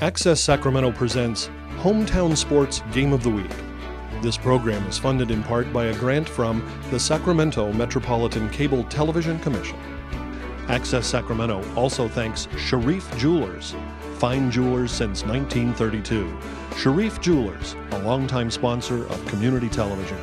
Access Sacramento presents Hometown Sports Game of the Week. This program is funded in part by a grant from the Sacramento Metropolitan Cable Television Commission. Access Sacramento also thanks Sharif Jewelers, fine jewelers since 1932. Sharif Jewelers, a longtime sponsor of community television.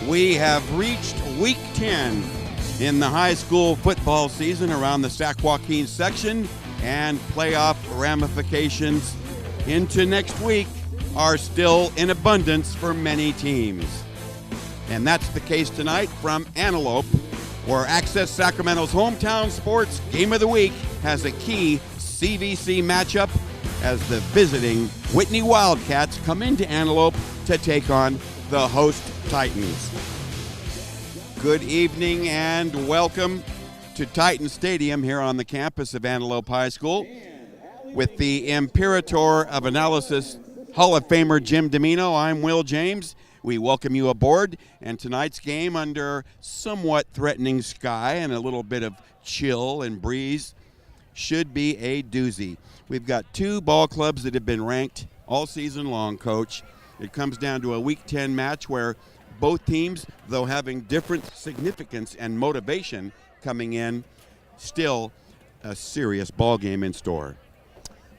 We have reached week 10 in the high school football season around the Sac Joaquin section, and playoff ramifications into next week are still in abundance for many teams. And that's the case tonight from Antelope, where Access Sacramento's Hometown Sports Game of the Week has a key CVC matchup as the visiting Whitney Wildcats come into Antelope to take on the host Titans. Good evening and welcome to Titan Stadium here on the campus of Antelope High School with the Imperator of Analysis Hall of Famer Jim Domino. I'm Will James. We welcome you aboard, and tonight's game, under somewhat threatening sky and a little bit of chill and breeze, should be a doozy. We've got two ball clubs that have been ranked all season long, Coach. It comes down to a Week 10 match where both teams, though having different significance and motivation coming in, still a serious ball game in store.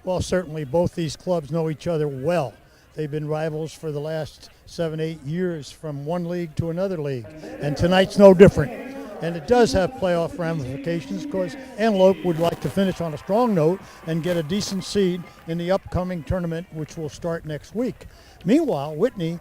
Well, certainly both these clubs know each other well. They've been rivals for the last 7-8 years from one league to another league, and tonight's no different. And it does have playoff ramifications because Antelope would like to finish on a strong note and get a decent seed in the upcoming tournament, which will start next week. Meanwhile, Whitney,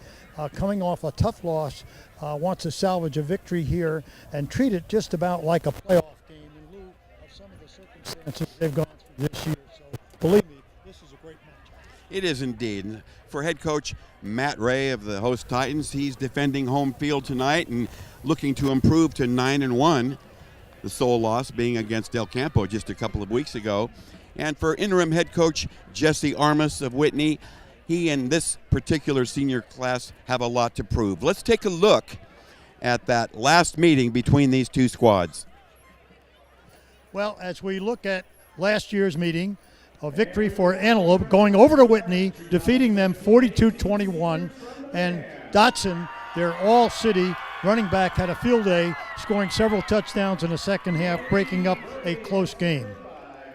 coming off a tough loss, wants to salvage a victory here and treat it just about like a playoff game in lieu of some of the circumstances they've gone through this year. So believe me, this is a great matchup. It is indeed. For head coach Matt Ray of the host Titans, he's defending home field tonight and looking to improve to 9-1, the sole loss being against Del Campo just a couple of weeks ago. And for interim head coach Jesse Armas of Whitney, he and this particular senior class have a lot to prove. Let's take a look at that last meeting between these two squads. Well, as we look at last year's meeting, a victory for Antelope going over to Whitney, defeating them 42-21, and Dotson, their all-city running back, had a field day, scoring several touchdowns in the second half, breaking up a close game.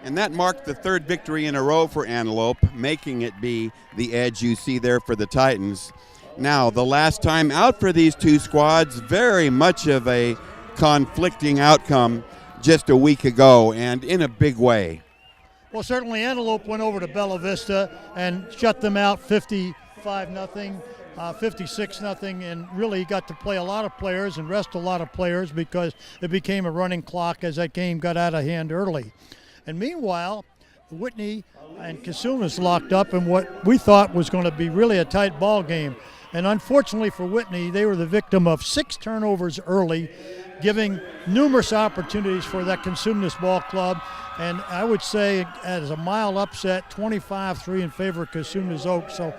And that marked the third victory in a row for Antelope, making it be the edge you see there for the Titans. Now, the last time out for these two squads, very much of a conflicting outcome just a week ago, and in a big way. Well, certainly Antelope went over to Bella Vista and shut them out 55-0, 56-0, and really got to play a lot of players and rest a lot of players because it became a running clock as that game got out of hand early. And meanwhile, Whitney and Casumas locked up in what we thought was going to be really a tight ball game. And unfortunately for Whitney, they were the victim of 6 turnovers early, giving numerous opportunities for that Casumas ball club. And I would say, as a mild upset, 25-3 in favor of Casumas Oak. So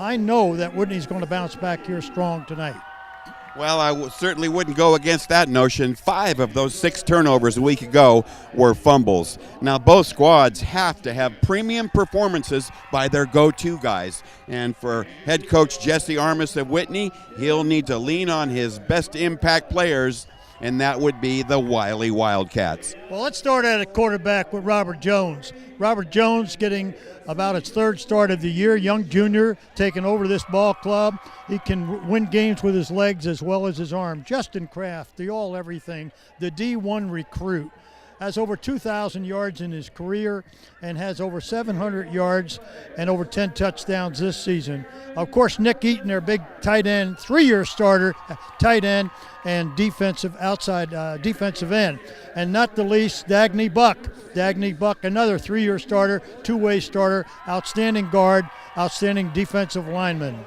I know that Whitney's going to bounce back here strong tonight. Well, I certainly wouldn't go against that notion. 5 of those 6 turnovers a week ago were fumbles. Now, both squads have to have premium performances by their go-to guys. And for head coach Jesse Armas of Whitney, he'll need to lean on his best impact players, and that would be the wily Wildcats. Well, let's start at a quarterback with Robert Jones. Robert Jones getting about his 3rd start of the year, young junior taking over this ball club. He can win games with his legs as well as his arm. Justin Kraft, the all-everything, the D1 recruit. has over 2,000 yards in his career and has over 700 yards and over 10 touchdowns this season. Of course, Nick Eaton, their big tight end, 3-year starter, tight end and defensive end. And not the least, Dagny Buck. Dagny Buck, another 3-year starter, two-way starter, outstanding guard, outstanding defensive lineman.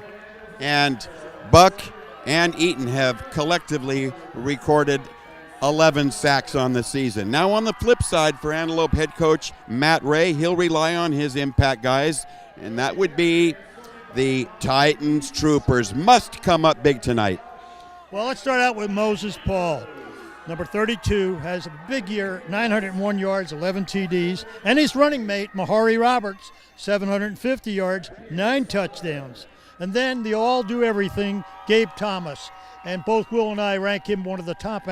And Buck and Eaton have collectively recorded 11 sacks on the season. Now on the flip side for Antelope head coach Matt Ray, he'll rely on his impact guys, and that would be the Titans Troopers. Must come up big tonight. Well, let's start out with Moses Paul. Number 32 has a big year, 901 yards, 11 TDs, and his running mate, Mahari Roberts, 750 yards, 9 touchdowns. And then the all-do-everything, Gabe Thomas. And both Will and I rank him one of the top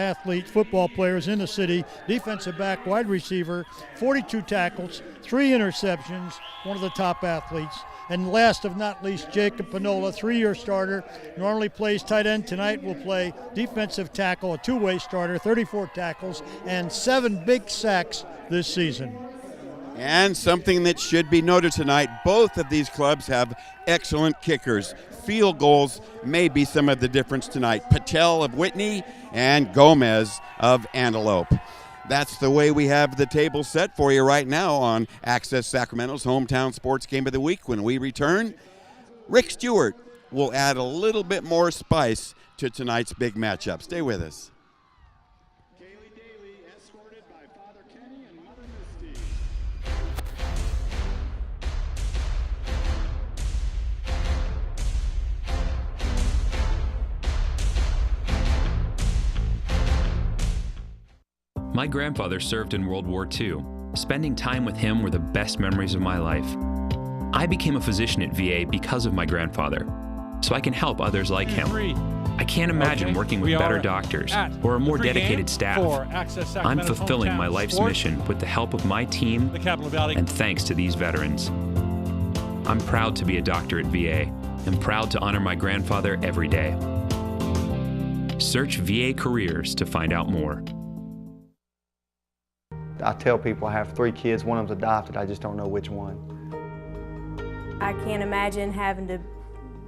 football players in the city, defensive back, wide receiver, 42 tackles, 3 interceptions, one of the top athletes. And last but not least, Jacob Panola, 3-year starter, normally plays tight end. Tonight will play defensive tackle, a two-way starter, 34 tackles, and 7 big sacks this season. And something that should be noted tonight, both of these clubs have excellent kickers. Field goals may be some of the difference tonight. Patel of Whitney and Gomez of Antelope. That's the way we have the table set for you right now on Access Sacramento's Hometown Sports Game of the Week. When we return, Rick Stewart will add a little bit more spice to tonight's big matchup. Stay with us. My grandfather served in World War II. Spending time with him were the best memories of my life. I became a physician at VA because of my grandfather, so I can help others like him. I can't imagine working with better doctors or a more dedicated staff. I'm fulfilling my life's mission with the help of my team and thanks to these veterans. I'm proud to be a doctor at VA and proud to honor my grandfather every day. Search VA Careers to find out more. I tell people I have 3 kids, one of them's adopted, I just don't know which one. I can't imagine having to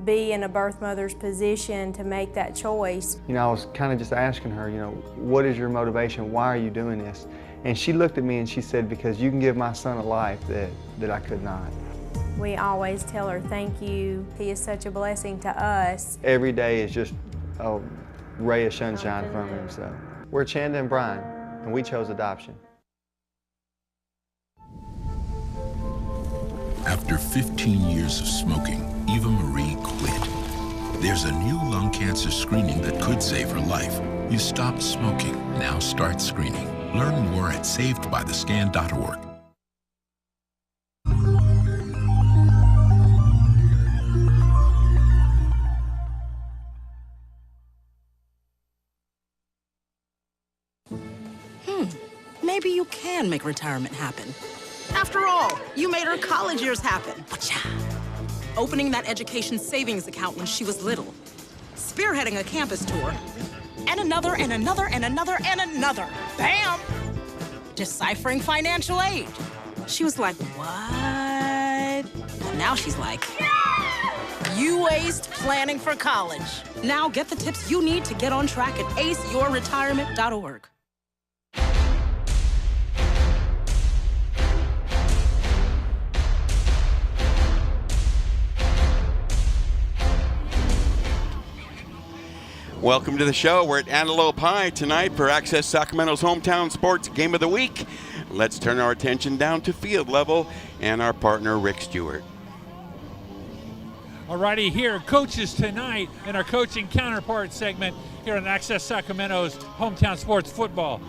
be in a birth mother's position to make that choice. You know, I was kind of just asking her, you know, what is your motivation? Why are you doing this? And she looked at me and she said, because you can give my son a life that I could not. We always tell her thank you. He is such a blessing to us. Every day is just a ray of sunshine from him. So we're Chanda and Brian, and we chose adoption. After 15 years of smoking, Eva Marie quit. There's a new lung cancer screening that could save her life. You stopped smoking, now start screening. Learn more at savedbythescan.org. Maybe you can make retirement happen. After all, you made her college years happen. Opening that education savings account when she was little. Spearheading a campus tour. And another, and another, and another, and another. Bam! Deciphering financial aid. She was like, what? And now she's like, yeah! You aced planning for college. Now get the tips you need to get on track at aceyourretirement.org. Welcome to the show. We're at Antelope High tonight for Access Sacramento's Hometown Sports Game of the Week. Let's turn our attention down to field level and our partner, Rick Stewart. Alrighty, here, coaches tonight in our coaching counterpart segment here on Access Sacramento's Hometown Sports Football.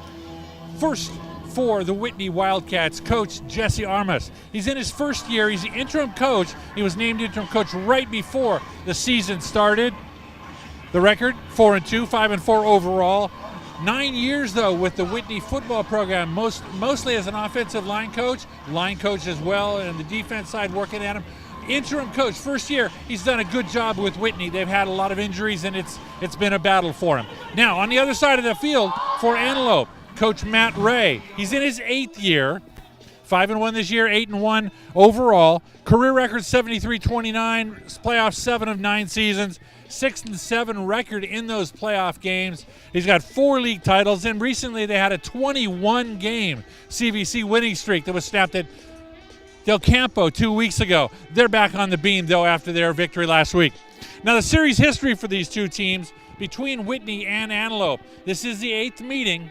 First, for the Whitney Wildcats, Coach Jesse Armas. He's in his first year. He's the interim coach. He was named interim coach right before the season started. The record, 4-2, 5-4 overall. 9 years, though, with the Whitney football program, mostly as an offensive line coach as well, and the defense side working at him. Interim coach, first year, he's done a good job with Whitney. They've had a lot of injuries, and it's been a battle for him. Now, on the other side of the field, for Antelope, Coach Matt Ray. He's in his 8th year. 5-1 this year, 8-1 overall. Career record 73-29, playoff 7 of 9 seasons, 6-7 record in those playoff games. He's got 4 league titles, and recently they had a 21-game CVC winning streak that was snapped at Del Campo 2 weeks ago. They're back on the beam, though, after their victory last week. Now, the series history for these two teams between Whitney and Antelope. This is the 8th meeting.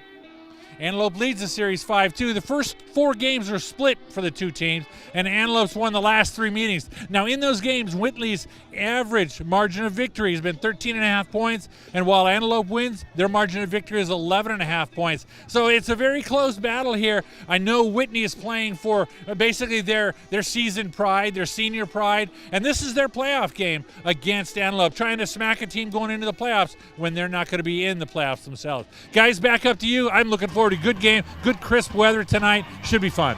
Antelope leads the series 5-2. The first 4 games are split for the two teams, and Antelope's won the last 3 meetings. Now, in those games, Whitney's average margin of victory has been 13.5 points, and while Antelope wins, their margin of victory is 11.5 points. So it's a very close battle here. I know Whitney is playing for basically their season pride, their senior pride, and this is their playoff game against Antelope, trying to smack a team going into the playoffs when they're not going to be in the playoffs themselves. Guys, back up to you. I'm looking forward to a good game, good crisp weather tonight. Should be fun.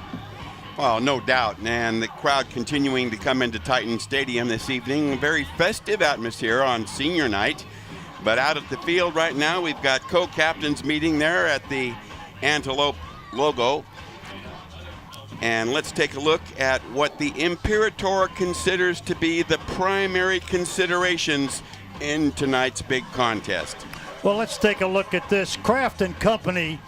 Well, no doubt, and the crowd continuing to come into Titan Stadium this evening. A very festive atmosphere on senior night. But out at the field right now, we've got co-captains meeting there at the Antelope logo. And let's take a look at what the Imperator considers to be the primary considerations in tonight's big contest. Well, let's take a look at this. Kraft and Company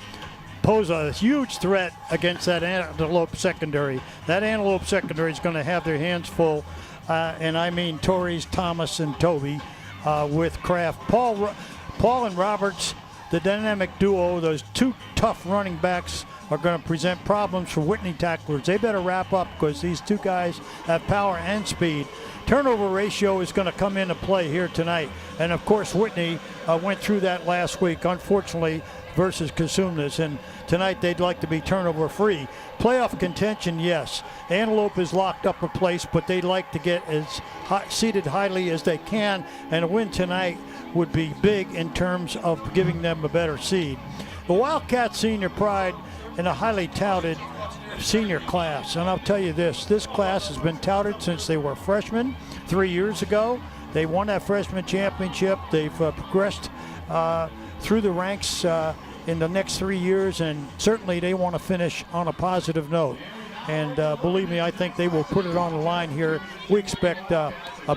pose a huge threat against that Antelope secondary. That Antelope secondary is going to have their hands full, and I mean Torres, Thomas, and Toby with Kraft. Paul and Roberts, the dynamic duo, those two tough running backs are going to present problems for Whitney tacklers. They better wrap up because these two guys have power and speed. Turnover ratio is going to come into play here tonight. And, of course, Whitney went through that last week, unfortunately, versus Cosumnes. And tonight they'd like to be turnover-free. Playoff contention, yes. Antelope is locked up a place, but they'd like to get as seated highly as they can. And a win tonight would be big in terms of giving them a better seed. The Wildcats senior pride in a highly touted senior class. And I'll tell you this class has been touted since they were freshmen 3 years ago. They won that freshman championship. They've progressed through the ranks in the next 3 years, and certainly they want to finish on a positive note. And believe me, I think they will put it on the line here. We expect a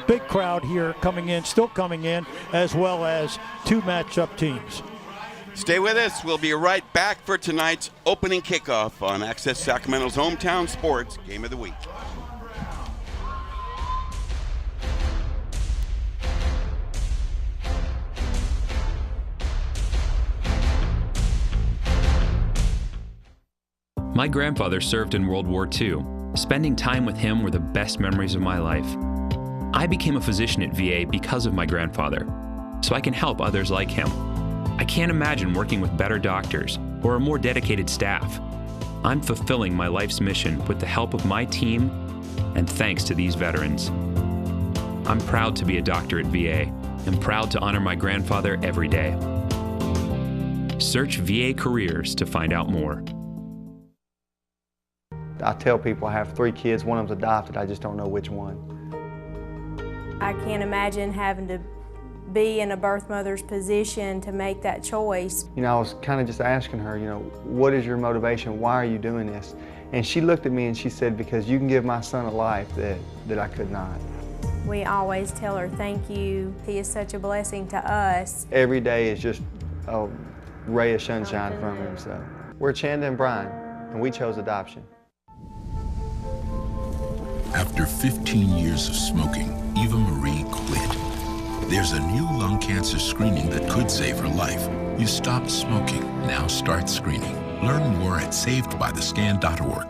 big crowd here still coming in, as well as 2 matchup teams. Stay with us. We'll be right back for tonight's opening kickoff on Access Sacramento's Hometown Sports Game of the Week. My grandfather served in World War II. Spending time with him were the best memories of my life. I became a physician at VA because of my grandfather, so I can help others like him. I can't imagine working with better doctors or a more dedicated staff. I'm fulfilling my life's mission with the help of my team and thanks to these veterans. I'm proud to be a doctor at VA and proud to honor my grandfather every day. Search VA Careers to find out more. I tell people I have 3 kids, one of them's adopted, I just don't know which one. I can't imagine having to be in a birth mother's position to make that choice. You know, I was kind of just asking her, what is your motivation? Why are you doing this? And she looked at me and she said, because you can give my son a life that I could not. We always tell her thank you. He is such a blessing to us. Every day is just a ray of sunshine from him. So we're Chanda and Brian, and we chose adoption. After 15 years of smoking, Eva Marie quit. There's a new lung cancer screening that could save her life. You stopped smoking, now start screening. Learn more at savedbythescan.org.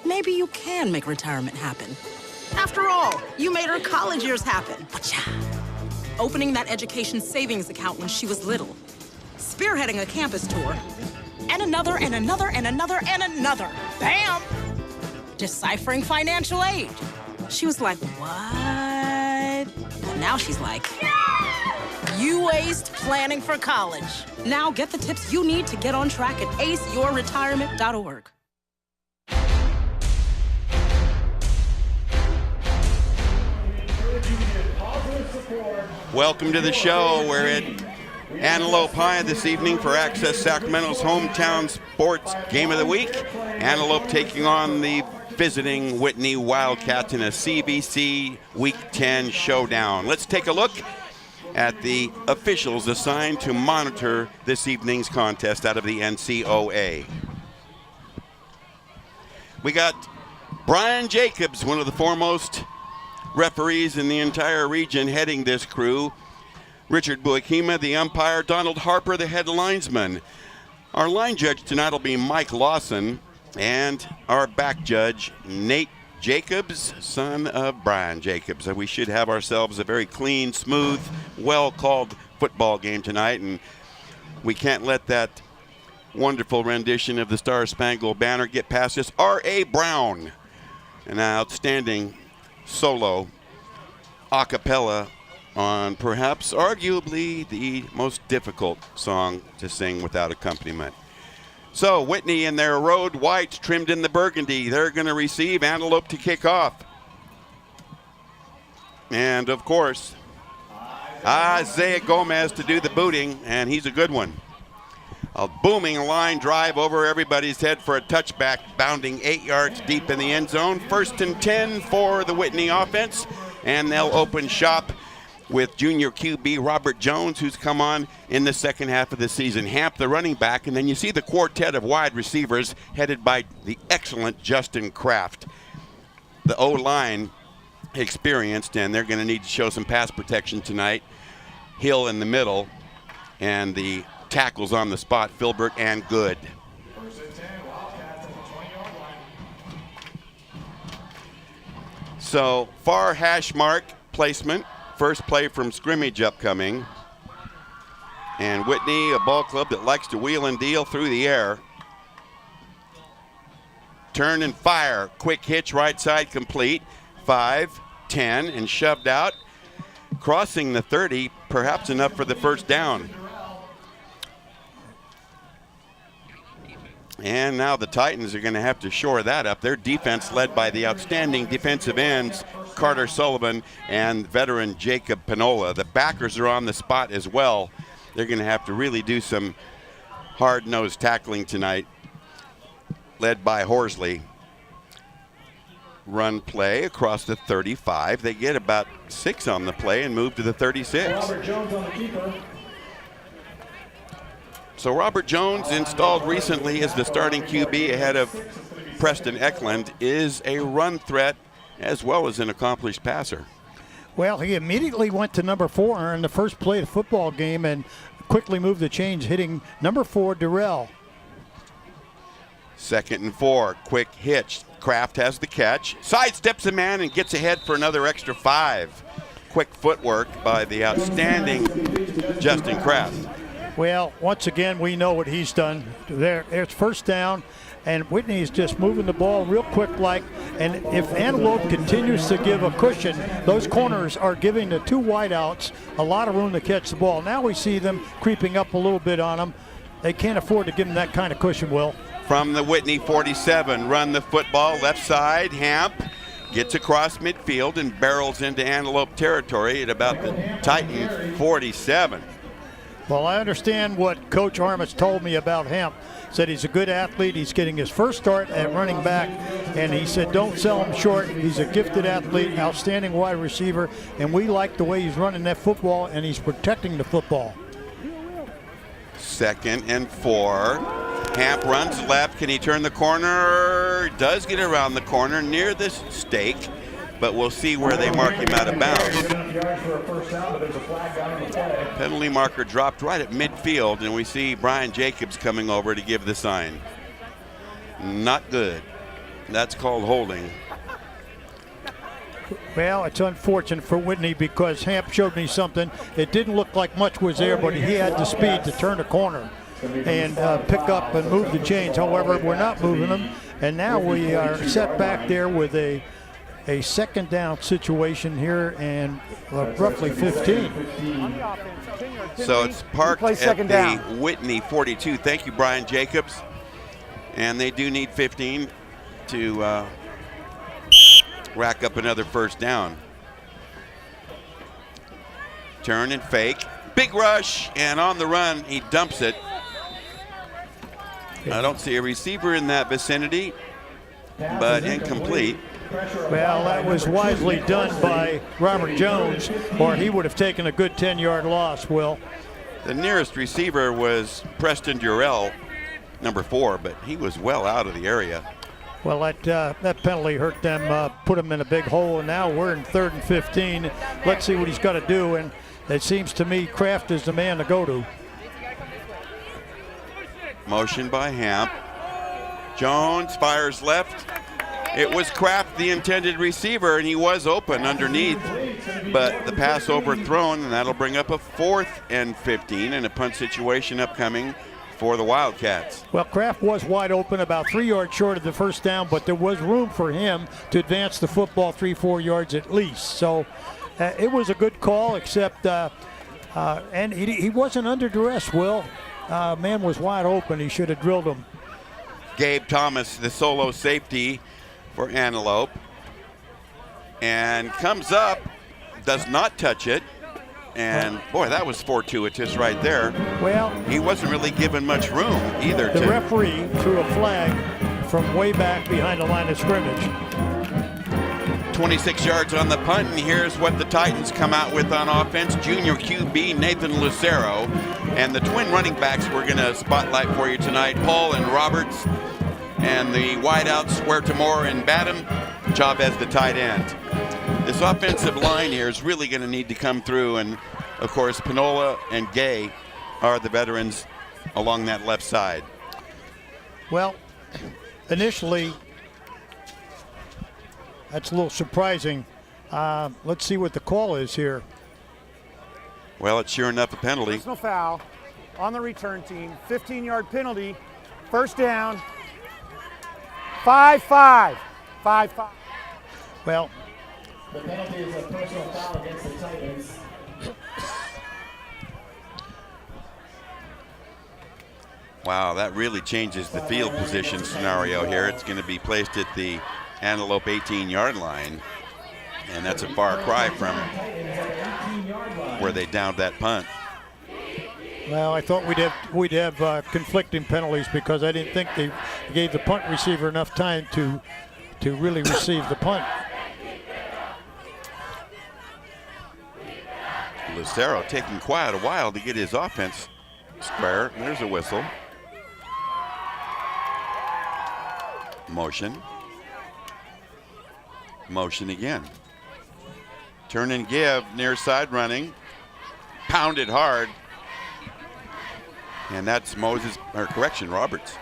Maybe you can make retirement happen. After all, you made her college years happen. Opening that education savings account when she was little. Spearheading a campus tour. And another, and another, and another, and another. Bam! Deciphering financial aid. She was like, what? And now she's like, you aced planning for college. Now get the tips you need to get on track at aceyourretirement.org. Welcome to the show. We're at Antelope High this evening for Access Sacramento's hometown sports game of the week. Antelope taking on the visiting Whitney Wildcats in a CBC Week 10 showdown. Let's take a look at the officials assigned to monitor this evening's contest out of the NCOA. We got Brian Jacobs, one of the foremost referees in the entire region, heading this crew. Richard Buakima, the umpire. Donald Harper, the head linesman. Our line judge tonight will be Mike Lawson, and our back judge, Nate Jacobs, son of Brian Jacobs. We should have ourselves a very clean, smooth, well-called football game tonight, and we can't let that wonderful rendition of the Star Spangled Banner get past us. R.A. Brown, an outstanding solo a cappella on perhaps arguably the most difficult song to sing without accompaniment. So Whitney in their road whites trimmed in the burgundy. They're going to receive. Antelope to kick off. And of course, Isaiah Gomez to do the booting, and he's a good one. A booming line drive over everybody's head for a touchback, bounding 8 yards deep in the end zone. 1st and 10 for the Whitney offense, and they'll open shop with junior QB Robert Jones, who's come on in the second half of the season. Hamp, the running back, and then you see the quartet of wide receivers headed by the excellent Justin Kraft. The O-line experienced, and they're going to need to show some pass protection tonight. Hill in the middle, and the tackles on the spot, Filbert and Good. So far hash mark placement. First play from scrimmage upcoming. And Whitney, a ball club that likes to wheel and deal through the air. Turn and fire. Quick hitch right side complete. 5, 10, and shoved out. Crossing the 30, perhaps enough for the first down. And now the Titans are going to have to shore that up. Their defense led by the outstanding defensive ends, Carter Sullivan and veteran Jacob Pinola. The backers are on the spot as well. They're going to have to really do some hard-nosed tackling tonight, led by Horsley. Run play across the 35. They get about 6 on the play and move to the 36. Robert Jones on the keeper. So Robert Jones, installed recently as the starting QB ahead of Preston Eklund, is a run threat as well as an accomplished passer. Well, he immediately went to number 4 in the first play of the football game and quickly moved the chains, hitting number 4, Durrell. 2nd and 4, quick hitch. Kraft has the catch, sidesteps a man and gets ahead for another extra 5. Quick footwork by the outstanding Justin Kraft. Well, once again, we know what he's done. There's first down, and Whitney is just moving the ball real quick and if Antelope continues to give a cushion, those corners are giving the 2 wideouts a lot of room to catch the ball. Now we see them creeping up a little bit on them. They can't afford to give them that kind of cushion, Will. From the Whitney 47, run the football, left side, Hamp gets across midfield and barrels into Antelope territory at about the Titan 47. Well, I understand what Coach Armis told me about Hamp. Said he's a good athlete. He's getting his first start at running back, and he said don't sell him short. He's a gifted athlete, outstanding wide receiver, and we like the way he's running that football, and he's protecting the football. 2nd and 4. Hamp runs left. Can he turn the corner? Does get around the corner near the stake, but we'll see where they mark him out of bounds. Penalty marker dropped right at midfield, and we see Brian Jacobs coming over to give the sign. Not good. That's called holding. Well, it's unfortunate for Whitney because Hamp showed me something. It didn't look like much was there, but he had the speed to turn the corner and pick up and move the chains. However, we're not moving them, and now we are set back there with a second down situation here and roughly 15. So it's parked at the Whitney 42. Thank you, Brian Jacobs. And they do need 15 to rack up another first down. Turn and fake. Big rush, and on the run, he dumps it. I don't see a receiver in that vicinity, but incomplete. Well, that was wisely done by Robert Jones, or he would have taken a good 10-yard loss, Will. The nearest receiver was Preston Durrell, number 4, but he was well out of the area. Well, that penalty hurt them, put them in a big hole, and now we're in 3rd and 15. Let's see what he's got to do, and it seems to me Kraft is the man to go to. Motion by Hamp. Jones fires left. It was Kraft, the intended receiver, and he was open underneath, but the pass overthrown, and that'll bring up a 4th and 15 and a punt situation upcoming for the Wildcats. Well, Kraft was wide open, about 3 yards short of the first down, but there was room for him to advance the football 3-4 yards at least. So it was a good call, except and he wasn't under duress, Will. Man was wide open. He should have drilled him. Gabe Thomas, the solo safety for Antelope, and comes up, does not touch it, and boy, that was fortuitous right there. Well, he wasn't really given much room either. The referee threw a flag from way back behind the line of scrimmage. 26 yards on the punt, and here's what the Titans come out with on offense. Junior QB Nathan Lucero, and the twin running backs we're going to spotlight for you tonight, Paul and Roberts, and the wideouts Huertamore and Badham, Chavez the tight end. This offensive line here is really going to need to come through, and of course Pinola and Gay are the veterans along that left side. Well, initially, that's a little surprising. Let's see what the call is here. Well, it's sure enough a penalty. Personal foul on the return team. 15-yard penalty. First down. 5-5. 5-5. Well, the penalty is a personal foul against the Titans. Wow, that really changes the field position scenario here. It's going to be placed at the Antelope 18-yard line, and that's a far cry from where they downed that punt. Well, I thought we'd have conflicting penalties, because I didn't think they gave the punt receiver enough time to really receive the punt. Lucero taking quite a while to get his offense square. There's a whistle. Motion. Motion again. Turn and give, near side running. Pounded hard. And that's Roberts.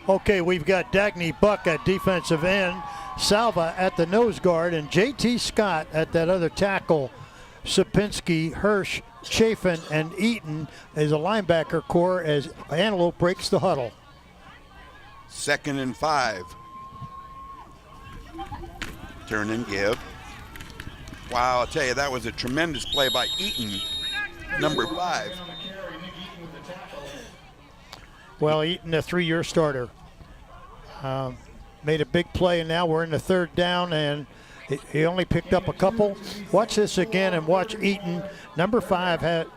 Okay, we've got Dagny Buck at defensive end, Salva at the nose guard, and J.T. Scott at that other tackle. Sapinski, Hirsch, Chafin, and Eaton is a linebacker core as Antelope breaks the huddle. 2nd and 5. Turn and give. Wow, I'll tell you, that was a tremendous play by Eaton, number 5. Well, Eaton, a 3-year starter, made a big play, and now we're in the 3rd down, and he only picked up a couple. Watch this again, and watch Eaton. Number 5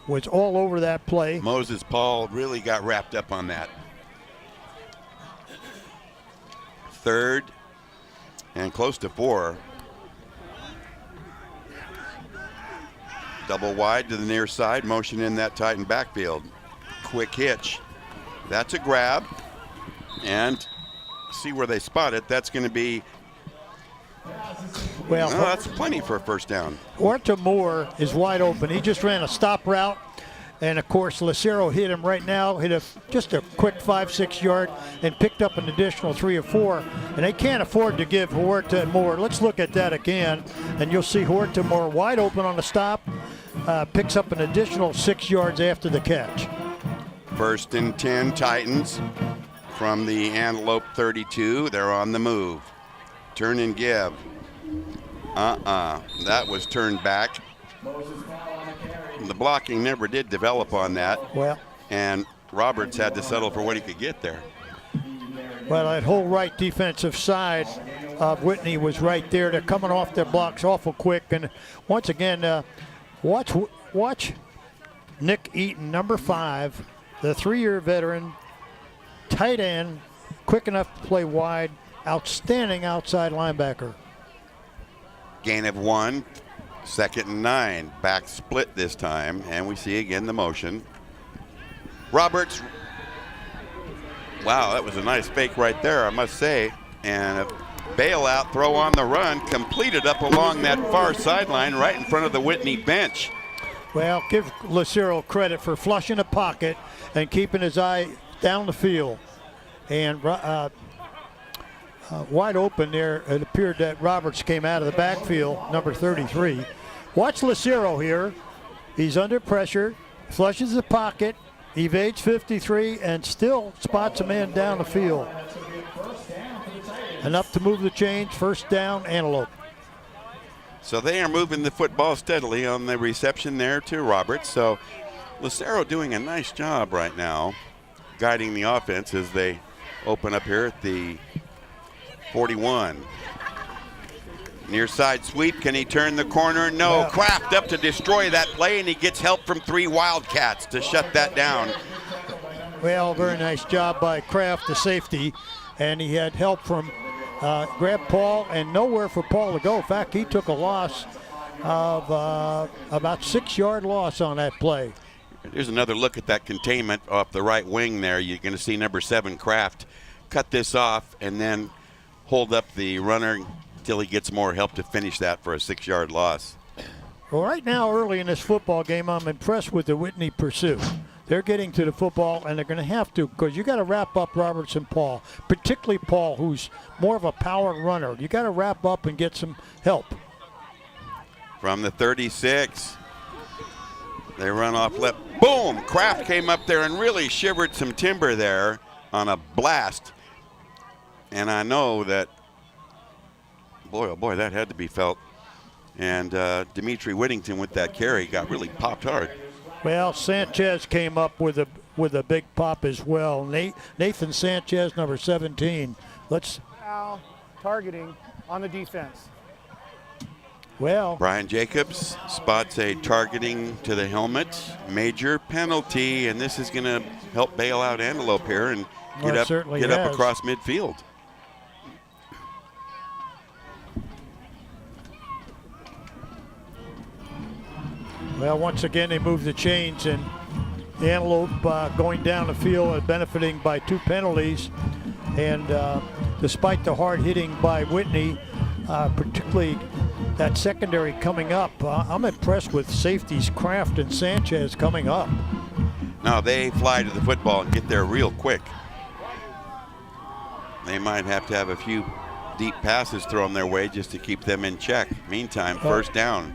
was all over that play. Moses Paul really got wrapped up on that. 3rd and close to 4. Double wide to the near side, motion in that Titan backfield. Quick hitch. That's a grab, and see where they spot it. That's going to be, well, that's plenty for a first down. Huertamore is wide open. He just ran a stop route, and of course Lucero hit him right now, just a quick 5-6 yard, and picked up an additional 3 or 4, and they can't afford to give Huertamore. Let's look at that again, and you'll see Huertamore wide open on the stop, picks up an additional 6 yards after the catch. 1st and 10 Titans from the Antelope 32. They're on the move. Turn and give. That was turned back. The blocking never did develop on that. Well, and Roberts had to settle for what he could get there. Well, that whole right defensive side of Whitney was right there. They're coming off their blocks awful quick. And once again, watch Nick Eaton, number 5, the 3-year veteran, tight end, quick enough to play wide, outstanding outside linebacker. Gain of 1, 2nd and 9. Back split this time, and we see again the motion. Roberts, wow, that was a nice fake right there, I must say. And a bailout throw on the run, completed up along that far sideline right in front of the Whitney bench. Well, give Lucero credit for flushing the pocket and keeping his eye down the field. And wide open there, it appeared that Roberts came out of the backfield, number 33. Watch Lucero here. He's under pressure, flushes the pocket, evades 53, and still spots a man down the field. Enough to move the chains. First down, Antelope. So they are moving the football steadily on the reception there to Roberts. So Lucero doing a nice job right now guiding the offense as they open up here at the 41. Near side sweep, can he turn the corner? No, yeah. Kraft up to destroy that play, and he gets help from 3 Wildcats to shut that down. Well, very nice job by Kraft, the safety, and he had help from grab Paul, and nowhere for Paul to go. In fact, he took a loss of about 6-yard loss on that play. Here's another look at that containment off the right wing there. You're going to see number 7, Kraft, cut this off and then hold up the runner until he gets more help to finish that for a 6-yard loss. Well, right now, early in this football game, I'm impressed with the Whitney pursuit. They're getting to the football, and they're going to have to, because you got to wrap up Roberts and Paul, particularly Paul, who's more of a power runner. You got to wrap up and get some help. From the 36, they run off left. Boom! Kraft came up there and really shivered some timber there on a blast. And I know that, boy, oh boy, that had to be felt. And Dimitri Whittington with that carry got really popped hard. Well, Sanchez came up with a big pop as well. Nathan Sanchez, number 17. Let's foul targeting on the defense. Well, Brian Jacobs spots a targeting to the helmet, major penalty, and this is going to help bail out Antelope here and get up across midfield. Well, once again, they move the chains, and the Antelope going down the field and benefiting by 2 penalties. And despite the hard hitting by Whitney, particularly that secondary coming up, I'm impressed with safeties Kraft and Sanchez coming up. Now they fly to the football and get there real quick. They might have to have a few deep passes thrown their way just to keep them in check. Meantime, first down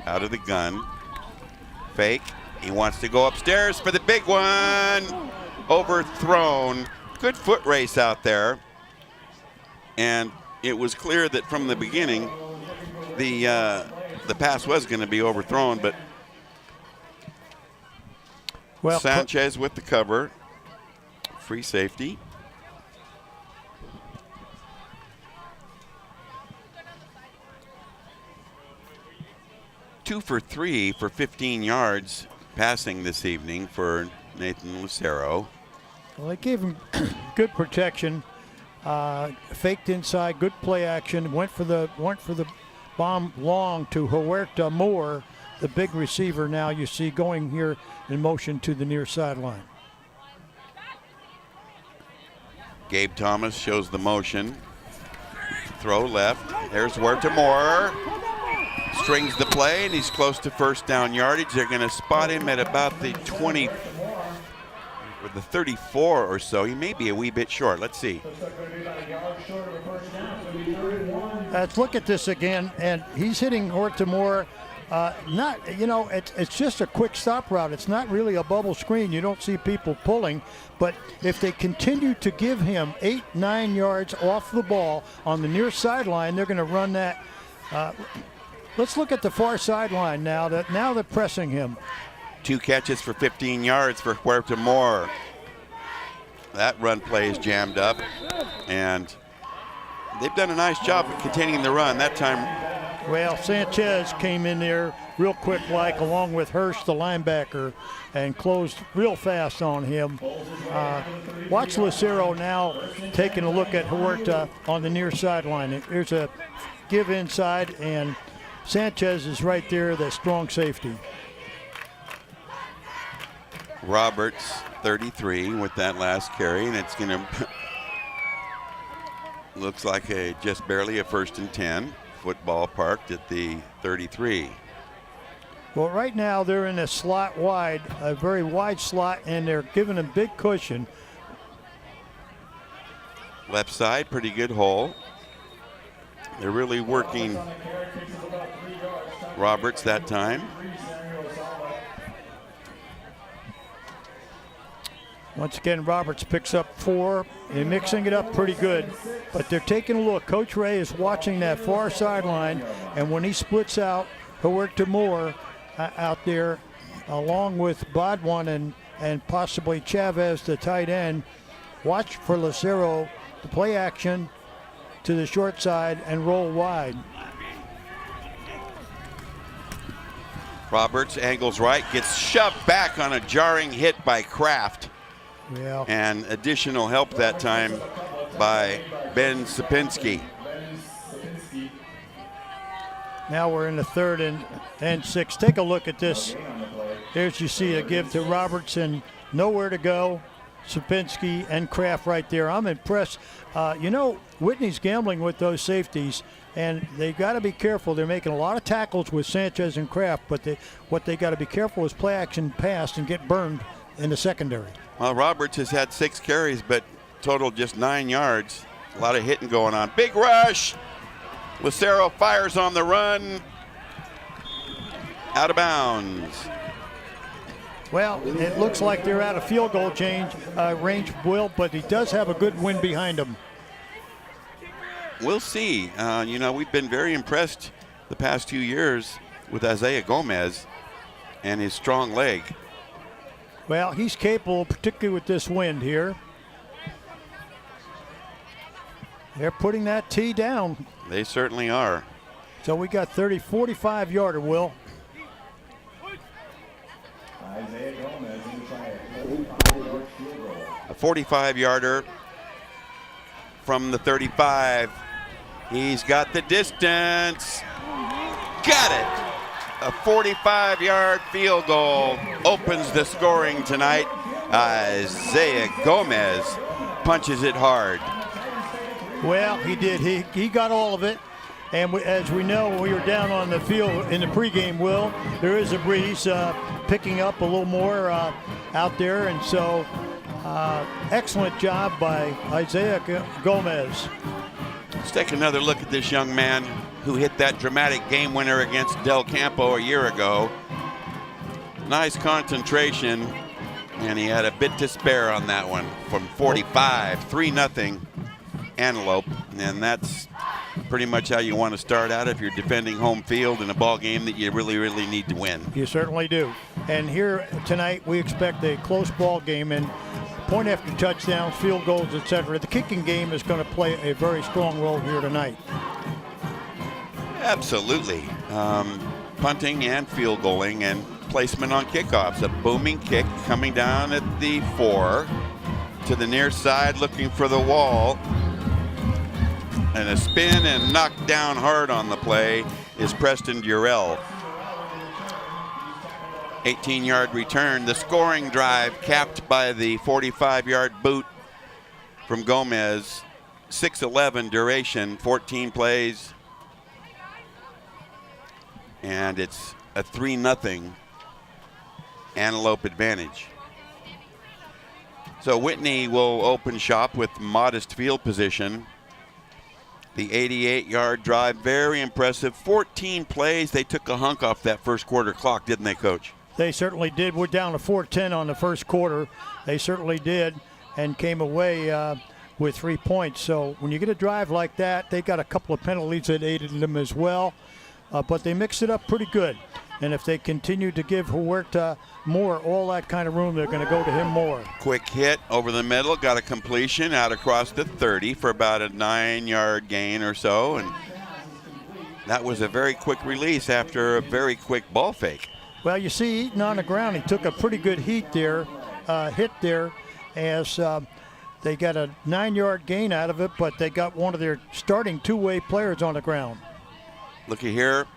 out of the gun. Fake. He wants to go upstairs for the big one. Overthrown. Good foot race out there. And it was clear that from the beginning the pass was going to be overthrown, but Sanchez with the cover. Free safety. Two for 3 for 15 yards passing this evening for Nathan Lucero. Well, they gave him good protection, faked inside, good play action, went for the bomb long to Huerta Moore, the big receiver now you see going here in motion to the near sideline. Gabe Thomas shows the motion. Throw left. There's Huerta Moore. Strings the play, and he's close to first down yardage. They're going to spot him at about the 20 or the 34 or so. He may be a wee bit short. Let's see. Let's look at this again, and he's hitting Huerta Moore. It's just a quick stop route. It's not really a bubble screen. You don't see people pulling, but if they continue to give him 8-9 yards off the ball on the near sideline, they're going to run that. Let's look at the far sideline now. Now they're pressing him. 2 catches for 15 yards for Huerta Moore. That run play is jammed up, and they've done a nice job of containing the run that time. Well, Sanchez came in there real quick, like along with Hurst, the linebacker, and closed real fast on him. Watch Lucero now taking a look at Huerta on the near sideline. There's a give inside, and Sanchez is right there, the strong safety. Roberts, 33, with that last carry, and it's going to looks like just barely a 1st and 10. Football parked at the 33. Well, right now they're in a slot wide, a very wide slot, and they're giving them big cushion. Left side, pretty good hole. They're really working Roberts that time. Once again, Roberts picks up 4. They're mixing it up pretty good, but they're taking a look. Coach Ray is watching that far sideline, and when he splits out Huerta Moore out there, along with Bodwin and possibly Chavez, the tight end, watch for Lucero to play action to the short side and roll wide. Roberts angles right, gets shoved back on a jarring hit by Kraft. Yeah. And additional help that time by Ben Sapinski. Now we're in the 3rd and 6. Take a look at this. There's you see a give to Robertson. Nowhere to go. Sapinski and Kraft right there. I'm impressed. Whitney's gambling with those safeties, and they got to be careful. They're making a lot of tackles with Sanchez and Kraft, but what they got to be careful is play action pass and get burned in the secondary. Well, Roberts has had 6 carries, but total just 9 yards. A lot of hitting going on. Big rush. Lucero fires on the run. Out of bounds. Well, it looks like they're out of field goal range, Will, but he does have a good wind behind him. We'll see. We've been very impressed the past 2 years with Isaiah Gomez and his strong leg. Well, he's capable, particularly with this wind here. They're putting that tee down. They certainly are. So we got 45-yarder, Will. A 45-yarder from the 35. He's got the distance. Got it. A 45-yard field goal opens the scoring tonight. Isaiah Gomez punches it hard. Well, he did. He got all of it. And as we know, we were down on the field in the pregame, Will. There is a breeze picking up a little more out there. And so excellent job by Isaiah Gomez. Let's take another look at this young man who hit that dramatic game winner against Del Campo a year ago. Nice concentration, and he had a bit to spare on that one from 45, 3-0 Antelope, and that's pretty much how you want to start out if you're defending home field in a ball game that you really, really need to win. You certainly do. And here tonight we expect a close ball game, and point after touchdowns, field goals, etc. The kicking game is going to play a very strong role here tonight. Absolutely. Punting and field goaling and placement on kickoffs. A booming kick coming down at the 4 to the near side, looking for the wall. And a spin and knocked down hard on the play is Preston Durrell. 18-yard return. The scoring drive capped by the 45-yard boot from Gomez. 6:11 duration, 14 plays. And it's a 3-0 Antelope advantage. So Whitney will open shop with modest field position. The 88-yard drive, very impressive. 14 plays. They took a hunk off that first quarter clock, didn't they, Coach? They certainly did. We're down to 4:10 on the first quarter. They certainly did and came away with 3 points. So when you get a drive like that, they got a couple of penalties that aided them as well. but they mix it up pretty good. And if they continue to give Huerta more, all that kind of room, they're going to go to him more. Quick hit over the middle, got a completion out across the 30 for about a 9-yard gain or so. And that was a very quick release after a very quick ball fake. Well, you see Eaton on the ground. He took a pretty good hit there as they got a 9-yard gain out of it, but they got one of their starting two-way players on the ground. Looky here.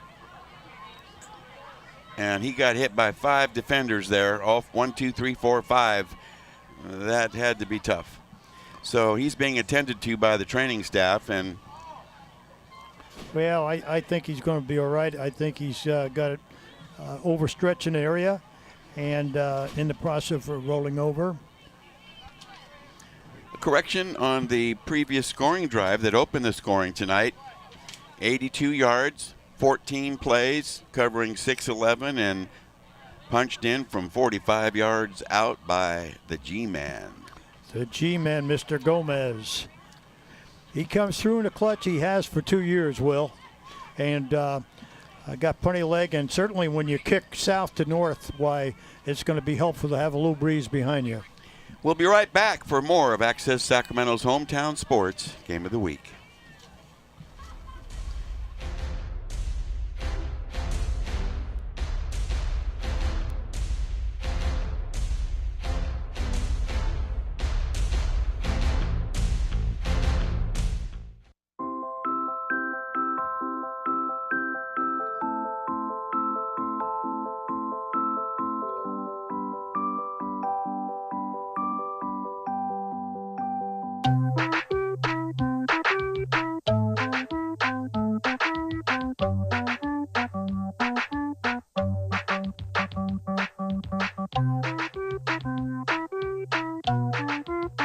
And he got hit by 5 defenders there, all 1, 2, 3, 4, 5. That had to be tough. So he's being attended to by the training staff. And well, I think he's going to be all right. I think he's got it overstretching the area and in the process of rolling over. A correction on the previous scoring drive that opened the scoring tonight. 82 yards. 14 plays, covering 6'11", and punched in from 45 yards out by the G-Man. The G-Man, Mr. Gomez. He comes through in the clutch he has for 2 years, Will. And I got plenty of leg, and certainly when you kick south to north, why, it's going to be helpful to have a little breeze behind you. We'll be right back for more of Access Sacramento's Hometown Sports Game of the Week.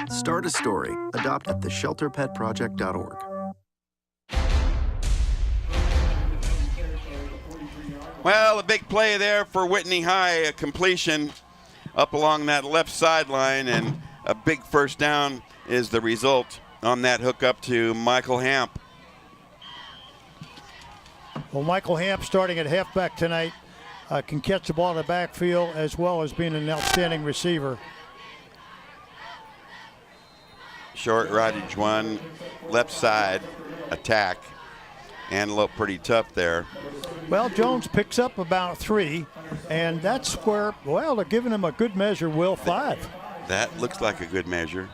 Start a story. Adopt at theshelterpetproject.org. Well, a big play there for Whitney High, a completion up along that left sideline, and a big first down is the result on that hookup to Michael Hamp. Well, Michael Hamp, starting at halfback tonight, can catch the ball in the backfield as well as being an outstanding receiver. Short yardage one, left side attack. Antelope pretty tough there. Well, Jones picks up about 3, and that's where, well, they're giving him a good measure, Will, 5. That looks like a good measure.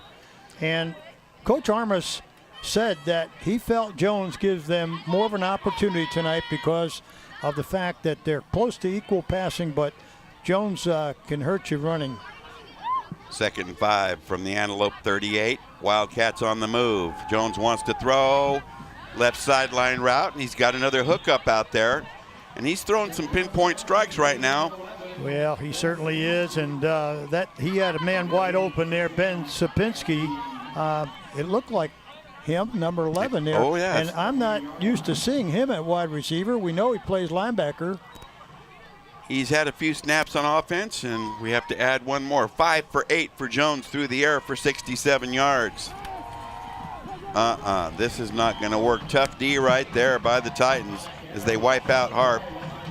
And Coach Armas said that he felt Jones gives them more of an opportunity tonight because of the fact that they're close to equal passing, but Jones can hurt you running. 2nd and 5 from the Antelope 38. Wildcats on the move. Jones wants to throw. Left sideline route, and he's got another hookup out there. And he's throwing some pinpoint strikes right now. Well, he certainly is, and that he had a man wide open there, Ben Sapinski. It looked like him, number 11 there. Oh, yes. And I'm not used to seeing him at wide receiver. We know he plays linebacker. He's had a few snaps on offense, and we have to add one more. 5 for 8 for Jones through the air for 67 yards. This is not going to work. Tough D right there by the Titans as they wipe out Harp,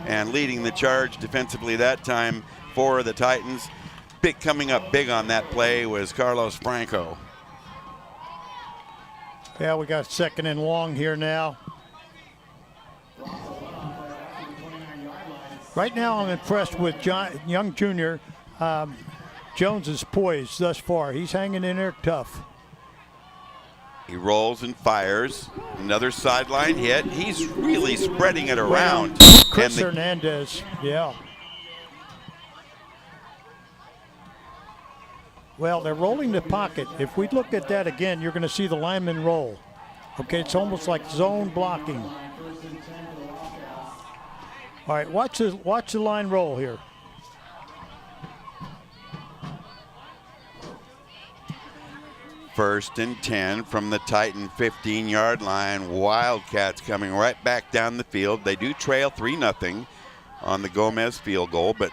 and leading the charge defensively that time for the Titans. Coming up big on that play was Carlos Franco. Yeah, we got 2nd and long here now. Right now I'm impressed with Young Jr. Jones is poised thus far. He's hanging in there tough. He rolls and fires. Another sideline hit. He's really spreading it around. Chris Hernandez, yeah. Well, they're rolling the pocket. If we look at that again, you're going to see the lineman roll. Okay, it's almost like zone blocking. All right, watch the line roll here. First and 10 from the Titan 15-yard line. Wildcats coming right back down the field. They do trail 3-0 on the Gomez field goal, but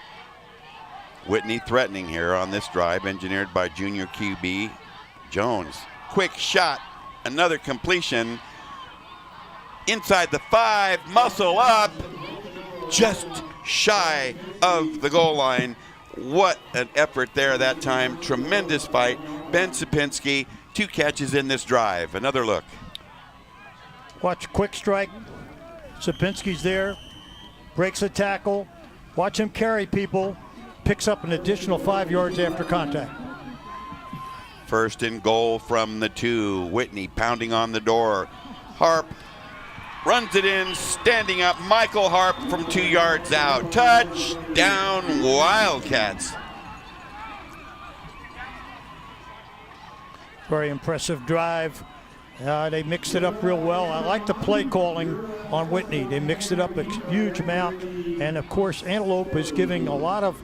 Whitney threatening here on this drive, engineered by junior QB Jones. Quick shot, another completion. Inside the 5, muscle up, just shy of the goal line. What an effort there that time. Tremendous fight. Ben Sapinski, 2 catches in this drive. Another look. Watch quick strike. Sapinski's there, breaks a tackle. Watch him carry people. Picks up an additional 5 yards after contact. First and goal from the 2. Whitney pounding on the door. Harp runs it in, standing up. Michael Harp from 2 yards out. Touchdown, Wildcats. Very impressive drive. They mixed it up real well. I like the play calling on Whitney. They mixed it up a huge amount. And of course, Antelope is giving a lot of,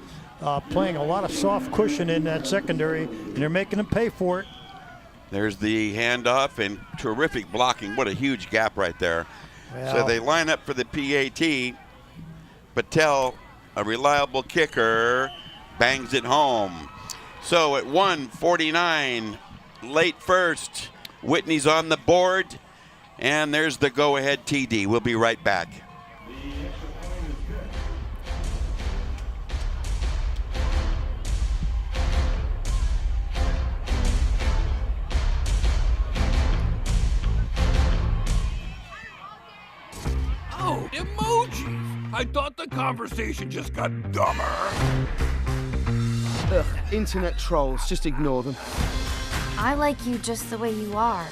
playing a lot of soft cushion in that secondary, and they're making them pay for it. There's the handoff and terrific blocking. What a huge gap right there. Well, so they line up for the PAT. Patel, a reliable kicker, bangs it home. So at 1:49, late first, Whitney's on the board, and there's the go-ahead TD. We'll be right back. Oh, emojis! I thought the conversation just got dumber. Ugh, internet trolls, just ignore them. I like you just the way you are.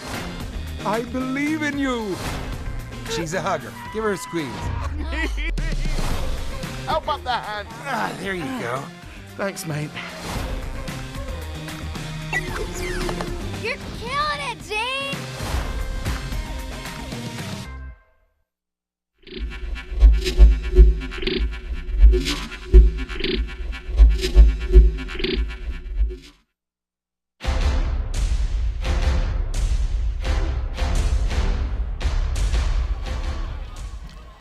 I believe in you. She's a hugger. Give her a squeeze. Help up the hand. Ah, there you go. Thanks, mate. You're killing it, Jane!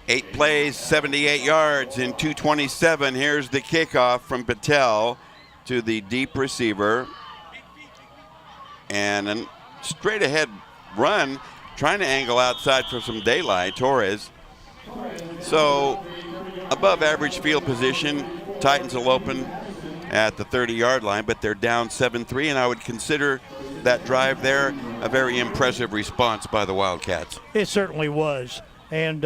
Eight plays, 78 yards in 2:27. Here's the kickoff from Patel to the deep receiver. And a straight ahead run, trying to angle outside for some daylight, Torres. So above average field position, Titans will open at the 30-yard line, but they're down 7-3, and I would consider that drive there a very impressive response by the Wildcats. It certainly was. And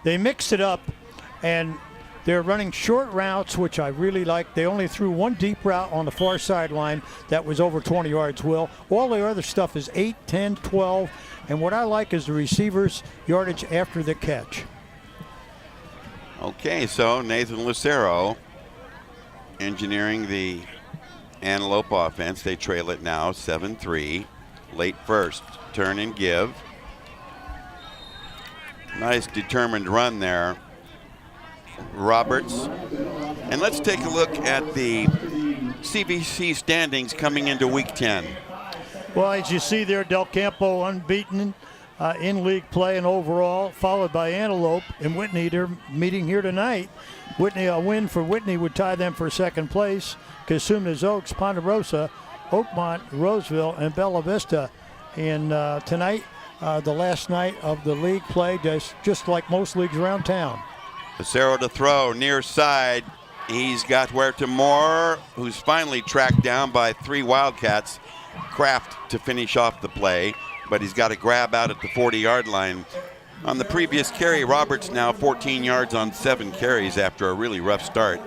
they mixed it up, and they're running short routes, which I really like. They only threw one deep route on the far sideline that was over 20 yards, Will. All the other stuff is 8, 10, 12, and what I like is the receivers' yardage after the catch. Okay, so Nathan Lucero engineering the Antelope offense. They trail it now 7-3. Late first, turn and give. Nice determined run there, Roberts. And let's take a look at the CVC standings coming into Week 10. Well, as you see there, Del Campo unbeaten in league play and overall, followed by Antelope and Whitney. They're meeting here tonight. Whitney, a win for Whitney would tie them for second place. Casuma's Oaks, Ponderosa, Oakmont, Roseville, and Bella Vista. And tonight, the last night of the league play, just like most leagues around town. Lucero to throw, near side. He's got Huerta Moore, who's finally tracked down by 3 Wildcats. Kraft to finish off the play, but he's got a grab out at the 40-yard line. On the previous carry, Roberts now 14 yards on 7 carries after a really rough start.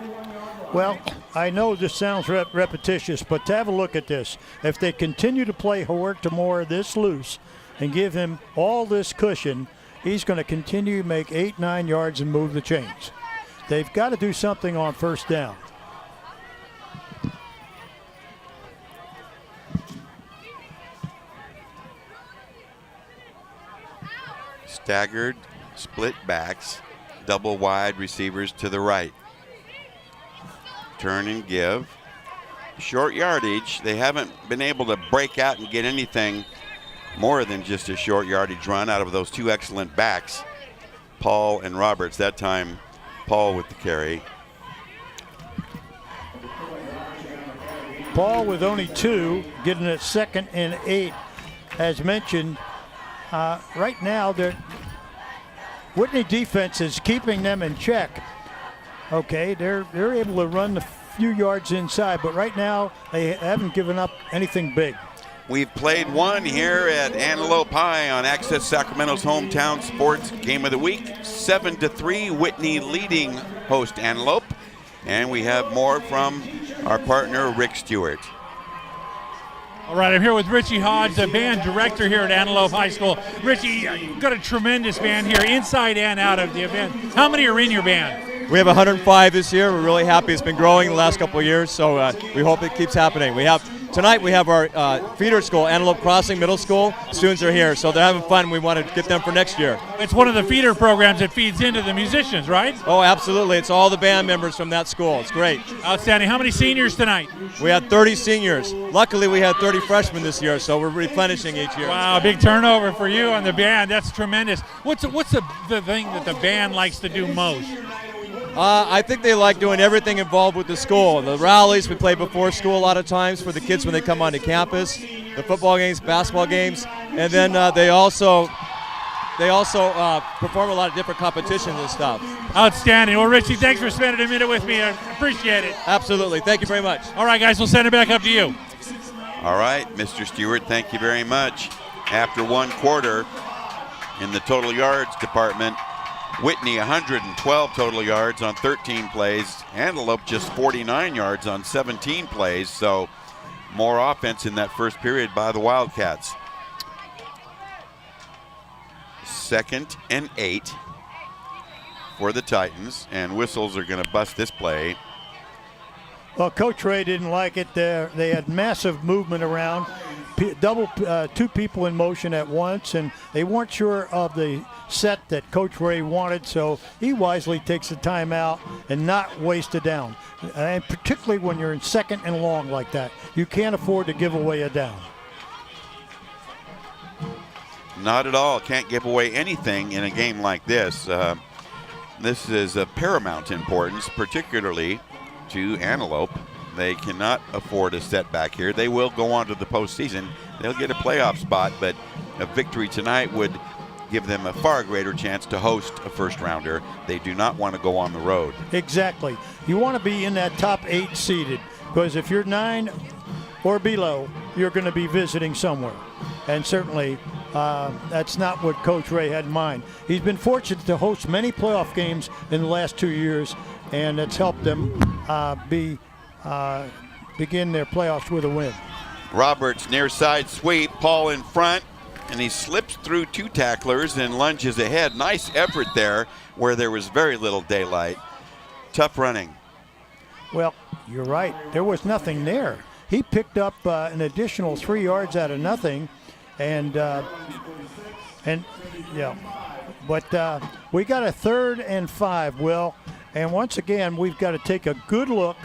Well, I know this sounds repetitious, but to have a look at this, if they continue to play Huerta Moore this loose and give him all this cushion, he's going to continue to make 8, 9 yards and move the chains. They've got to do something on first down. Staggered, split backs, double wide receivers to the right. Turn and give. Short yardage. They haven't been able to break out and get anything more than just a short yardage run out of those 2 excellent backs, Paul and Roberts. That time, Paul with the carry. Paul with only 2, getting it 2nd and 8. As mentioned, right now, the Whitney defense is keeping them in check. Okay, they're able to run a few yards inside, but right now they haven't given up anything big. We've played one here at Antelope High on Access Sacramento's hometown sports game of the week. 7-3, Whitney leading host Antelope. And we have more from our partner, Rick Stewart. All right, I'm here with Richie Hodge, the band director here at Antelope High School. Richie, you've got a tremendous band here, inside and out of the event. How many are in your band? We have 105 this year. We're really happy. It's been growing the last couple of years, so we hope it keeps happening. Tonight we have our feeder school, Antelope Crossing Middle School. Students are here, so they're having fun. We want to get them for next year. It's one of the feeder programs that feeds into the musicians, right? Oh, absolutely. It's all the band members from that school. It's great. Outstanding. How many seniors tonight? We had 30 seniors. Luckily, we had 30 freshmen this year, so we're replenishing each year. Wow, big turnover for you on the band. That's tremendous. What's the thing that the band likes to do most? I think they like doing everything involved with the school. The rallies we play before school a lot of times for the kids when they come onto campus, the football games, basketball games, and then they also perform a lot of different competitions and stuff. Outstanding. Well, Richie, thanks for spending a minute with me. I appreciate it. Absolutely. Thank you very much. All right, guys, we'll send it back up to you. All right, Mr. Stewart, thank you very much. After one quarter in the total yards department, Whitney 112 total yards on 13 plays. Antelope just 49 yards on 17 plays. So more offense in that first period by the Wildcats. 2nd and 8 for the Titans, and whistles are going to bust this play. Well, Coach Ray didn't like it there. They had massive movement around, two people in motion at once, and they weren't sure of the set that Coach Ray wanted, so he wisely takes the time out and not waste a down. And particularly when you're in 2nd and long like that, you can't afford to give away a down. Not at all. Can't give away anything in a game like this. This is of paramount importance, particularly to Antelope. They cannot afford a setback here. They will go on to the postseason. They'll get a playoff spot, but a victory tonight would give them a far greater chance to host a first rounder. They do not want to go on the road. Exactly. You want to be in that top 8 seeded, because if you're 9 or below, you're going to be visiting somewhere. And certainly that's not what Coach Ray had in mind. He's been fortunate to host many playoff games in the last 2 years, and it's helped them begin their playoffs with a win. Roberts near side sweep, Paul in front, and he slips through 2 tacklers and lunges ahead. Nice effort there where there was very little daylight. Tough running. Well, you're right. There was nothing there. He picked up an additional 3 yards out of nothing, and yeah. But we got a 3rd and 5, Will, and once again we've got to take a good look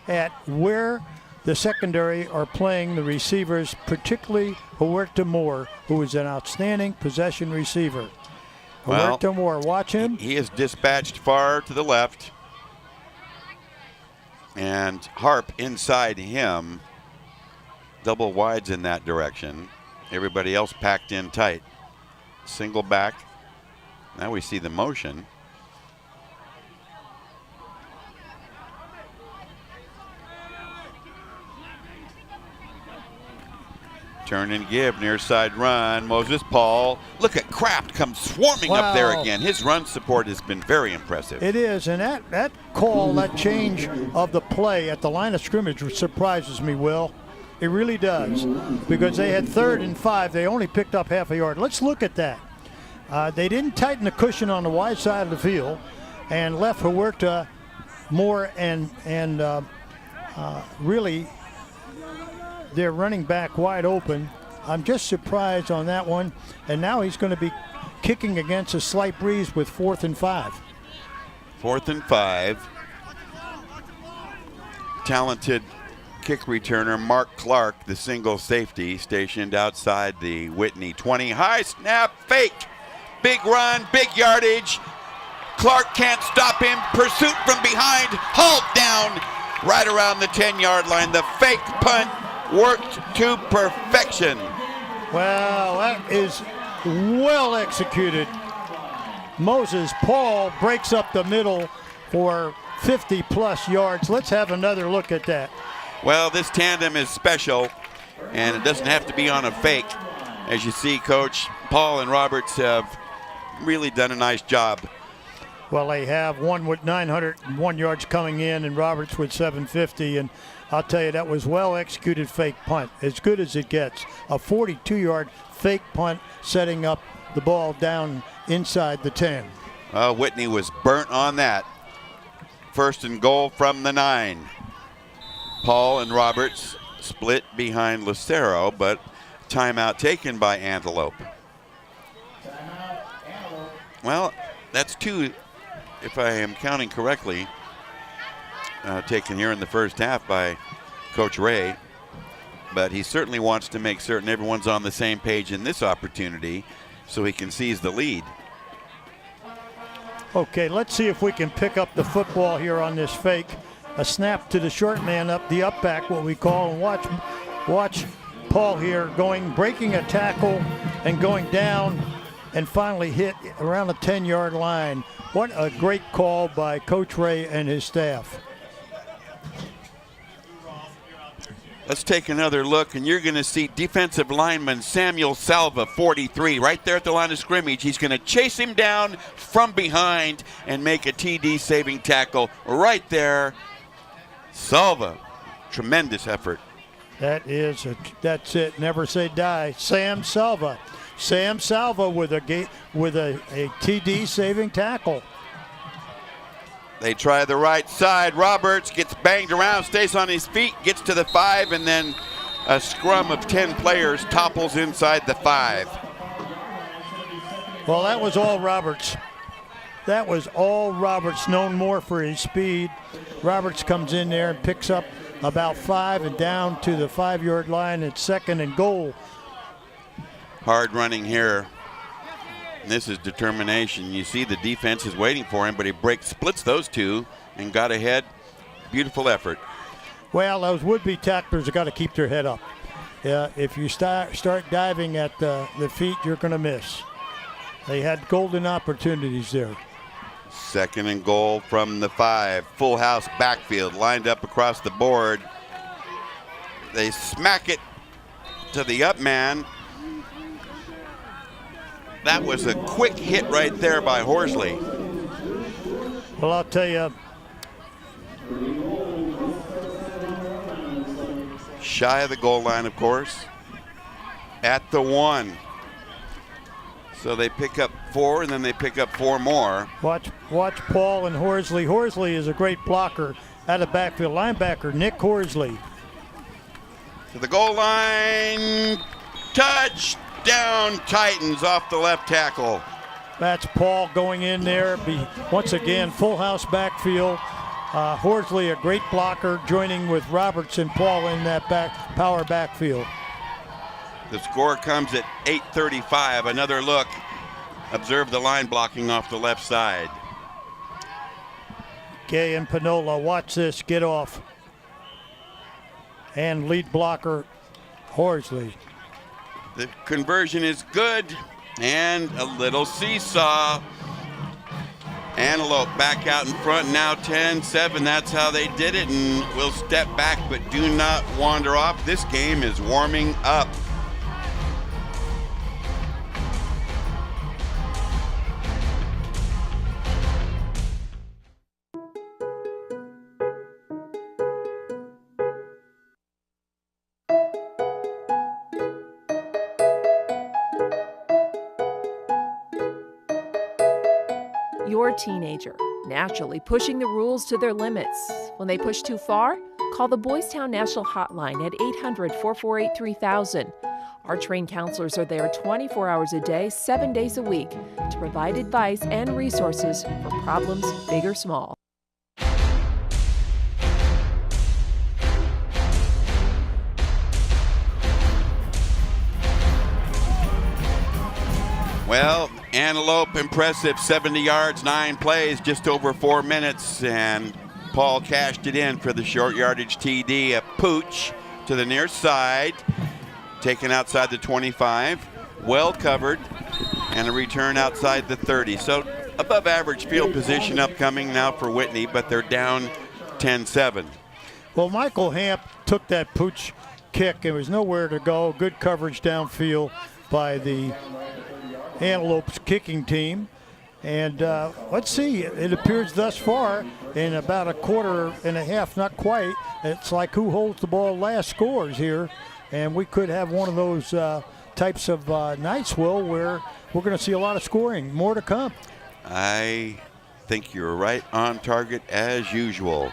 at where the secondary are playing the receivers, particularly Huerta Moore, who is an outstanding possession receiver. Huerta Moore, watch him. He is dispatched far to the left, and Harp inside him. Double wides in that direction. Everybody else packed in tight. Single back. Now we see the motion. Turn and give, near side run. Moses Paul. Look at Kraft come swarming up there again. His run support has been very impressive. It is, and that call, that change of the play at the line of scrimmage surprises me, Will. It really does, because they had 3rd and 5. They only picked up half a yard. Let's look at that. They didn't tighten the cushion on the wide side of the field and left Huerta Moore and really their running back wide open. I'm just surprised on that one. And now he's going to be kicking against a slight breeze with 4th and 5. 4th and 5. Talented kick returner Mark Clark, the single safety, stationed outside the Whitney 20. High snap, fake. Big run, big yardage. Clark can't stop him. Pursuit from behind. Hauled down right around the 10-yard line. The fake punt worked to perfection. Well, that is well executed. Moses Paul breaks up the middle for 50-plus yards. Let's have another look at that. Well, this tandem is special, and it doesn't have to be on a fake. As you see, Coach, Paul and Roberts have really done a nice job. Well, they have one with 901 yards coming in and Roberts with 750, and I'll tell you, that was well-executed fake punt, as good as it gets. A 42-yard fake punt setting up the ball down inside the 10. Whitney was burnt on that. 1st and goal from the 9. Paul and Roberts split behind Lucero, but timeout taken by Antelope. Well, that's 2, if I am counting correctly, taken here in the first half by Coach Ray. But he certainly wants to make certain everyone's on the same page in this opportunity so he can seize the lead. Okay, let's see if we can pick up the football here on this fake. A snap to the short man up the up back, what we call, and watch Paul here breaking a tackle and going down and finally hit around the 10-yard line. What a great call by Coach Ray and his staff. Let's take another look, and you're going to see defensive lineman Samuel Salva, 43, right there at the line of scrimmage. He's going to chase him down from behind and make a TD saving tackle right there. Salva, tremendous effort. That's it. Never say die. Sam Salva with a TD saving tackle. They try the right side. Roberts gets banged around, stays on his feet, gets to the 5, and then a scrum of 10 players topples inside the 5. Well, that was all Roberts. That was all Roberts, known more for his speed. Roberts comes in there and picks up about 5 and down to the 5-yard line at 2nd and goal. Hard running here. This is determination. You see the defense is waiting for him, but he splits those two and got ahead. Beautiful effort. Well, those would-be tacklers have got to keep their head up. If you start diving at the feet, you're going to miss. They had golden opportunities there. 2nd and goal from the 5. Full house backfield lined up across the board. They smack it to the up man. That was a quick hit right there by Horsley. Well, I'll tell you. Shy of the goal line, of course. At the 1. So they pick up 4, and then they pick up 4 more. Watch Paul and Horsley. Horsley is a great blocker out of backfield. Linebacker Nick Horsley. To the goal line. Touchdown Titans off the left tackle. That's Paul going in there. Once again, full house backfield. Horsley, a great blocker, joining with Roberts and Paul in that power backfield. The score comes at 8:35. Another look. Observe the line blocking off the left side. Gay and Panola, watch this, get off. And lead blocker, Horsley. The conversion is good, and a little seesaw. Antelope back out in front, now 10-7. That's how they did it, and we'll step back, but do not wander off. This game is warming up. Your teenager, naturally pushing the rules to their limits. When they push too far, call the Boys Town National Hotline at 800-448-3000. Our trained counselors are there 24 hours a day, 7 days a week to provide advice and resources for problems big or small. Well, Antelope, impressive, 70 yards, 9 plays, just over 4 minutes, and Paul cashed it in for the short yardage TD. A pooch to the near side, taken outside the 25, well covered, and a return outside the 30. So above average field position upcoming now for Whitney, but they're down 10-7. Well, Michael Hamp took that pooch kick. There was nowhere to go. Good coverage downfield by the Antelope's kicking team. And let's see, it appears thus far in about a quarter and a half, not quite. It's like who holds the ball last scores here. And we could have one of those types of nights, Will, where we're going to see a lot of scoring. More to come. I think you're right on target as usual.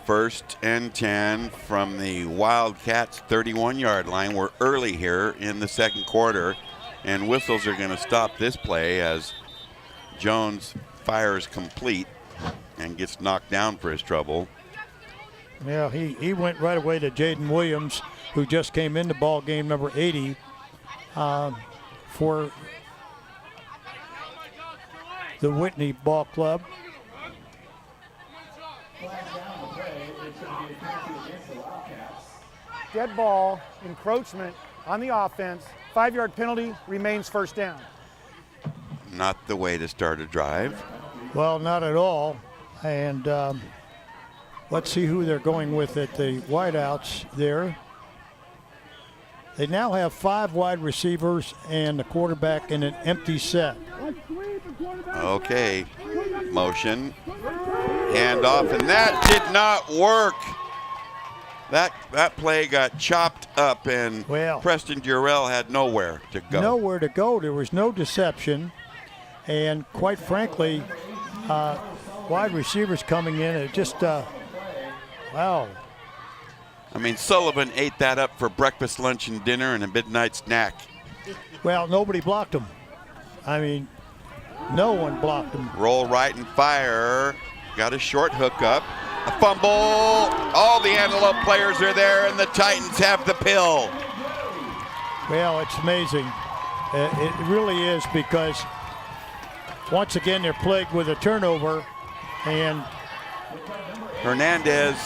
1st and 10 from the Wildcats 31-yard line. We're early here in the second quarter, and whistles are going to stop this play as Jones fires complete and gets knocked down for his trouble. Yeah, he went right away to Jaden Williams, who just came into ball game number 80 for the Whitney Ball Club. Dead ball, encroachment on the offense. 5-yard penalty, remains first down. Not the way to start a drive. Well, not at all. And let's see who they're going with at the wideouts there. They now have 5 wide receivers and the quarterback in an empty set. Okay, motion, hand off, and that did not work. That play got chopped up, and Preston Durrell had nowhere to go. Nowhere to go. There was no deception, and quite frankly, wide receivers coming in, it just, wow. I mean, Sullivan ate that up for breakfast, lunch, and dinner, and a midnight snack. Well, nobody blocked him. I mean, no one blocked him. Roll right and fire. Got a short hookup. A fumble. All the Antelope players are there, and the Titans have the pill. Well, it's amazing. It really is, because once again they're plagued with a turnover, and Hernandez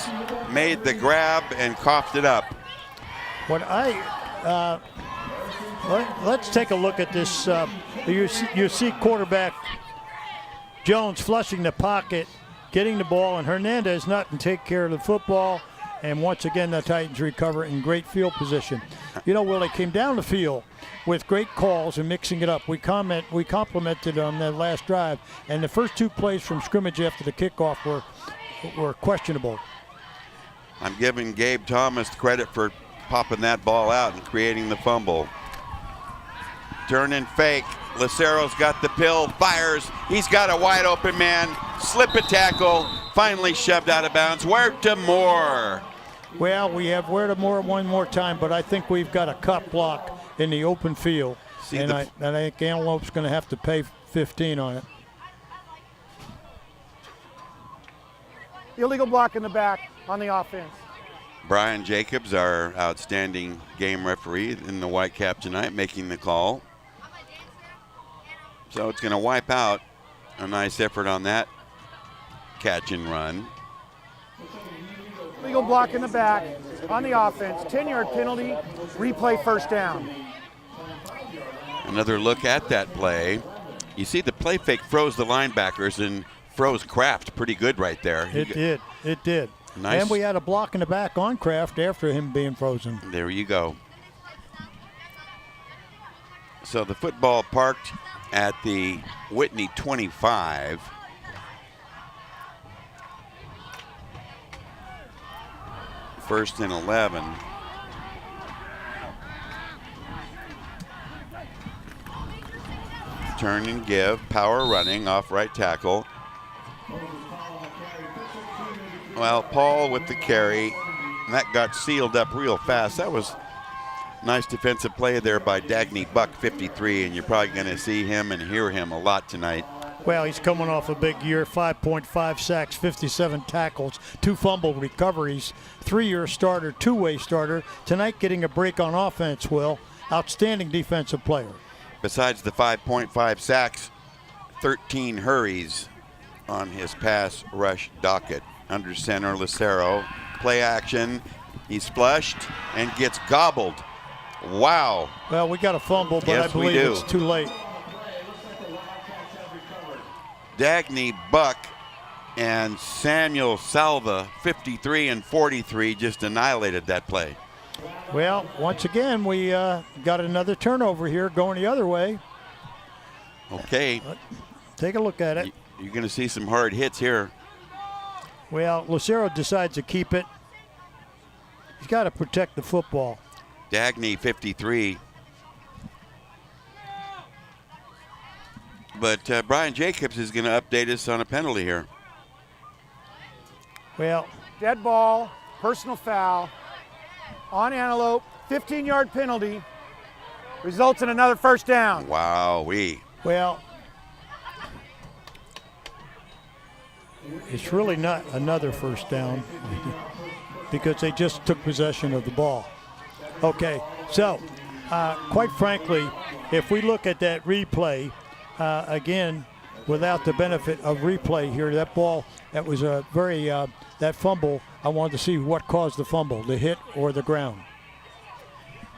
made the grab and coughed it up. What let's take a look at this. You see quarterback Jones flushing the pocket, getting the ball, and Hernandez not to take care of the football. And once again, the Titans recover in great field position. You know, Willie came down the field with great calls and mixing it up. We complimented on that last drive, and the first 2 plays from scrimmage after the kickoff were questionable. I'm giving Gabe Thomas credit for popping that ball out and creating the fumble. Turn and fake. Lucero's got the pill, fires. He's got a wide open man. Slip a tackle. Finally shoved out of bounds. Where to Moore? Well, we have where to Moore one more time, but I think we've got a cut block in the open field. And I think Antelope's going to have to pay 15 on it. Illegal block in the back on the offense. Brian Jacobs, our outstanding game referee in the Whitecap tonight, making the call. So it's going to wipe out. A nice effort on that catch and run. Illegal block in the back on the offense. 10-yard penalty, replay first down. Another look at that play. You see the play fake froze the linebackers and froze Kraft pretty good right there. It did. Nice. And we had a block in the back on Kraft after him being frozen. There you go. So the football parked at the Whitney 25. First and 11. Turn and give, power running off right tackle. Well, Paul with the carry, and that got sealed up real fast. That was nice defensive play there by Dagny Buck, 53, and you're probably going to see him and hear him a lot tonight. Well, he's coming off a big year, 5.5 sacks, 57 tackles, 2 fumble recoveries, 3-year starter, 2-way starter. Tonight getting a break on offense, Will. Outstanding defensive player. Besides the 5.5 sacks, 13 hurries on his pass rush docket. Under center, Lucero, play action. He's flushed and gets gobbled. Wow. Well, we got a fumble, but yes, I believe it's too late. Dagny Buck and Samuel Salva, 53 and 43, just annihilated that play. Well, once again, we got another turnover here going the other way. Okay. Take a look at it. You're going to see some hard hits here. Well, Lucero decides to keep it. He's got to protect the football. Dagny, 53. But Brian Jacobs is going to update us on a penalty here. Well, dead ball, personal foul on Antelope, 15-yard penalty, results in another first down. Wow-wee. Well, it's really not another first down because they just took possession of the ball. Okay, so quite frankly, if we look at that replay, again, without the benefit of replay here, that ball, that was a very, that fumble, I wanted to see what caused the fumble, the hit or the ground.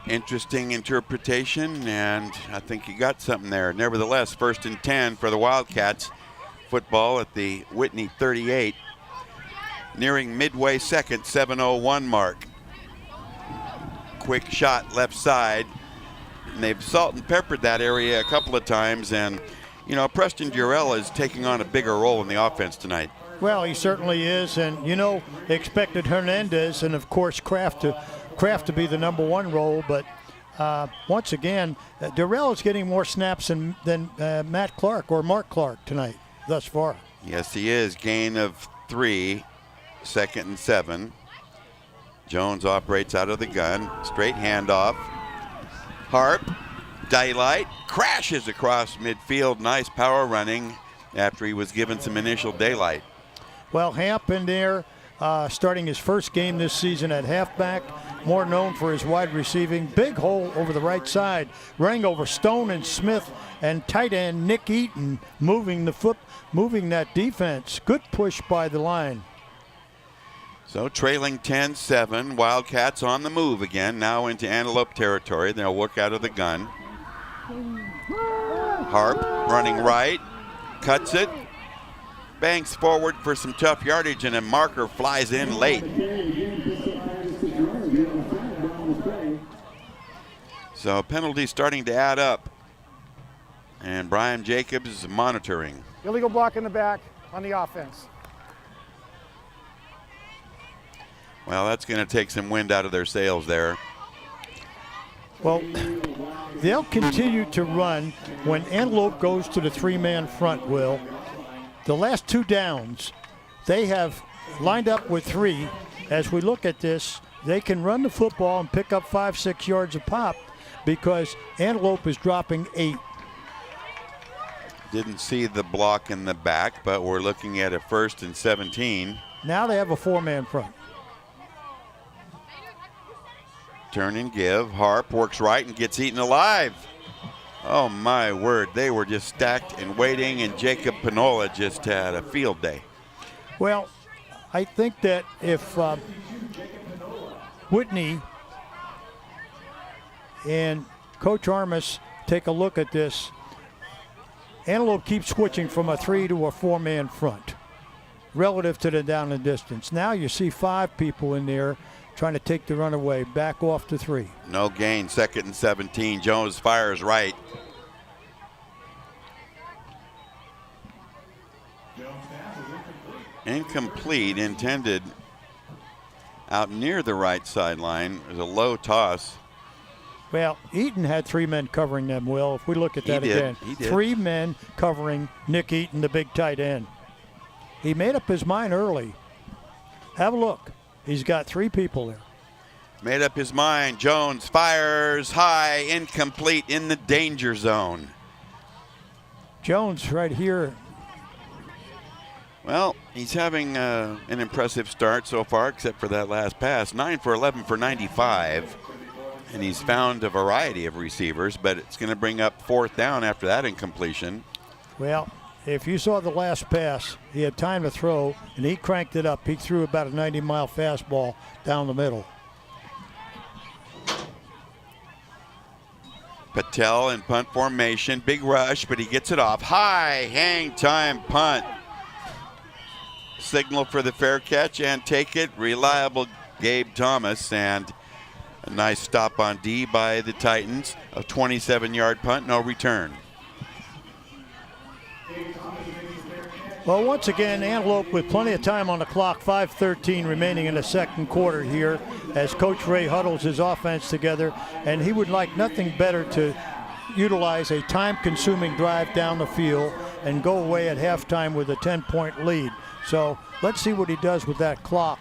Interesting interpretation, and I think you got something there. Nevertheless, 1st and 10 for the Wildcats. Football at the Whitney 38. Nearing midway second, 7:01 mark. Quick shot left side. And they've salt and peppered that area a couple of times, and you know, Preston Durrell is taking on a bigger role in the offense tonight. Well, he certainly is, and you know, they expected Hernandez and of course Kraft to be the #1 role, but once again, Durrell is getting more snaps than Matt Clark or Mark Clark tonight thus far. Yes, he is. Gain of 3, 2nd and 7. Jones operates out of the gun. Straight handoff. Harp, daylight, crashes across midfield. Nice power running after he was given some initial daylight. Well, Hamp in there, starting his first game this season at halfback, more known for his wide receiving. Big hole over the right side, running over Stone and Smith, and tight end Nick Eaton moving that defense. Good push by the line. So trailing 10-7, Wildcats on the move again, now into Antelope territory. They'll work out of the gun. Harp running right, cuts it, banks forward for some tough yardage, and a marker flies in late. So penalties starting to add up, and Brian Jacobs is monitoring. Illegal block in the back on the offense. Well, that's going to take some wind out of their sails there. Well, they'll continue to run when Antelope goes to the 3-man front, Will. The last 2 downs, they have lined up with 3. As we look at this, they can run the football and pick up 5-6 yards a pop because Antelope is dropping 8. Didn't see the block in the back, but we're looking at a 1st and 17. Now they have a 4-man front. Turn and give. Harp works right and gets eaten alive. Oh my word, they were just stacked and waiting, and Jacob Pinola just had a field day. Well, I think that if Whitney and Coach Armas take a look at this, Antelope keeps switching from a 3 to a 4-man front relative to the down and distance. Now you see 5 people in there trying to take the run away, back off to 3. No gain, 2nd and 17. Jones fires right. Incomplete, intended out near the right sideline. There's a low toss. Well, Eaton had 3 men covering them, Will. If we look at that again. He did. 3 men covering Nick Eaton, the big tight end. He made up his mind early. Have a look. He's got 3 people there. Made up his mind. Jones fires high, incomplete, in the danger zone. Jones right here. Well, he's having an impressive start so far, except for that last pass. 9 for 11 for 95. And he's found a variety of receivers, but it's going to bring up 4th down after that incompletion. Well, if you saw the last pass, he had time to throw, and he cranked it up. He threw about a 90-mile fastball down the middle. Patel in punt formation. Big rush, but he gets it off. High hang time punt. Signal for the fair catch and take it. Reliable Gabe Thomas, and a nice stop on D by the Titans. A 27-yard punt, no return. Well, once again, Antelope with plenty of time on the clock, 5:13 remaining in the second quarter here as Coach Ray huddles his offense together, and he would like nothing better to utilize a time-consuming drive down the field and go away at halftime with a 10-point lead. So let's see what he does with that clock.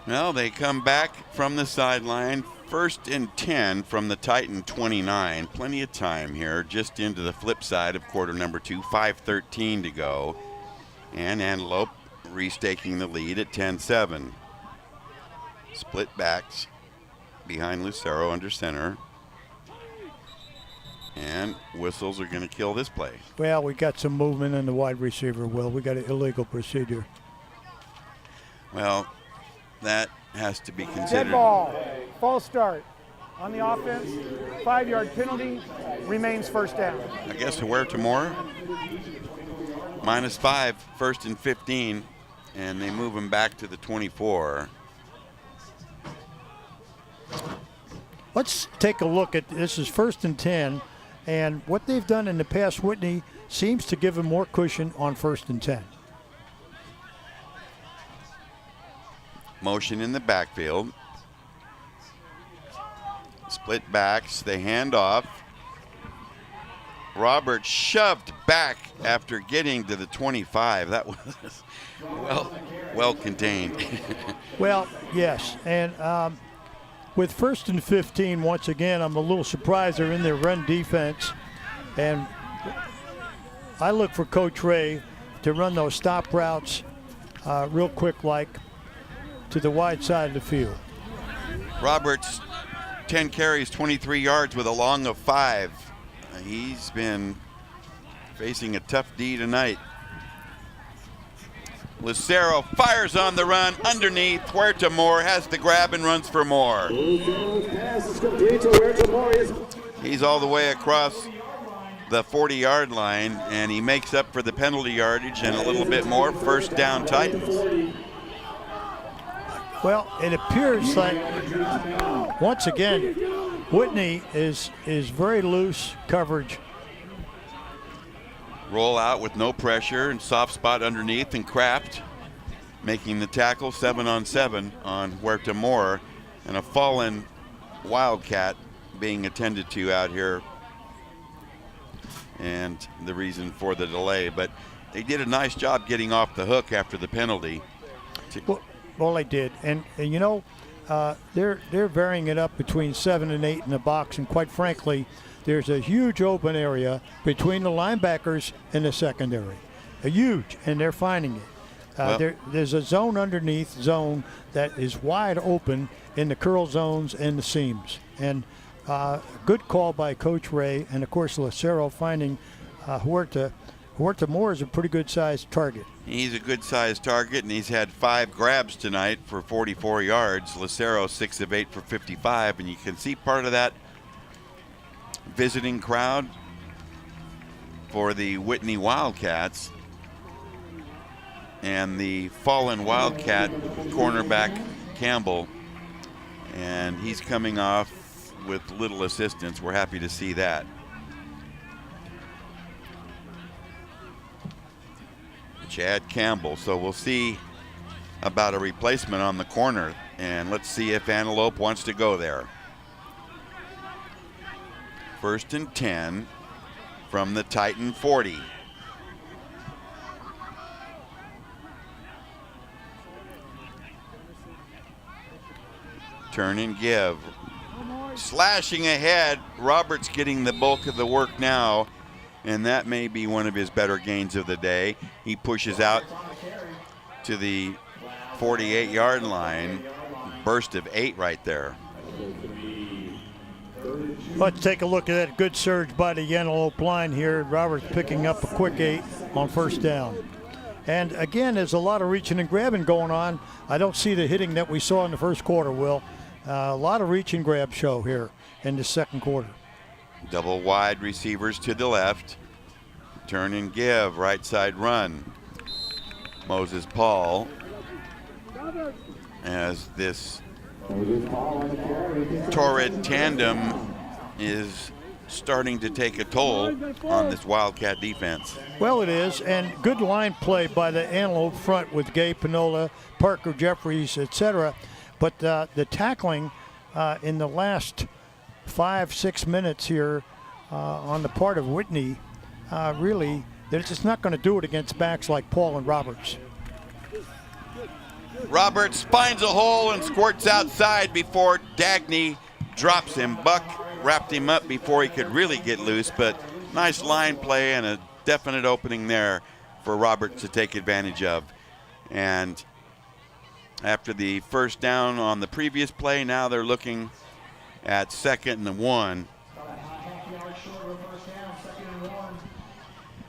Well, they come back from the sideline. 1st and 10 from the Titan 29. Plenty of time here, just into the flip side of quarter number 2. 5:13 to go. And Antelope restaking the lead at 10-7. Split backs behind Lucero under center. And whistles are going to kill this play. Well, we got some movement in the wide receiver, Will. We got an illegal procedure. Well, that has to be Dead considered. ball, false start on the offense, 5-yard penalty, remains first down. I guess Huerta Moore, -5, 1st and 15, and they move him back to the 24. Let's take a look at this. Is 1st and 10, and what they've done in the past, Whitney, seems to give them more cushion on 1st and 10. Motion in the backfield. Split backs, they hand off. Roberts shoved back after getting to the 25. That was well contained. Well, yes, and with 1st and 15, once again, I'm a little surprised they're in their run defense, and I look for Coach Ray to run those stop routes real quick, like to the wide side of the field. Roberts, 10 carries, 23 yards with a long of 5. He's been facing a tough D tonight. Lucero fires on the run underneath. Huerta Moore has the grab and runs for Moore. He's all the way across the 40-yard line, and he makes up for the penalty yardage and a little bit more. First down, Titans. Well, it appears like, once again, Whitney is very loose coverage. Roll out with no pressure and soft spot underneath, and Kraft making the tackle 7-on-7 on Huerta Moore, and a fallen Wildcat being attended to out here, and the reason for the delay. But they did a nice job getting off the hook after the penalty. Well, they did, and you know, they're varying it up between 7 and 8 in the box, and quite frankly, there's a huge open area between the linebackers and the secondary, huge, and they're finding it. There's a zone underneath zone that is wide open in the curl zones and the seams, and good call by Coach Ray, and of course Lucero finding Huerta. Huerta Moore is a pretty good-sized target. He's a good-sized target, and he's had 5 grabs tonight for 44 yards. Lucero 6 of 8 for 55, and you can see part of that visiting crowd for the Whitney Wildcats and the fallen Wildcat cornerback Campbell, and he's coming off with little assistance. We're happy to see that. Chad Campbell. So we'll see about a replacement on the corner, and let's see if Antelope wants to go there. 1st and 10 from the Titan 40. Turn and give. Slashing ahead. Roberts getting the bulk of the work now, and that may be one of his better gains of the day. He pushes out to the 48-yard line. Burst of 8 right there. Let's take a look at that good surge by the Antelope line here. Roberts picking up a quick 8 on 1st down. And again, there's a lot of reaching and grabbing going on. I don't see the hitting that we saw in the first quarter, Will. A lot of reach and grab show here. in the second quarter. Double wide receivers to the left. Turn and give, right side run. Moses Paul, as this torrid tandem is starting to take a toll on this Wildcat defense. Well, it is, and good line play by the Antelope front with Gabe Pinola, Parker Jeffries, etc. But the tackling in the last 5-6 minutes here on the part of Whitney, really, they're just not going to do it against backs like Paul and Roberts. Roberts finds a hole and squirts outside before Dagney drops him. Buck wrapped him up before he could really get loose, but nice line play and a definite opening there for Roberts to take advantage of. And after the first down on the previous play, now they're looking at 2nd and 1.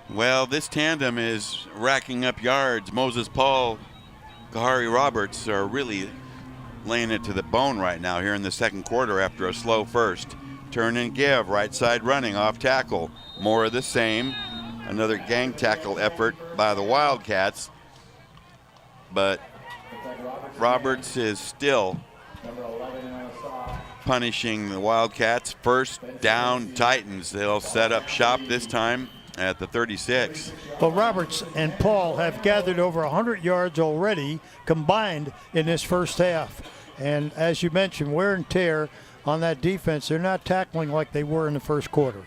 Well, this tandem is racking up yards. Moses Paul, Kahari Roberts are really laying it to the bone right now here in the second quarter after a slow first. Turn and give, right side running, off tackle. More of the same. Another gang tackle effort by the Wildcats. But Roberts is still punishing the Wildcats. First down Titans. They'll set up shop this time at the 36. Well, Roberts and Paul have gathered over 100 yards already combined in this first half. And as you mentioned, wear and tear on that defense. They're not tackling like they were in the first quarter.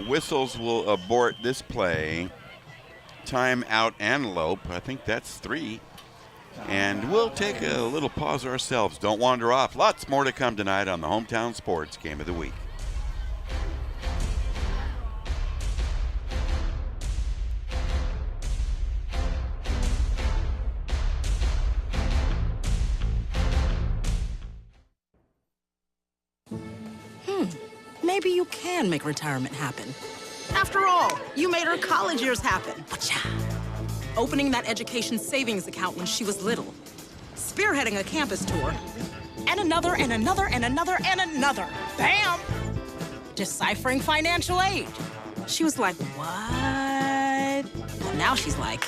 Whistles will abort this play. Timeout Antelope. I think that's 3. And we'll take a little pause ourselves. Don't wander off. Lots more to come tonight on the Hometown Sports Game of the Week. Maybe you can make retirement happen. After all, you made her college years happen. Opening that education savings account when she was little. Spearheading a campus tour. And another, and another, and another, and another. Bam! Deciphering financial aid. She was like, what? And now she's like,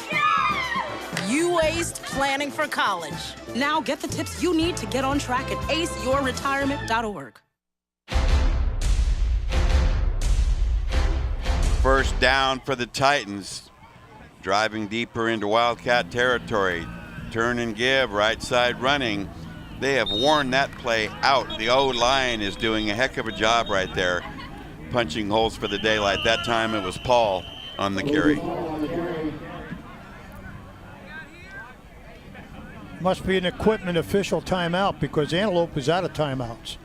you aced planning for college. Now get the tips you need to get on track at aceyourretirement.org. First down for the Titans. Driving deeper into Wildcat territory. Turn and give, right side running. They have worn that play out. The O-line is doing a heck of a job right there, punching holes for the daylight. That time it was Paul on the carry. Must be an equipment official timeout because Antelope is out of timeouts.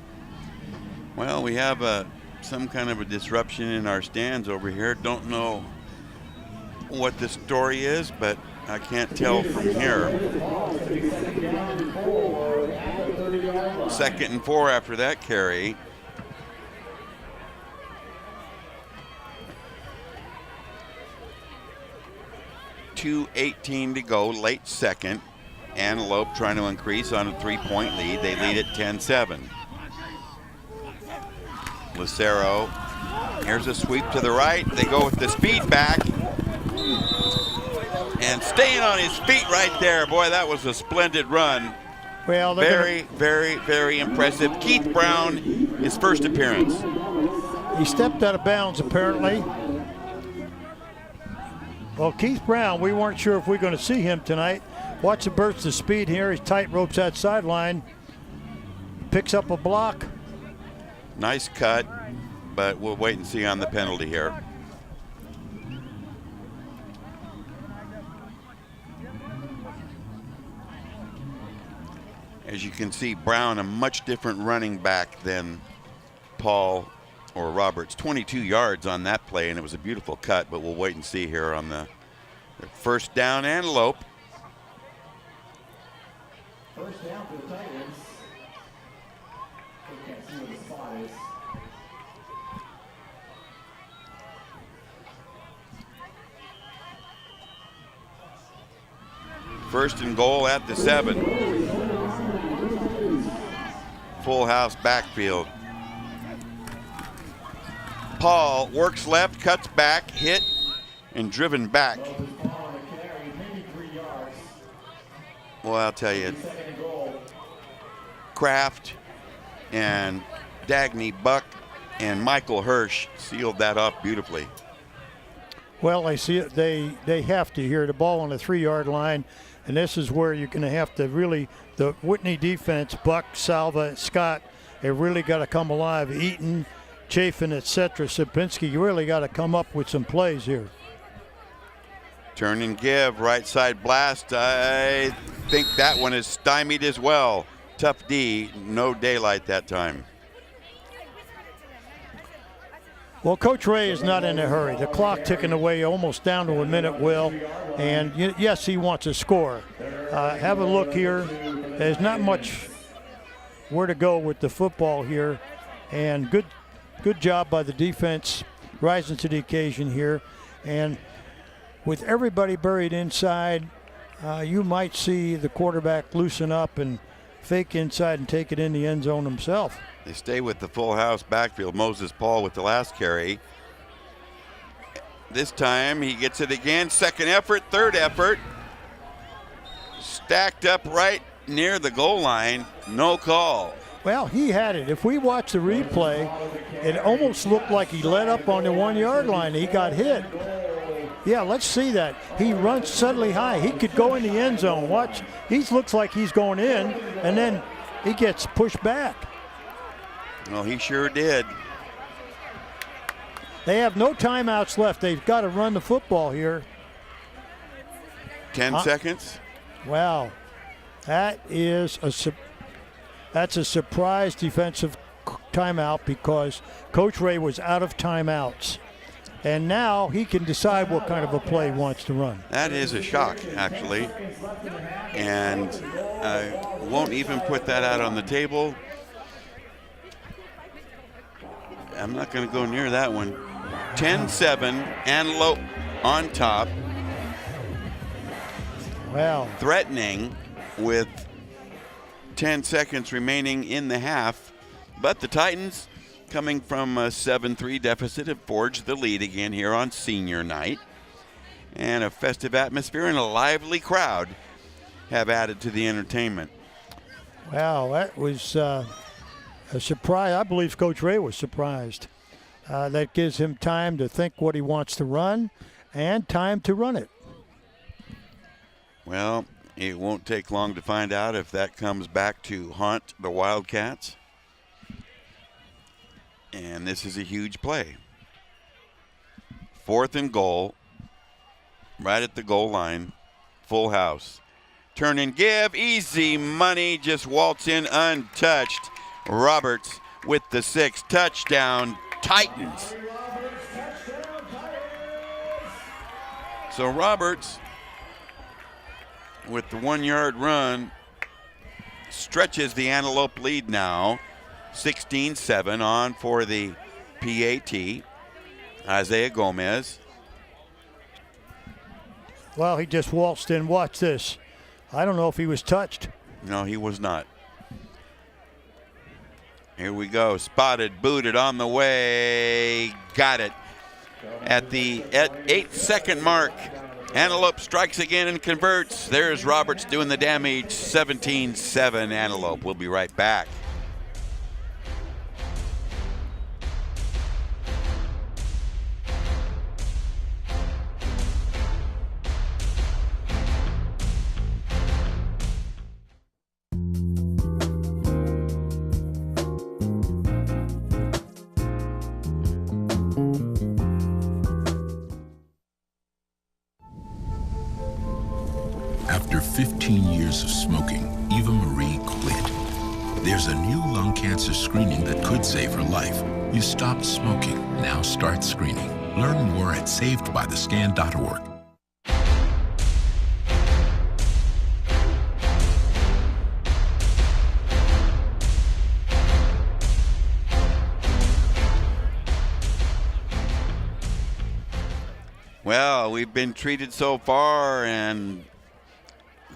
Well, we have some kind of a disruption in our stands over here. Don't know what the story is, but I can't tell from here. 2nd and 4 after that carry. .218 to go, late second. Antelope trying to increase on a 3-point lead. They lead at 10-7. Lucero, here's a sweep to the right. They go with the speed back. And staying on his feet right there. Boy, that was a splendid run. Well, very impressive. Keith Brown, his first appearance. He stepped out of bounds, apparently. Well, Keith Brown, we weren't sure if we were going to see him tonight. Watch the burst of speed here. He tight ropes that sideline. Picks up a block. Nice cut, but we'll wait and see on the penalty here. As you can see, Brown, a much different running back than Paul or Roberts. 22 yards on that play, and it was a beautiful cut, but we'll wait and see here on the first down Antelope. First down for the Titans. We can't see where the spot is. First and goal at the 7. full house backfield. Paul works left, cuts back, hit, and driven back. Well, I'll tell you, Kraft and Dagny Buck and Michael Hirsch sealed that off beautifully. Well, I see it. They have to here. The ball on the 3-yard line, and this is where you're going to have to really, the Whitney defense, Buck, Salva, Scott, they really got to come alive. Eaton, Chafin, etc. Sapinski, you really got to come up with some plays here. Turn and give, right side blast. I think that one is stymied as well. Tough D, no daylight that time. Well, Coach Ray is not in a hurry. The clock ticking away almost down to a minute, Will. And yes, he wants a score. Have a look here. There's not much where to go with the football here. And good job by the defense rising to the occasion here. And with everybody buried inside, you might see the quarterback loosen up and fake inside and take it in the end zone himself. They stay with the full house backfield. Moses Paul with the last carry. This time he gets it again. Second effort, third effort. Stacked up right near the goal line. No call. Well, he had it. If we watch the replay, it almost looked like he let up on the 1-yard line. He got hit. Yeah, let's see that. He runs suddenly high. He could go in the end zone. Watch. He looks like he's going in, and then he gets pushed back. Well, he sure did. They have no timeouts left. They've got to run the football here. 10 seconds. Wow. That's a surprise defensive timeout because Coach Ray was out of timeouts. And now he can decide what kind of a play he wants to run. That is a shock, actually. And I won't even put that out on the table. I'm not going to go near that one. 10-7, Antelope on top. Wow. Threatening with 10 seconds remaining in the half. But the Titans, coming from a 7-3 deficit, have forged the lead again here on senior night. And a festive atmosphere and a lively crowd have added to the entertainment. Wow, that was a surprise. I believe Coach Ray was surprised. That gives him time to think what he wants to run and time to run it. Well, it won't take long to find out if that comes back to haunt the Wildcats. And this is a huge play. 4th and goal, right at the goal line, full house. Turn and give, easy money, just waltz in untouched. Roberts with the 6, touchdown, Titans. So Roberts, with the 1-yard run, stretches the Antelope lead now. 16-7 on for the PAT. Isaiah Gomez. Well, he just waltzed in. Watch this. I don't know if he was touched. No, he was not. Here we go. Spotted, booted on the way. Got it. At the 8-second mark, Antelope strikes again and converts. There's Roberts doing the damage. 17-7 Antelope. We'll be right back. After 15 years of smoking, Eva Marie quit. There's a new lung cancer screening that could save her life. You stopped smoking, now start screening. Learn more at savedbythescan.org. Well, we've been treated so far, and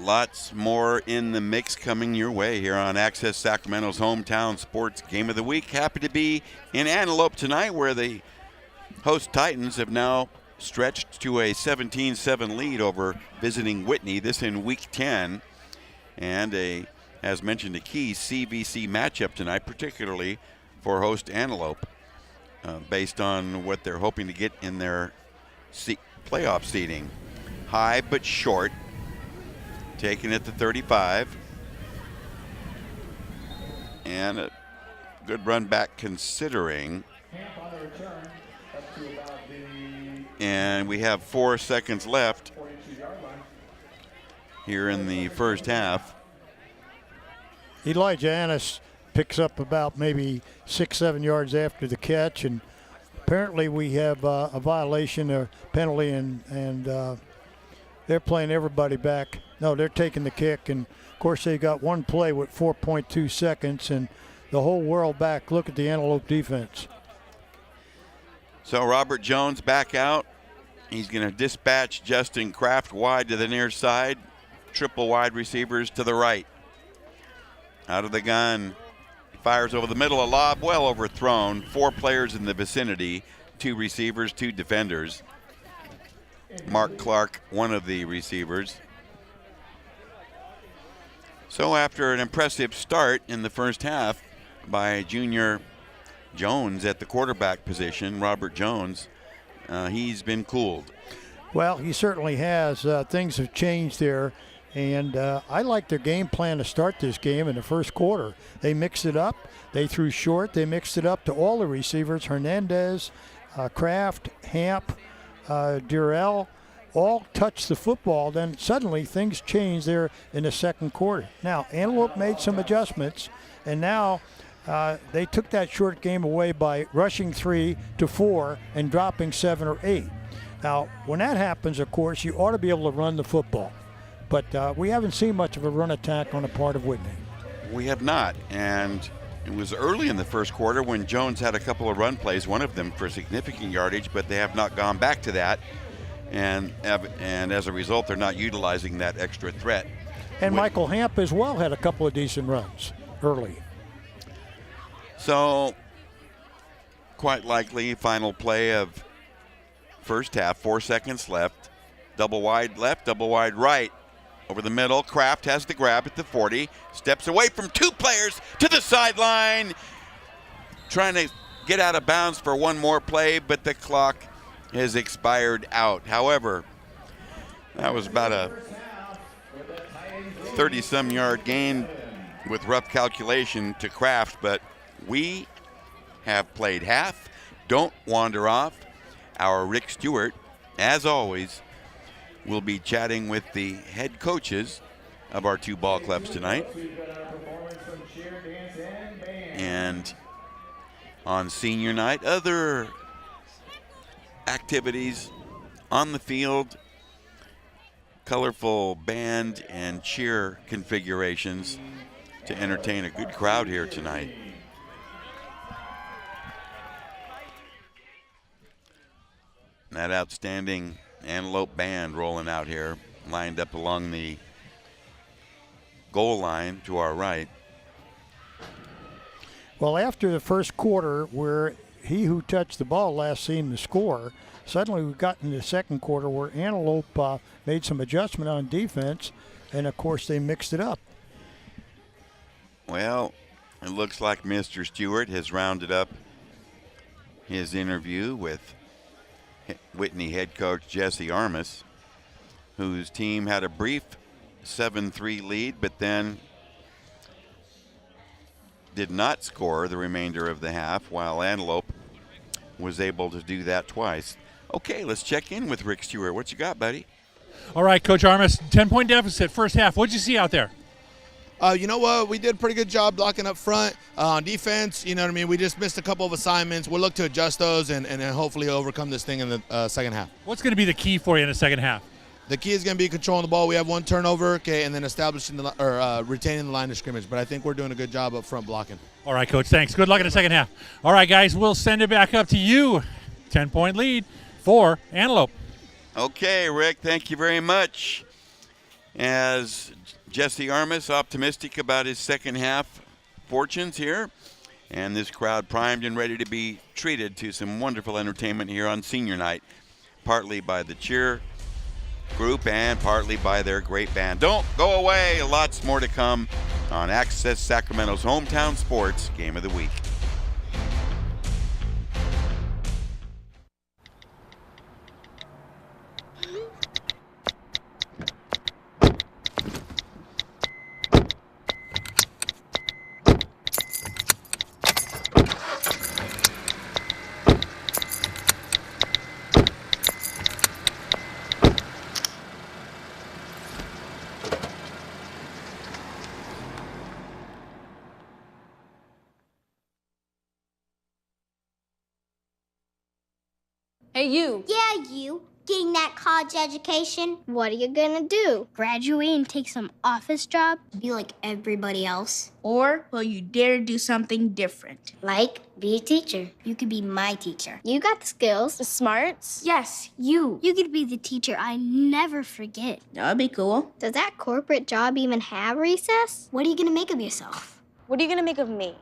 Lots more in the mix coming your way here on Access Sacramento's hometown sports game of the week. Happy to be in Antelope tonight, where the host Titans have now stretched to a 17-7 lead over visiting Whitney, this in week 10. And as mentioned, a key CVC matchup tonight, particularly for host Antelope, based on what they're hoping to get in their playoff seeding. High but short. Taken at the 35. And a good run back considering. And we have 4 seconds left here in the first half. Elijah Annis picks up about maybe 6-7 yards after the catch, and apparently we have a violation or penalty, and they're playing everybody back. No, they're taking the kick, and of course they got one play with 4.2 seconds, and the whole world back. Look at the Antelope defense. So Robert Jones back out. He's going to dispatch Justin Kraft wide to the near side. Triple wide receivers to the right. Out of the gun. Fires over the middle. A lob well overthrown. 4 players in the vicinity. 2 receivers, 2 defenders. Mark Clark, one of the receivers. So after an impressive start in the first half by junior Jones at the quarterback position, Robert Jones, he's been cooled. Well, he certainly has. Things have changed there, and I like their game plan to start this game in the first quarter. They mixed it up. They threw short. They mixed it up to all the receivers, Hernandez, Kraft, Hamp, Durrell, all touched the football. Then suddenly things changed there in the second quarter. Now, Antelope made some adjustments, and now they took that short game away by rushing 3 to 4 and dropping 7 or 8. Now, when that happens, of course, you ought to be able to run the football. But we haven't seen much of a run attack on the part of Whitney. We have not, and it was early in the first quarter when Jones had a couple of run plays, one of them for significant yardage, but they have not gone back to that. And as a result, they're not utilizing that extra threat. And Michael Hamp as well had a couple of decent runs early. So, quite likely, final play of first half, 4 seconds left. Double wide left, double wide right. Over the middle, Kraft has the grab at the 40. Steps away from 2 players to the sideline. Trying to get out of bounds for one more play, but the clock has expired out. However, that was about a 30-some yard gain with rough calculation to Kraft, but we have played half. Don't wander off. Our Rick Stewart, as always, will be chatting with the head coaches of our 2 ball clubs tonight. And on senior night, other activities on the field, colorful band and cheer configurations to entertain a good crowd here tonight. That outstanding Antelope band rolling out here, lined up along the goal line to our right. Well, after the first quarter, where he who touched the ball last seen the score, suddenly we got in the second quarter where Antelope made some adjustment on defense, and of course they mixed it up. Well, it looks like Mr. Stewart has rounded up his interview with Whitney head coach Jesse Armas, whose team had a brief 7-3 lead, but then did not score the remainder of the half, while Antelope was able to do that twice. Okay, let's check in with Rick Stewart. What you got, buddy? All right, Coach Armas, 10-point deficit first half. What'd you see out there? You know what? We did a pretty good job blocking up front. On defense, you know what I mean? We just missed a couple of assignments. We'll look to adjust those and hopefully overcome this thing in the second half. What's going to be the key for you in the second half? The key is going to be controlling the ball. We have 1 turnover, okay, and then establishing retaining the line of scrimmage. But I think we're doing a good job up front blocking. All right, Coach, thanks. Good luck in the second half. All right, guys, we'll send it back up to you. 10-point lead for Antelope. Okay, Rick, thank you very much. as Jesse Armas optimistic about his second half fortunes here. And this crowd primed and ready to be treated to some wonderful entertainment here on senior night, partly by the cheer group and partly by their great band. Don't go away, lots more to come on Access Sacramento's Hometown Sports Game of the Week. Hey, you. Yeah, you. Getting that college education. What are you gonna do? Graduate and take some office job? Be like everybody else? Or will you dare do something different? Like, be a teacher. You could be my teacher. You got the skills. The smarts. Yes, you. You could be the teacher I never forget. That'd be cool. Does that corporate job even have recess? What are you gonna make of yourself? What are you gonna make of me?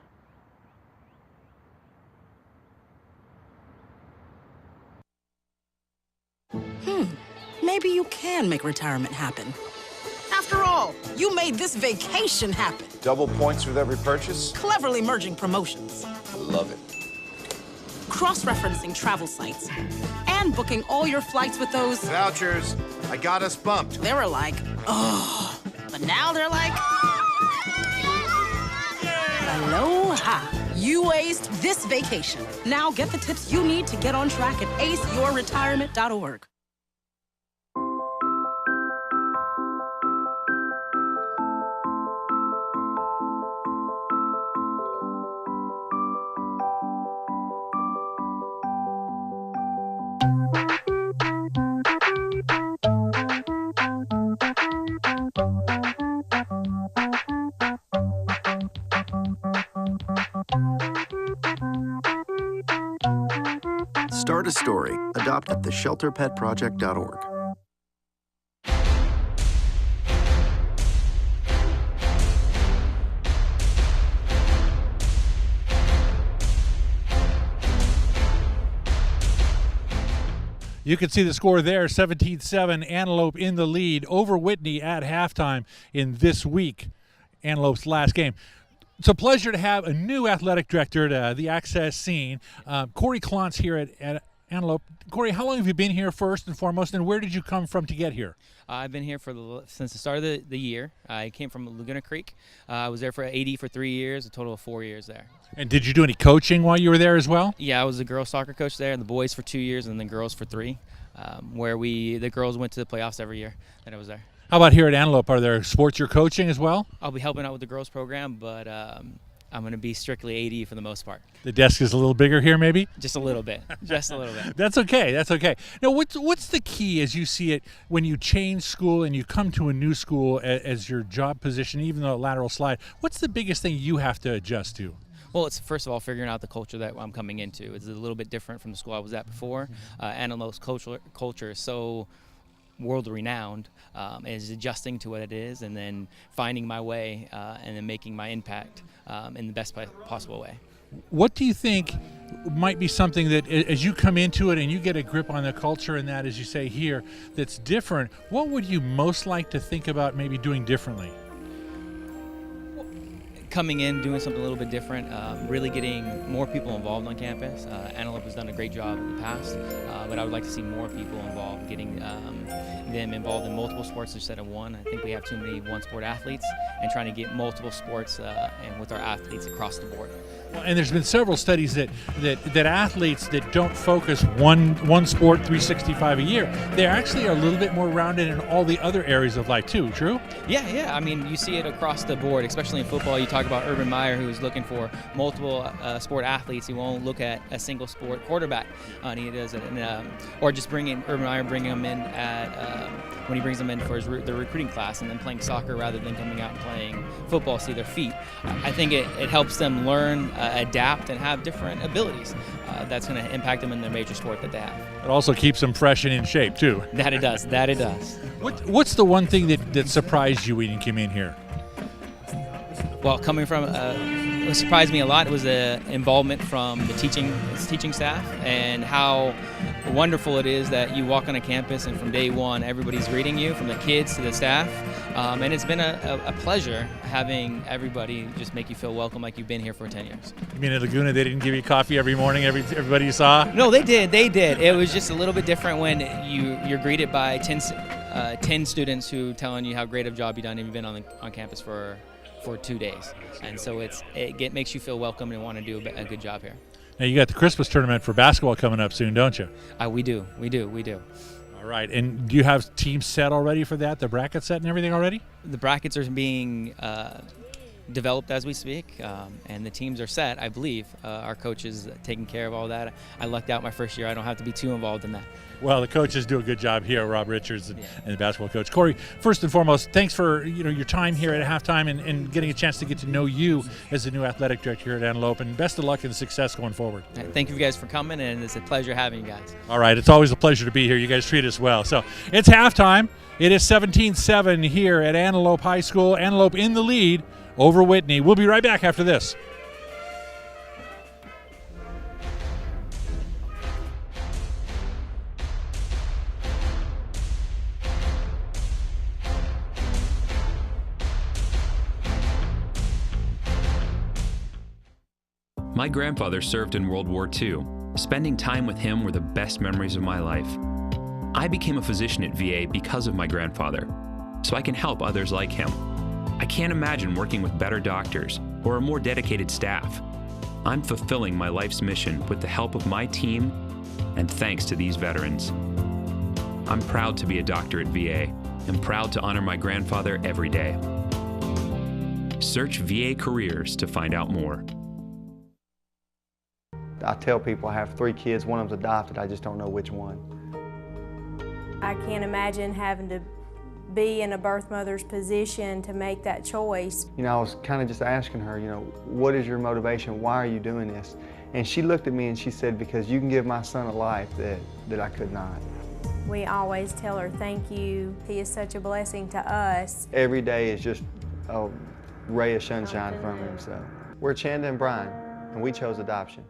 Maybe you can make retirement happen. After all, you made this vacation happen. Double points with every purchase? Cleverly merging promotions. I love it. Cross-referencing travel sites. And booking all your flights with those... Vouchers. I got us bumped. They were like, oh. But now they're like... Aloha. You aced this vacation. Now get the tips you need to get on track at aceyourretirement.org. Start a story. Adopt at theshelterpetproject.org. You can see the score there, 17-7, Antelope in the lead over Whitney at halftime in this week, Antelope's last game. It's a pleasure to have a new athletic director at the Access scene, Corey Klontz here at Antelope. Corey, how long have you been here first and foremost, and where did you come from to get here? I've been here since the start of the year. I came from Laguna Creek. I was there for AD for 3 years, a total of 4 years there. And did you do any coaching while you were there as well? Yeah, I was a girls soccer coach there, the boys for 2 years and then girls for 3, where the girls went to the playoffs every year that I was there. How about here at Antelope? Are there sports you're coaching as well? I'll be helping out with the girls program, but I'm going to be strictly AD for the most part. The desk is a little bigger here, maybe? Just a little bit. Just a little bit. That's okay. That's okay. Now, what's the key as you see it when you change school and you come to a new school as your job position, even though a lateral slide? What's the biggest thing you have to adjust to? Well, it's first of all figuring out the culture that I'm coming into. It's a little bit different from the school I was at before. Antelope's culture is so world-renowned, is adjusting to what it is and then finding my way and then making my impact in the best possible way. What do you think might be something that as you come into it and you get a grip on the culture and that, as you say here, that's different, what would you most like to think about maybe doing differently? Coming in, doing something a little bit different, really getting more people involved on campus. Antelope has done a great job in the past, but I would like to see more people involved, getting them involved in multiple sports instead of one. I think we have too many one-sport athletes, and trying to get multiple sports and with our athletes across the board. And there's been several studies that athletes that don't focus one sport 365 a year, they actually are a little bit more rounded in all the other areas of life too, true? Yeah. I mean, you see it across the board, especially in football. You talk about Urban Meyer, who's looking for multiple sport athletes. He won't look at a single sport quarterback. He does it, or just Urban Meyer bringing them in at when he brings them in for the recruiting class and then playing soccer rather than coming out and playing football, see their feet. I think it helps them learn, adapt, and have different abilities. That's going to impact them in their major sport that they have. It also keeps them fresh and in shape, too. That it does. That it does. What's the one thing that surprised you when you came in here? Well, coming from, what surprised me a lot was the involvement from the teaching staff and how wonderful it is that you walk on a campus and from day one everybody's greeting you, from the kids to the staff. And it's been a pleasure having everybody just make you feel welcome like you've been here for 10 years. You mean at Laguna they didn't give you coffee every morning, everybody you saw? No, they did. It was just a little bit different when you're greeted by 10 students who telling you how great of a job you've done and you've been on campus for 2 days. And so it makes you feel welcome and want to do a good job here. Now you got the Christmas tournament for basketball coming up soon, don't you? We do. All right, and do you have teams set already for that, the bracket set and everything already? The brackets are being developed as we speak, and the teams are set, I believe. Our coach is taking care of all that. I lucked out my first year. I don't have to be too involved in that. Well, the coaches do a good job here, Rob Richards and the basketball coach. Corey, first and foremost, thanks for your time here at halftime and getting a chance to get to know you as the new athletic director here at Antelope, and best of luck and success going forward. Thank you guys for coming, and it's a pleasure having you guys. All right, it's always a pleasure to be here. You guys treat us well. So it's halftime. It is 17-7 here at Antelope High School. Antelope in the lead over Whitney. We'll be right back after this. My grandfather served in World War II. Spending time with him were the best memories of my life. I became a physician at VA because of my grandfather, so I can help others like him. I can't imagine working with better doctors or a more dedicated staff. I'm fulfilling my life's mission with the help of my team and thanks to these veterans. I'm proud to be a doctor at VA and proud to honor my grandfather every day. Search VA Careers to find out more. I tell people I have 3 kids, one of them's adopted, I just don't know which one. I can't imagine having to be in a birth mother's position to make that choice. I was kind of just asking her, what is your motivation? Why are you doing this? And she looked at me and she said, because you can give my son a life that I could not. We always tell her, thank you. He is such a blessing to us. Every day is just a ray of sunshine from him. So we're Chanda and Brian, and we chose adoption.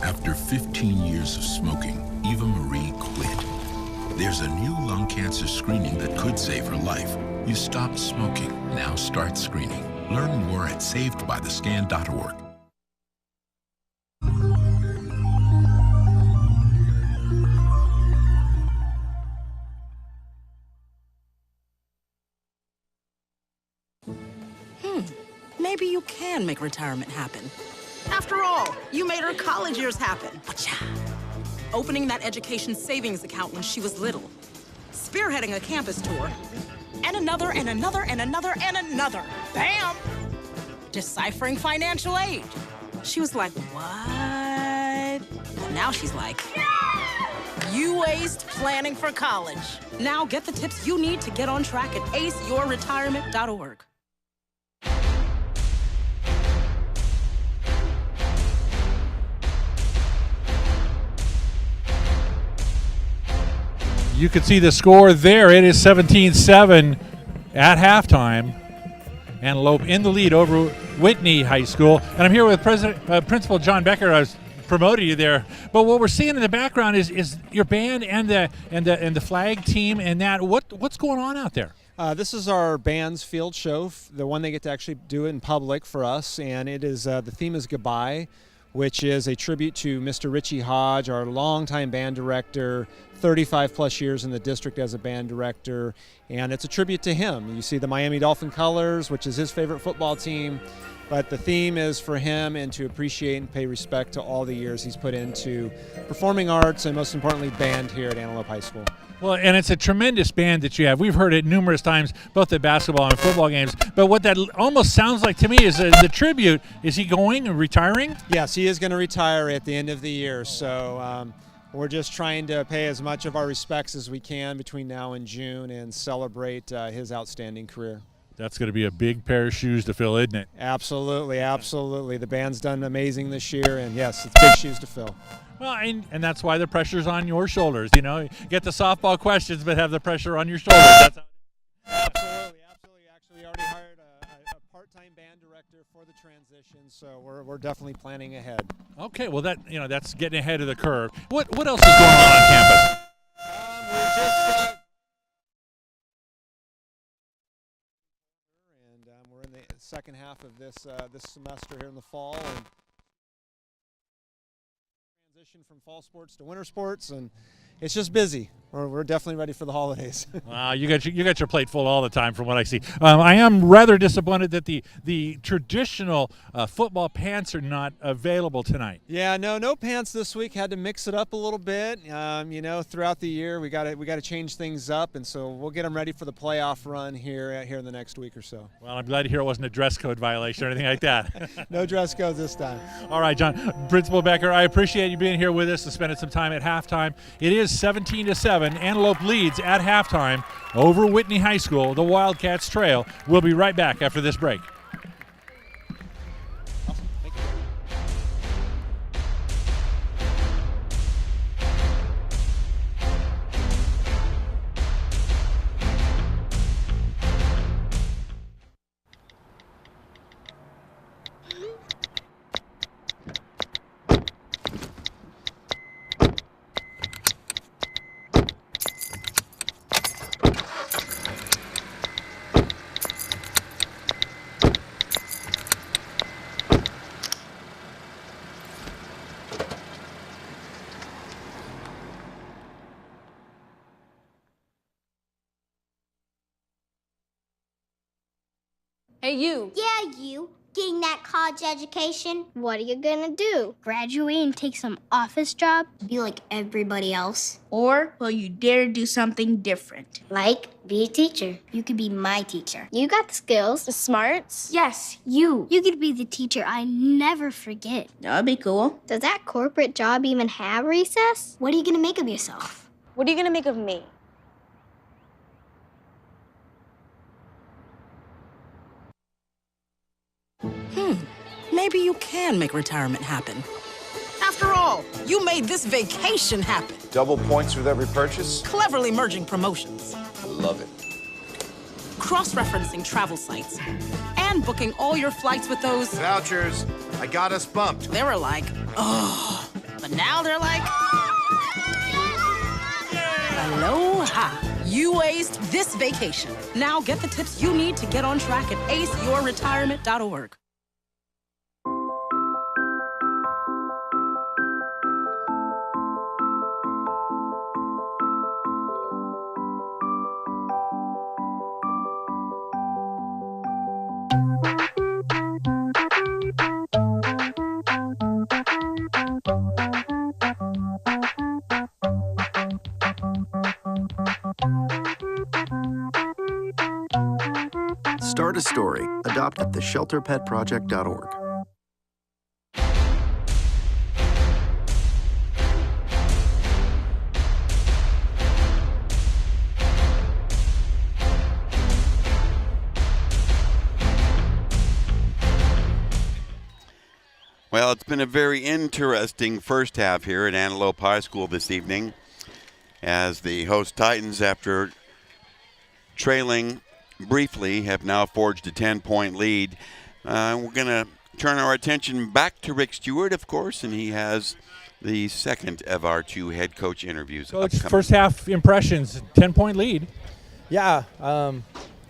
After 15 years of smoking, Eva Marie quit. There's a new lung cancer screening that could save her life. You stopped smoking, now start screening. Learn more at savedbythescan.org. Maybe you can make retirement happen. After all, you made her college years happen. Opening that education savings account when she was little. Spearheading a campus tour. And another, and another, and another, and another. Bam! Deciphering financial aid. She was like, what? And now she's like, you aced planning for college. Now get the tips you need to get on track at aceyourretirement.org. You can see the score there. It is 17-7 at halftime. Antelope in the lead over Whitney High School. And I'm here with Principal John Becker. I was promoting you there. But what we're seeing in the background is your band and the flag team and that. What's going on out there? This is our band's field show, the one they get to actually do in public for us. And it is the theme is Goodbye, which is a tribute to Mr. Richie Hodge, our longtime band director, 35 plus years in the district as a band director, and it's a tribute to him. You see the Miami Dolphin colors, which is his favorite football team, but the theme is for him and to appreciate and pay respect to all the years he's put into performing arts and most importantly band here at Antelope High School. Well, and it's a tremendous band that you have. We've heard it numerous times, both at basketball and football games. But what that almost sounds like to me is the tribute. Is he going and retiring? Yes, he is going to retire at the end of the year. So we're just trying to pay as much of our respects as we can between now and June and celebrate his outstanding career. That's going to be a big pair of shoes to fill, isn't it? Absolutely, absolutely. The band's done amazing this year, and yes, it's big shoes to fill. Well, and that's why the pressure's on your shoulders. You know, you get the softball questions, but have the pressure on your shoulders. That's Absolutely, absolutely. Actually, we already hired a part-time band director for the transition, so we're definitely planning ahead. Okay, well that's getting ahead of the curve. What else is going on campus? We're just we're in the second half of this semester here in the fall, and transition from fall sports to winter sports, and it's just busy. We're definitely ready for the holidays. Wow, you got your plate full all the time from what I see. I am rather disappointed that the traditional football pants are not available tonight. Yeah, no pants this week. Had to mix it up a little bit. Throughout the year we got to change things up, and so we'll get them ready for the playoff run here in the next week or so. Well, I'm glad to hear it wasn't a dress code violation or anything like that. No dress codes this time. All right, John. Principal Becker, I appreciate you being here with us and spending some time at halftime. It is 17-7. Antelope leads at halftime over Whitney High School. The Wildcats trail. We'll be right back after this break. Hey, you. Yeah, you. Getting that college education? What are you gonna do? Graduate and take some office job? Be like everybody else? Or will you dare do something different? Like, be a teacher. You could be my teacher. You got the skills. The smarts? Yes, you. You could be the teacher I never forget. That'd be cool. Does that corporate job even have recess? What are you gonna make of yourself? What are you gonna make of me? Maybe you can make retirement happen. After all, you made this vacation happen. Double points with every purchase? Cleverly merging promotions. Love it. Cross-referencing travel sites. And booking all your flights with those... Vouchers. I got us bumped. They were like, oh. But now they're like... Aloha. You aced this vacation. Now get the tips you need to get on track at aceyourretirement.org. Start a story. Adopt at theshelterpetproject.org. Well, it's been a very interesting first half here at Antelope High School this evening as the host Titans, after trailing briefly, have now forged a 10-point lead. We're going to turn our attention back to Rick Stewart, of course, and he has the second of our two head coach interviews. Coach, first half impressions, 10-point lead. Yeah, we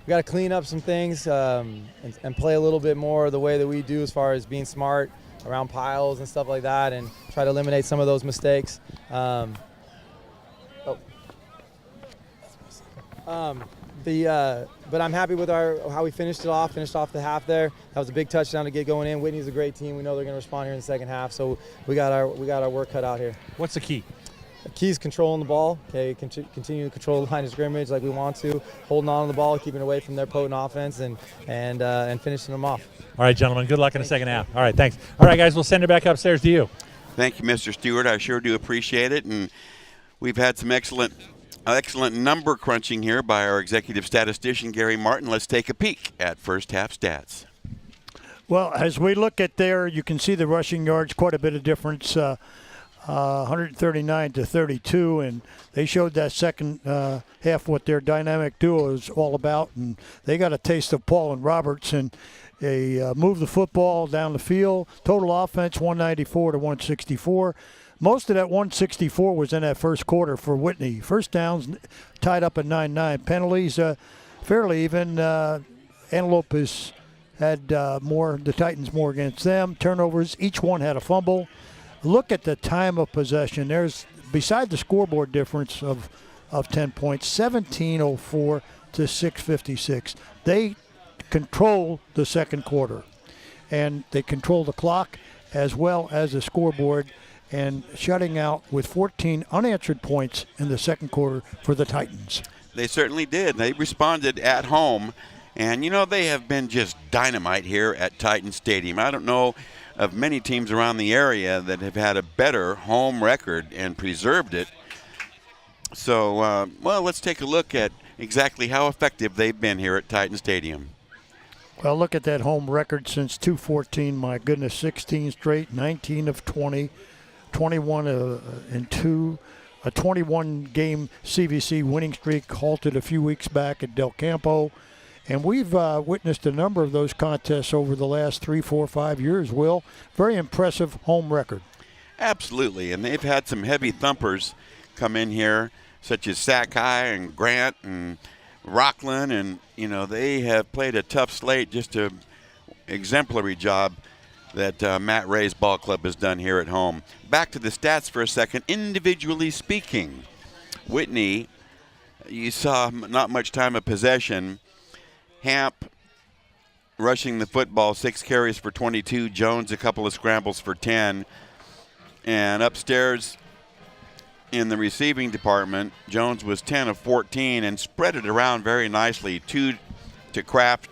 got to clean up some things and play a little bit more the way that we do as far as being smart around piles and stuff like that, and try to eliminate some of those mistakes. But I'm happy with how we finished off the half there. That was a big touchdown to get going in. Whitney's a great team. We know they're going to respond here in the second half, so we got our work cut out here. What's the key? The key is controlling the ball. Okay, continue to control the line of scrimmage like we want to, holding on to the ball, keeping it away from their potent offense, and finishing them off. All right, gentlemen, good luck in the second half. All right, thanks. All right, guys, we'll send it back upstairs to you. Thank you, Mr. Stewart. I sure do appreciate it. And we've had some excellent number crunching here by our executive statistician, Gary Martin. Let's take a peek at first half stats. Well, as we look at there, you can see the rushing yards, quite a bit of difference, 139 to 32, and they showed that second half what their dynamic duo is all about, and they got a taste of Paul and Roberts, and they moved the football down the field. Total offense, 194 to 164. Most of that 164 was in that first quarter for Whitney. First downs tied up at 9-9. Penalties fairly even. Antelope has had the Titans more against them. Turnovers, each one had a fumble. Look at the time of possession. There's, beside the scoreboard difference of 10 points, 17:04 to 6:56. They control the second quarter, and they control the clock as well as the scoreboard, and shutting out with 14 unanswered points in the second quarter for the Titans. They certainly did. They responded at home. And, you know, they have been just dynamite here at Titan Stadium. I don't know of many teams around the area that have had a better home record and preserved it. So, well, let's take a look at exactly how effective they've been here at Titan Stadium. Well, look at that home record since 2-14. My goodness, 16 straight, 19 of 20, 21 and 2. A 21-game CVC winning streak halted a few weeks back at Del Campo. And we've witnessed a number of those contests over the last 3, 4, 5 years, Will. Very impressive home record. Absolutely, and they've had some heavy thumpers come in here, such as Sackeye and Grant and Rockland, and, you know, they have played a tough slate, just an exemplary job that Matt Ray's ball club has done here at home. Back to the stats for a second. Individually speaking, Whitney, you saw not much time of possession. Hamp rushing the football, 6 carries for 22. Jones, a couple of scrambles for 10. And upstairs in the receiving department, Jones was 10 of 14 and spread it around very nicely. 2 to Kraft,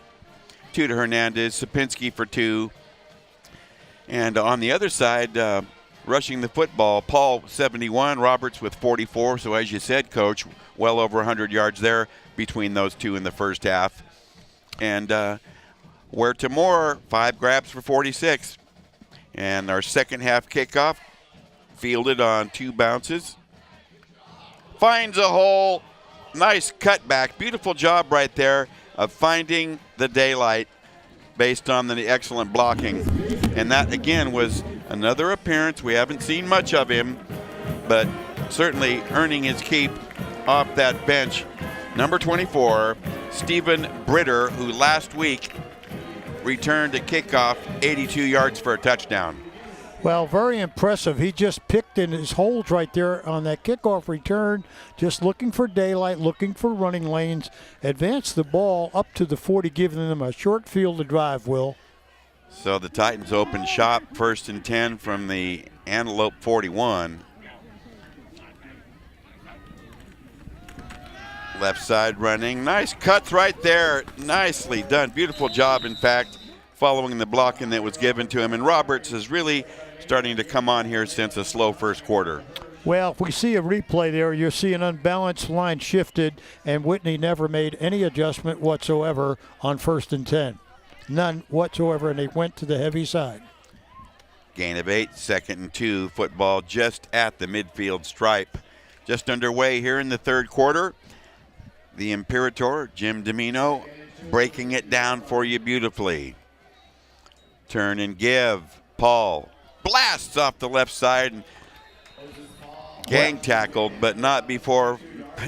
2 to Hernandez, Sapinski for 2. And on the other side, rushing the football, Paul 71, Roberts with 44. So as you said, Coach, well over 100 yards there between those two in the first half. And Where Timor, 5 grabs for 46. And our second half kickoff, fielded on 2 bounces. Finds a hole, nice cutback. Beautiful job right there of finding the daylight based on the excellent blocking. And that, again, was another appearance. We haven't seen much of him, but certainly earning his keep off that bench. Number 24, Stephen Britter, who last week returned a kickoff 82 yards for a touchdown. Well, very impressive. He just picked in his holes right there on that kickoff return, just looking for daylight, looking for running lanes, advanced the ball up to the 40, giving them a short field to drive, Will. So the Titans open shop, 1st and 10 from the Antelope 41. Left side running. Nice cuts right there. Nicely done. Beautiful job, in fact, following the blocking that was given to him. And Roberts is really starting to come on here since a slow first quarter. Well, if we see a replay there, you'll see an unbalanced line shifted, and Whitney never made any adjustment whatsoever on 1st and 10. None whatsoever, and they went to the heavy side. Gain of 8, 2nd and 2. Football just at the midfield stripe. Just underway here in the third quarter. The Imperator, Jim Domino, breaking it down for you beautifully. Turn and give. Paul blasts off the left side. Gang tackled, but not before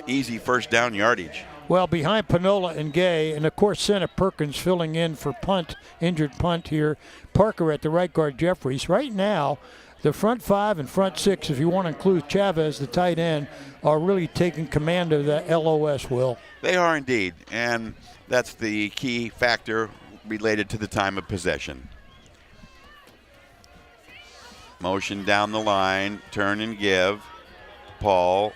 easy first down yardage. Well, behind Panola and Gay, and of course Santa Perkins filling in for punt, injured punt here. Parker at the right guard, Jeffries. Right now, the front 5 and front 6, if you want to include Chavez, the tight end, are really taking command of the LOS, Will. They are indeed, and that's the key factor related to the time of possession. Motion down the line, turn and give. Paul.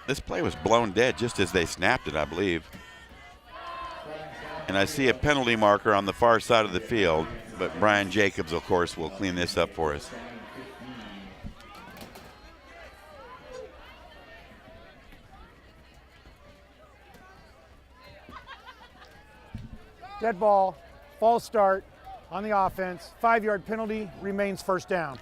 This play was blown dead just as they snapped it, I believe. And I see a penalty marker on the far side of the field, but Brian Jacobs, of course, will clean this up for us. dead ball, false start on the offense, 5-yard penalty, remains first down.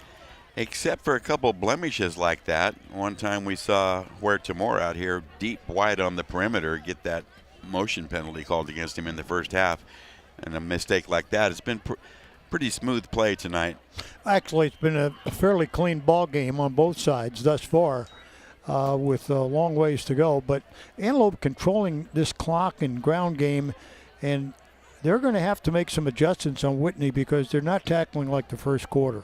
Except for a couple blemishes like that. One time we saw Ware Tamor out here deep wide on the perimeter get that motion penalty called against him in the first half. And a mistake like that. It's been pretty smooth play tonight. Actually, it's been a fairly clean ball game on both sides thus far, with a long ways to go. But Antelope controlling this clock and ground game, and they're going to have to make some adjustments on Whitney because they're not tackling like the first quarter.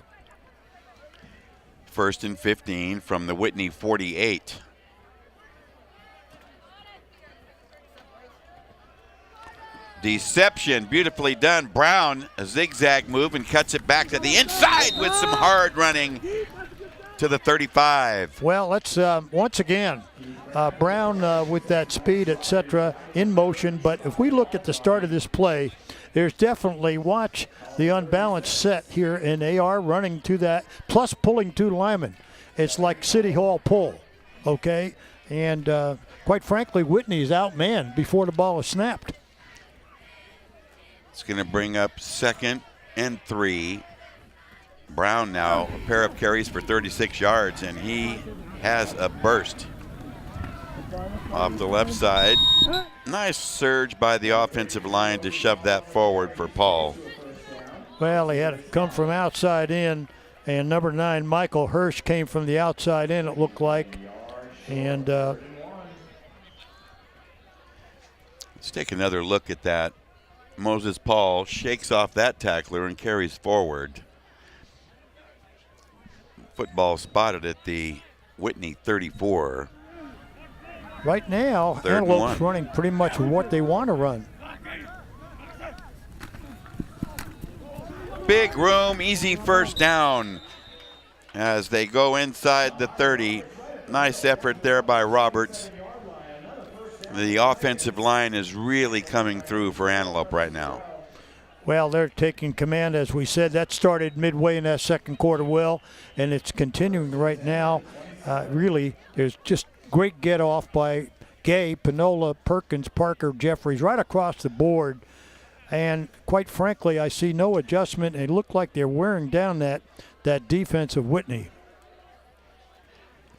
1st and 15 from the Whitney 48. Deception, beautifully done. Brown, a zigzag move and cuts it back to the inside with some hard running to the 35. Well, let's once again, Brown with that speed, etc., in motion. But if we look at the start of this play, there's definitely, watch the unbalanced set here, and they are running to that, plus pulling 2 linemen. It's like City Hall pull, okay? And quite frankly, Whitney is outmanned before the ball is snapped. It's going to bring up 2nd and 3. Brown now, a pair of carries for 36 yards, and he has a burst. Off the left side. Nice surge by the offensive line to shove that forward for Paul. Well, he had it come from outside in, and number 9, Michael Hirsch, came from the outside in, it looked like. And let's take another look at that. Moses Paul shakes off that tackler and carries forward. Football spotted at the Whitney 34. Right now, Antelope's running pretty much what they want to run. Big room, easy first down as they go inside the 30. Nice effort there by Roberts. The offensive line is really coming through for Antelope right now. Well, they're taking command, as we said. That started midway in that second quarter, Will, and it's continuing right now. Really, there's just great get-off by Gay, Panola, Perkins, Parker, Jeffries, right across the board. And quite frankly, I see no adjustment. They look like they're wearing down that defense of Whitney.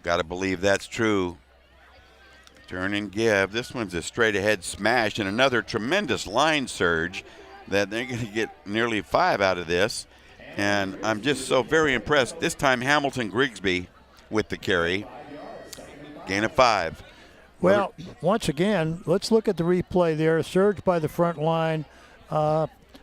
Got to believe that's true. Turn and give. This one's a straight-ahead smash and another tremendous line surge that they're going to get nearly 5 out of this. And I'm just so very impressed. This time Hamilton Grigsby with the carry. Gain of 5. Well, once again, let's look at the replay there. Surge by the front line.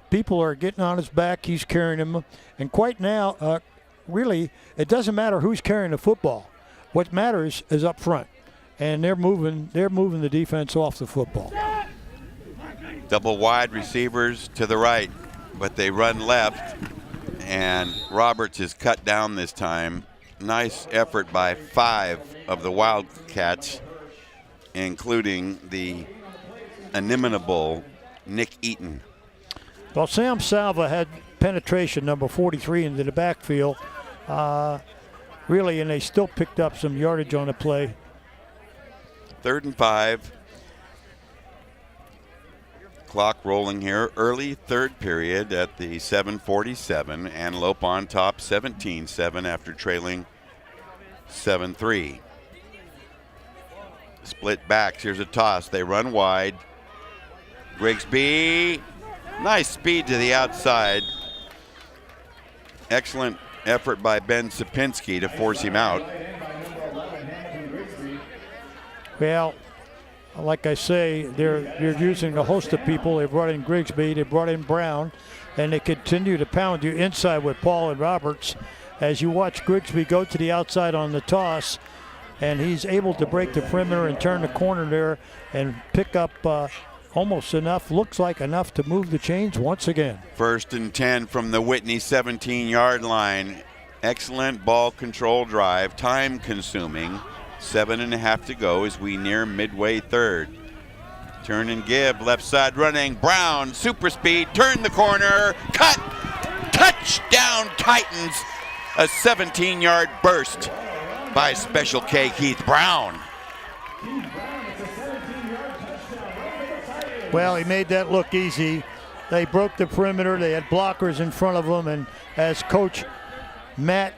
People are getting on his back. He's carrying him. And quite now, really, it doesn't matter who's carrying the football. What matters is up front. And they're moving the defense off the football. Double wide receivers to the right, but they run left. And Roberts is cut down this time. Nice effort by 5 of the Wildcats, including the inimitable Nick Eaton. Well, Sam Salva had penetration, number 43, into the backfield. Really, and they still picked up some yardage on the play. 3rd and 5. Clock rolling here. Early third period at the 7:47. Antelope on top 17-7 after trailing 7-3. Split backs. Here's a toss. They run wide. Grigsby. Nice speed to the outside. Excellent effort by Ben Sapinski to force him out. Well, like I say, they're using a host of people. They brought in Grigsby, they brought in Brown, and they continue to pound you inside with Paul and Roberts. As you watch Grigsby go to the outside on the toss, and he's able to break the perimeter and turn the corner there and pick up almost enough, looks like enough to move the chains once again. 1st and 10 from the Whitney 17-yard line. Excellent ball control drive, time consuming. 7.5 to go as we near midway third. Turn and give, left side running. Brown, super speed, turn the corner, cut, touchdown Titans. A 17-yard burst by Special K Keith Brown. Well, he made that look easy. they broke the perimeter. They had blockers in front of them, and as Coach Matt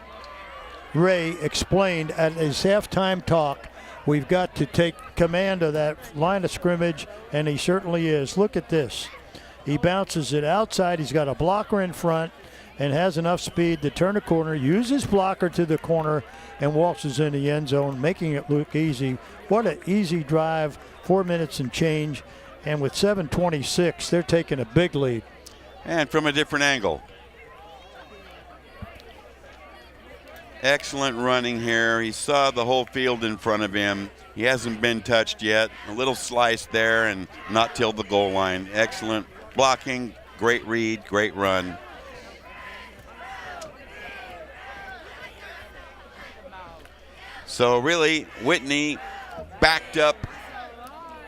Ray explained at his halftime talk, we've got to take command of that line of scrimmage, and he certainly is. Look at this. He bounces it outside. He's got a blocker in front and has enough speed to turn a corner, uses blocker to the corner, and waltzes in the end zone, making it look easy. What an easy drive, 4 minutes and change. And with 7:26, they're taking a big lead. And from a different angle. Excellent running here. He saw the whole field in front of him. He hasn't been touched yet. A little slice there and not till the goal line. Excellent blocking, great read, great run. So really, Whitney backed up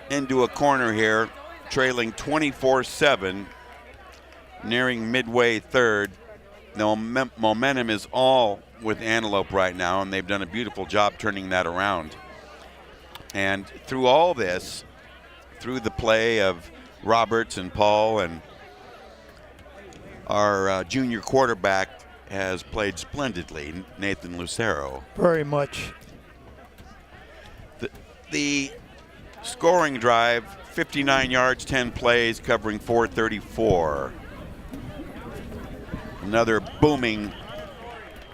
into a corner here, trailing 24-7, nearing midway third. The momentum is all with Antelope right now, and they've done a beautiful job turning that around. And through all this, through the play of Roberts and Paul, and our junior quarterback has played splendidly, Nathan Lucero. Very much. The scoring drive, 59 yards, 10 plays, covering 434. Another booming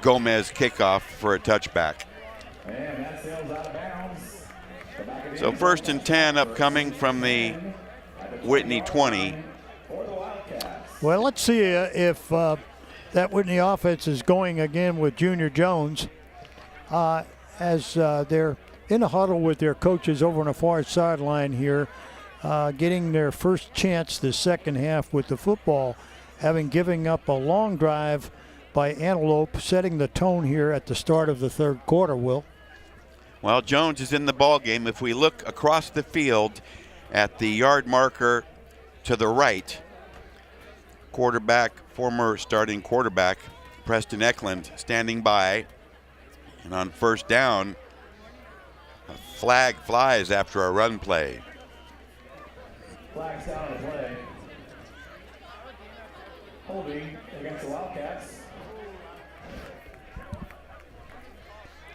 Gomez kickoff for a touchback. And that sails out of bounds. So 1st and 10 upcoming from the Whitney 20. Well, let's see if that Whitney offense is going again with Junior Jones as they're in a huddle with their coaches over on the far sideline here, getting their first chance this second half with the football, having given up a long drive by Antelope, setting the tone here at the start of the third quarter, Will. Well, Jones is in the ball game. If we look across the field at the yard marker to the right, former starting quarterback, Preston Eklund, standing by. And on first down, a flag flies after a run play. Flags down on the play. Holding against the Wildcats.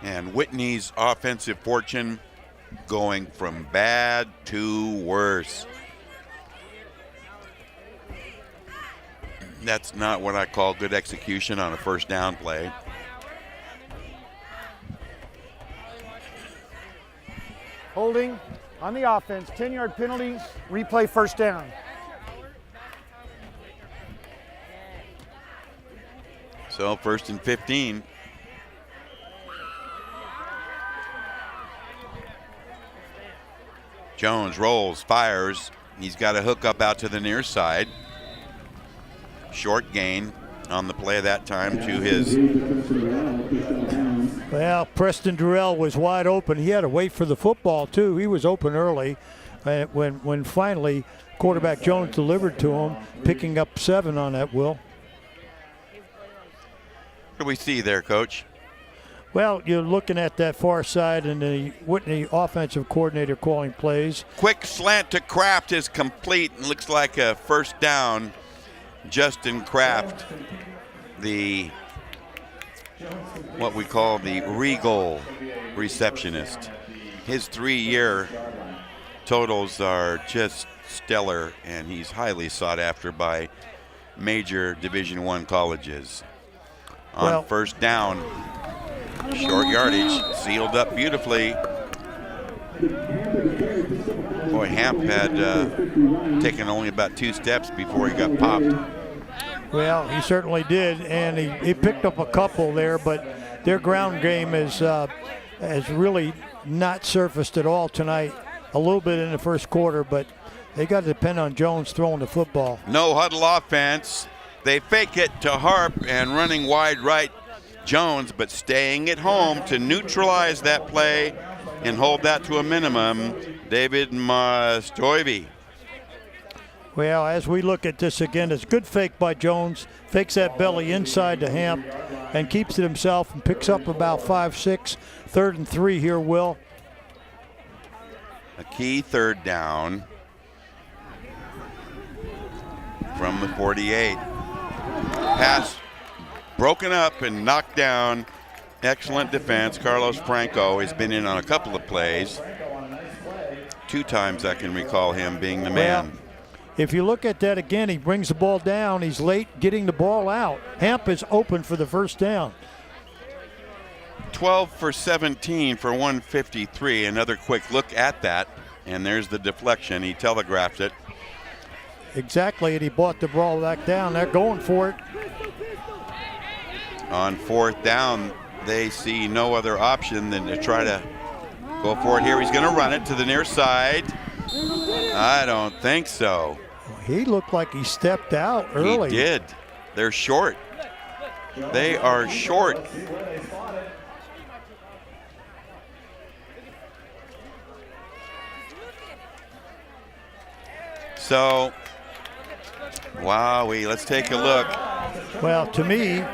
And Whitney's offensive fortune going from bad to worse. That's not what I call good execution on a first down play. Holding on the offense, 10-yard penalty, replay first down. So 1st and 15. Jones rolls, fires. He's got a hook up out to the near side. Short gain on the play that time to his. Well, Preston Durrell was wide open. He had to wait for the football, too. He was open early when finally quarterback Jones delivered to him, picking up 7 on that, Will. What do we see there, Coach? Well, you're looking at that far side and the Whitney offensive coordinator calling plays. Quick slant to Kraft is complete and looks like a first down. Justin Kraft, what we call the Regal receptionist. His 3-year totals are just stellar, and he's highly sought after by major Division I colleges. On first down, short yardage, sealed up beautifully. Boy, Hamp had taken only about 2 steps before he got popped. Well, he certainly did, and he picked up a couple there, but their ground game has really not surfaced at all tonight. A little bit in the first quarter, but they got to depend on Jones throwing the football. No huddle offense. They fake it to Harp and running wide right Jones, but staying at home to neutralize that play and hold that to a minimum, David Mastoivi. Well, as we look at this again, it's a good fake by Jones. Fakes that belly inside to Hamp and keeps it himself and picks up about 5-6. 3rd and 3 here, Will. A key third down from from the 48. Pass broken up and knocked down. Excellent defense. Carlos Franco has been in on a couple of plays. 2 times I can recall him being the man. Well, if you look at that again, he brings the ball down. He's late getting the ball out. Hamp is open for the first down. 12 for 17 for 153. Another quick look at that, and there's the deflection. He telegraphed it. Exactly, and he brought the ball back down. They're going for it. On 4th down, they see no other option than to try to go for it here. He's going to run it to the near side. I don't think so. He looked like he stepped out early. He did. They're short. They are short. So, wowee, let's take a look. Well, to me,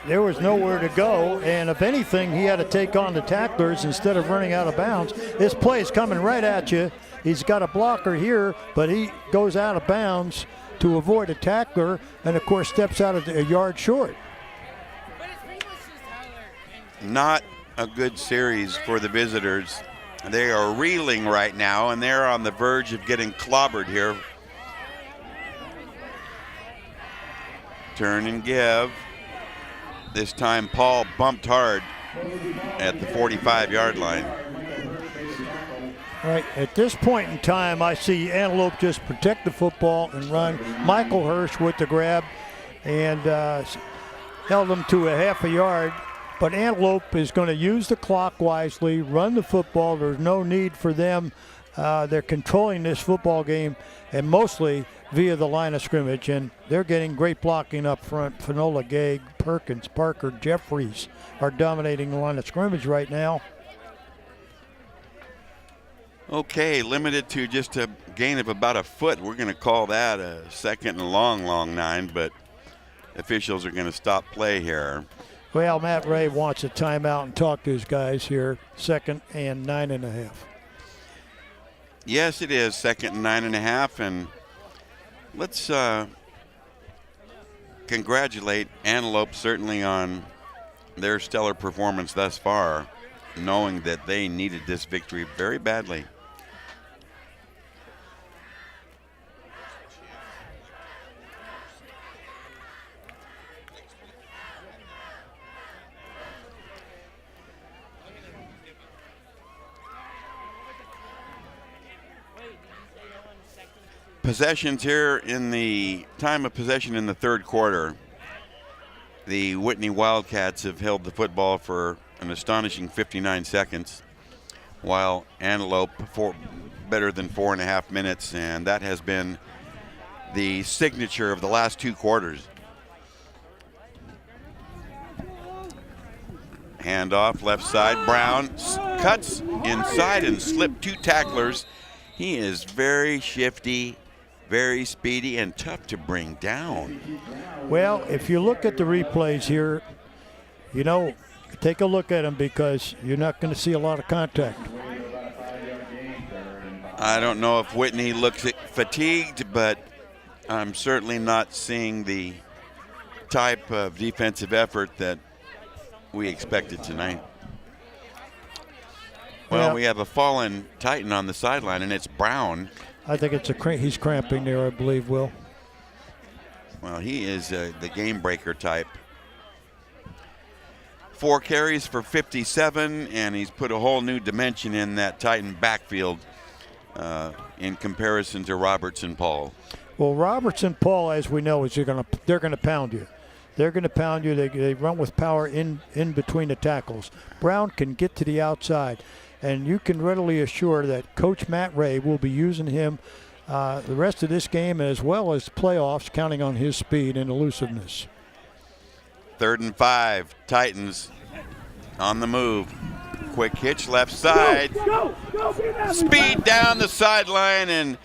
there was nowhere to go, and if anything, he had to take on the tacklers instead of running out of bounds. This play is coming right at you. He's got a blocker here, but he goes out of bounds to avoid a tackler, and of course steps out a yard short. Not a good series for the visitors. They are reeling right now, and they're on the verge of getting clobbered here. Turn and give. This time Paul bumped hard at the 45-yard line. All right, at this point in time, I see Antelope just protect the football and run. Michael Hirsch with the grab and held him to a half a yard. But Antelope is going to use the clock wisely, run the football. There's no need for them. They're controlling this football game, and mostly via the line of scrimmage, and they're getting great blocking up front. Fanola, Gay, Perkins, Parker, Jeffries are dominating the line of scrimmage right now. Okay, limited to just a gain of about a foot. We're going to call that a second and long 9, but officials are going to stop play here. Well, Matt Ray wants a timeout and talk to his guys here. 2nd and 9.5. Yes, it is 2nd and 9.5, and let's congratulate Antelope certainly on their stellar performance thus far, knowing that they needed this victory very badly. Possessions here in the time of possession in the 3rd quarter. The Whitney Wildcats have held the football for an astonishing 59 seconds, while Antelope for better than 4.5 minutes, and that has been the signature of the last 2 quarters. Handoff left side. Brown cuts inside and slipped 2 tacklers. He is very shifty, very speedy, and tough to bring down. Well, if you look at the replays here, you know, take a look at them because you're not going to see a lot of contact. I don't know if Whitney looks fatigued, but I'm certainly not seeing the type of defensive effort that we expected tonight. Well, we have a fallen Titan on the sideline, and it's Brown. I think it's he's cramping there, I believe, Will. Well, he is the game breaker type. 4 carries for 57, and he's put a whole new dimension in that Titan backfield in comparison to Robertson Paul. Well, Robertson Paul, as we know, they're going to pound you. They're going to pound you. They run with power in between the tackles. Brown can get to the outside. And you can readily assure that Coach Matt Ray will be using him the rest of this game as well as the playoffs, counting on his speed and elusiveness. 3rd and 5, Titans on the move. Quick hitch left side. Speed down the sideline, and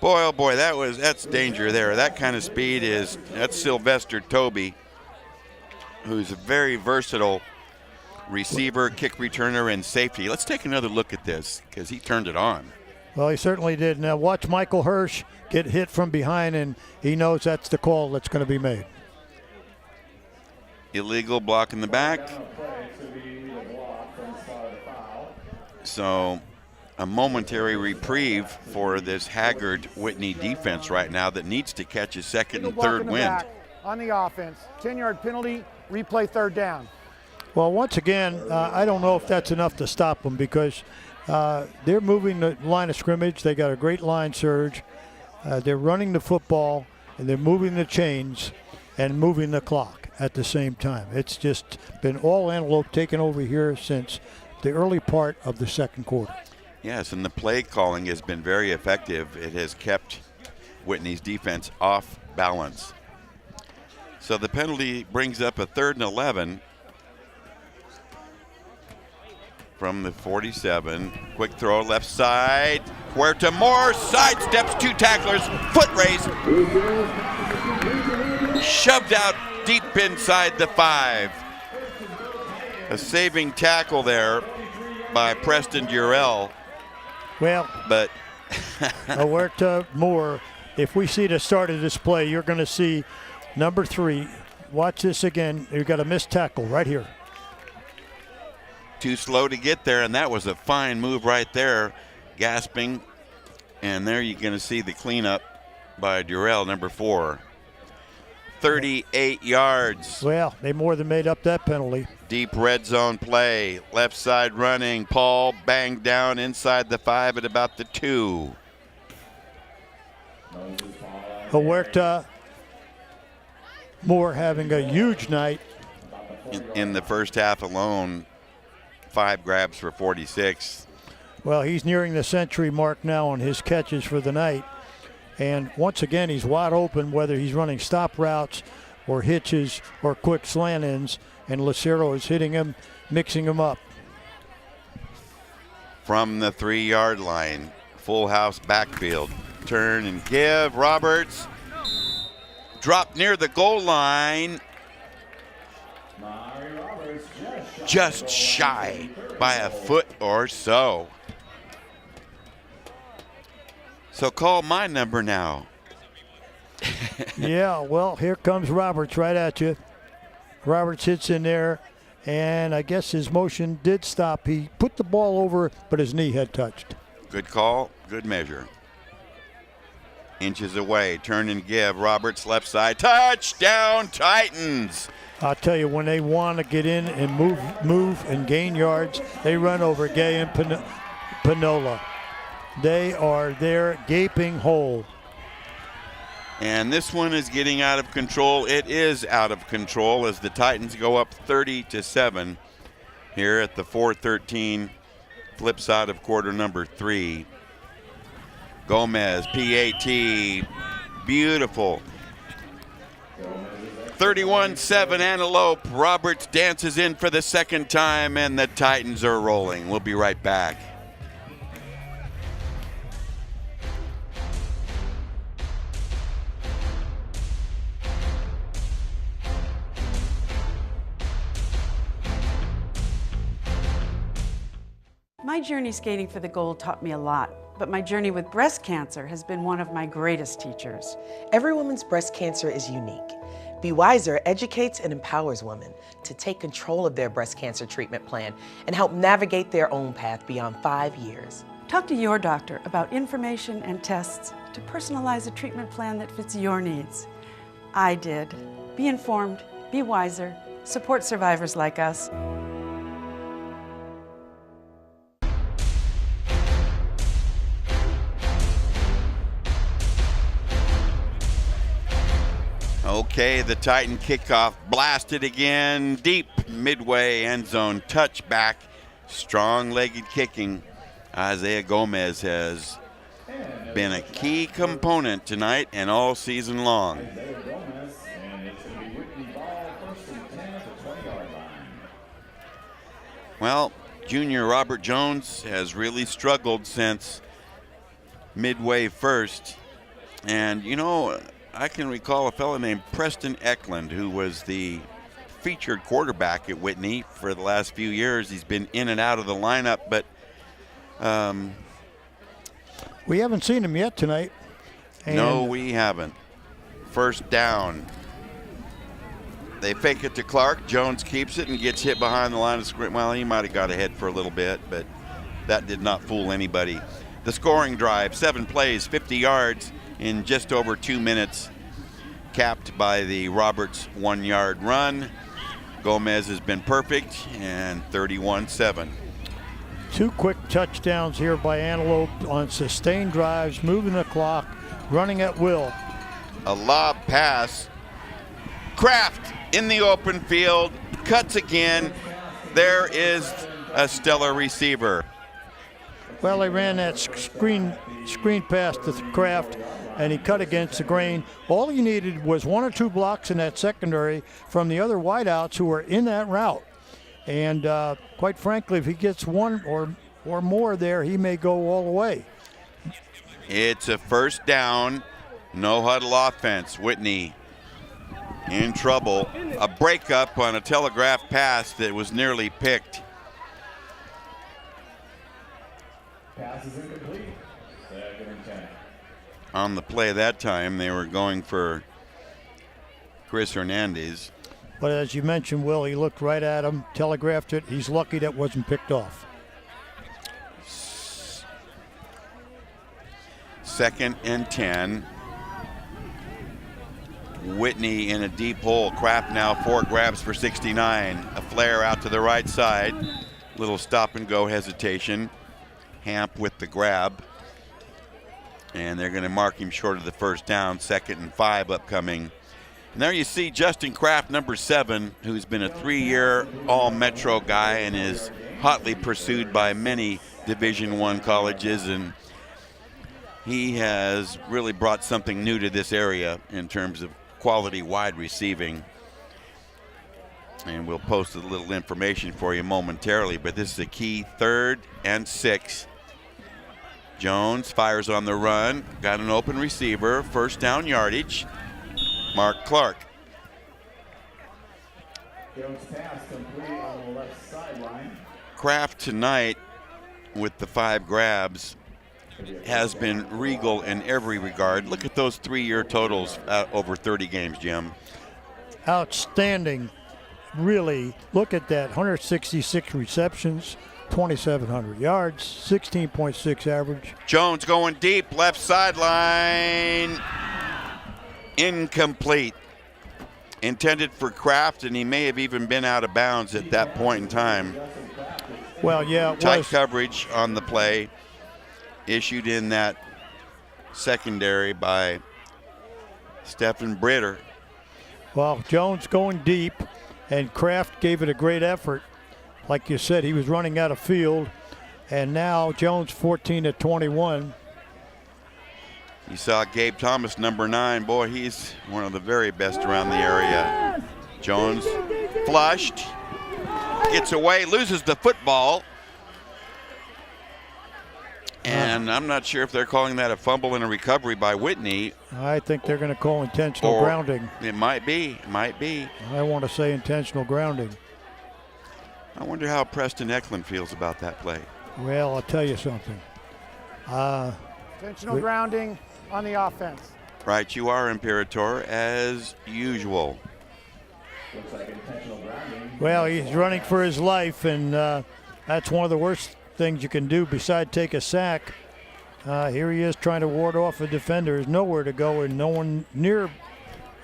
boy, oh boy, that's danger there. That kind of speed that's Sylvester Toby, who's a very versatile receiver, kick returner, and safety. Let's take another look at this because he turned it on. Well, he certainly did. Now watch Michael Hirsch get hit from behind, and he knows that's the call that's going to be made. Illegal block in the back. So a momentary reprieve for this haggard Whitney defense right now that needs to catch a second and third wind. On the offense, 10-yard penalty, replay third down. Well, once again, I don't know if that's enough to stop them because they're moving the line of scrimmage. They got a great line surge. They're running the football, and they're moving the chains and moving the clock at the same time. It's just been all Antelope taken over here since the early part of the second quarter. Yes, and the play calling has been very effective. It has kept Whitney's defense off balance. So the penalty brings up a 3rd and 11 from the 47. Quick throw left side. Huerta Moore sidesteps 2 tacklers. Foot race. Shoved out deep inside the 5. A saving tackle there by Preston Durrell. Well, but Huerta Moore, if we see the start of this play, you're going to see number 3. Watch this again. You've got a missed tackle right here. Too slow to get there, and that was a fine move right there. Gasping, and there you're going to see the cleanup by Durrell, number 4. 38 yards. Well, they more than made up that penalty. Deep red zone play. Left side running. Paul banged down inside the 5 at about the 2. Huerta Moore having a huge night. In the first half alone, 5 grabs for 46. Well, he's nearing the century mark now on his catches for the night. And once again, he's wide open, whether he's running stop routes or hitches or quick slant ins, and Lucero is hitting him, mixing him up. From the 3-yard line, full house backfield. Turn and give. Roberts dropped near the goal line. Just shy by a foot or so. So call my number now. Yeah, well, here comes Roberts right at you. Roberts hits in there, and I guess his motion did stop. He put the ball over, but his knee had touched. Good call, good measure. Inches away, turn and give. Roberts left side, touchdown Titans. I'll tell you, when they want to get in and move and gain yards, they run over Gay and Panola. They are their gaping hole. And this one is getting out of control. It is out of control as the Titans go up 30-7 here at the 4:13 flip side of quarter number 3. Gomez, PAT, beautiful. 31-7 Antelope. Roberts dances in for the second time, and the Titans are rolling. We'll be right back. My journey skating for the gold taught me a lot, but my journey with breast cancer has been one of my greatest teachers. Every woman's breast cancer is unique. Be Wiser educates and empowers women to take control of their breast cancer treatment plan and help navigate their own path beyond 5 years. Talk to your doctor about information and tests to personalize a treatment plan that fits your needs. I did. Be informed, be wiser, support survivors like us. Okay, the Titan kickoff blasted again, deep midway end zone touchback, strong-legged kicking. Isaiah Gomez has been a key component tonight and all season long. Well, junior Robert Jones has really struggled since midway first, and you know, I can recall a fellow named Preston Eklund, who was the featured quarterback at Whitney for the last few years. He's been in and out of the lineup, but We haven't seen him yet tonight. No, we haven't. First down. They fake it to Clark. Jones keeps it and gets hit behind the line of scrimmage. Well, he might have got ahead for a little bit, but that did not fool anybody. The scoring drive, 7 plays, 50 yards in just over 2 minutes, capped by the Roberts 1-yard run. Gomez has been perfect, and 31-7. 2 quick touchdowns here by Antelope on sustained drives, moving the clock, running at will. A lob pass. Kraft in the open field, cuts again. There is a stellar receiver. Well, they ran that screen pass to Kraft, and he cut against the grain. All he needed was 1 or 2 blocks in that secondary from the other wideouts who were in that route. And quite frankly, if he gets 1 or more there, he may go all the way. It's a first down, no huddle offense. Whitney in trouble. A breakup on a telegraph pass that was nearly picked. Pass is incomplete. 2nd and 10. On the play that time, they were going for Chris Hernandez. But as you mentioned, Will, he looked right at him, telegraphed it. He's lucky that wasn't picked off. 2nd and 10. Whitney in a deep hole. Kraft now 4 grabs for 69. A flare out to the right side. Little stop and go hesitation. Hamp with the grab. And they're going to mark him short of the first down. 2nd and 5 upcoming. And there you see Justin Kraft, number 7, who's been a 3-year All-Metro guy and is hotly pursued by many Division I colleges. And he has really brought something new to this area in terms of quality wide receiving. And we'll post a little information for you momentarily, but this is a key 3rd and 6. Jones fires on the run, got an open receiver, first down yardage. Mark Clark. Jones pass complete on the left sideline. Kraft tonight with the 5 grabs has been regal in every regard. Look at those 3-year totals over 30 games, Jim. Outstanding. Really, look at that. 166 receptions, 2,700 yards, 16.6 average. Jones going deep, left sideline. Incomplete. Intended for Kraft, and he may have even been out of bounds at that point in time. Well, yeah, it Tight was. coverage on the play. Issued in that secondary by Stephen Britter. Well, Jones going deep, and Kraft gave it a great effort. Like you said, he was running out of field, and now Jones 14 to 21. You saw Gabe Thomas, number 9. Boy, he's one of the very best around the area. Jones flushed, gets away, loses the football. And I'm not sure if they're calling that a fumble and a recovery by Whitney. I think they're going to call intentional grounding. It might be. I want to say intentional grounding. I wonder how Preston Eklund feels about that play. Well, I'll tell you something. Intentional grounding on the offense. Right, you are, Imperator, as usual. Looks like intentional grounding. Well, he's running for his life, and that's one of the worst things you can do besides take a sack. Here he is trying to ward off a defender. There's nowhere to go and no one near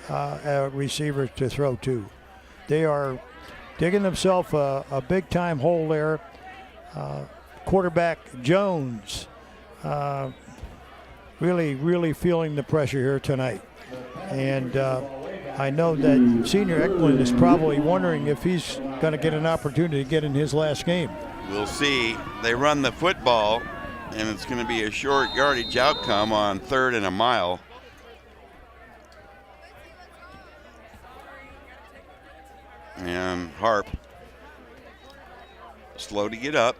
a receiver to throw to. They are digging themselves a big-time hole there. Quarterback Jones really feeling the pressure here tonight. And I know that Senior Eklund is probably wondering if he's going to get an opportunity to get in his last game. We'll see. They run the football, and it's going to be a short yardage outcome on 3rd and a mile. And Harp slow to get up.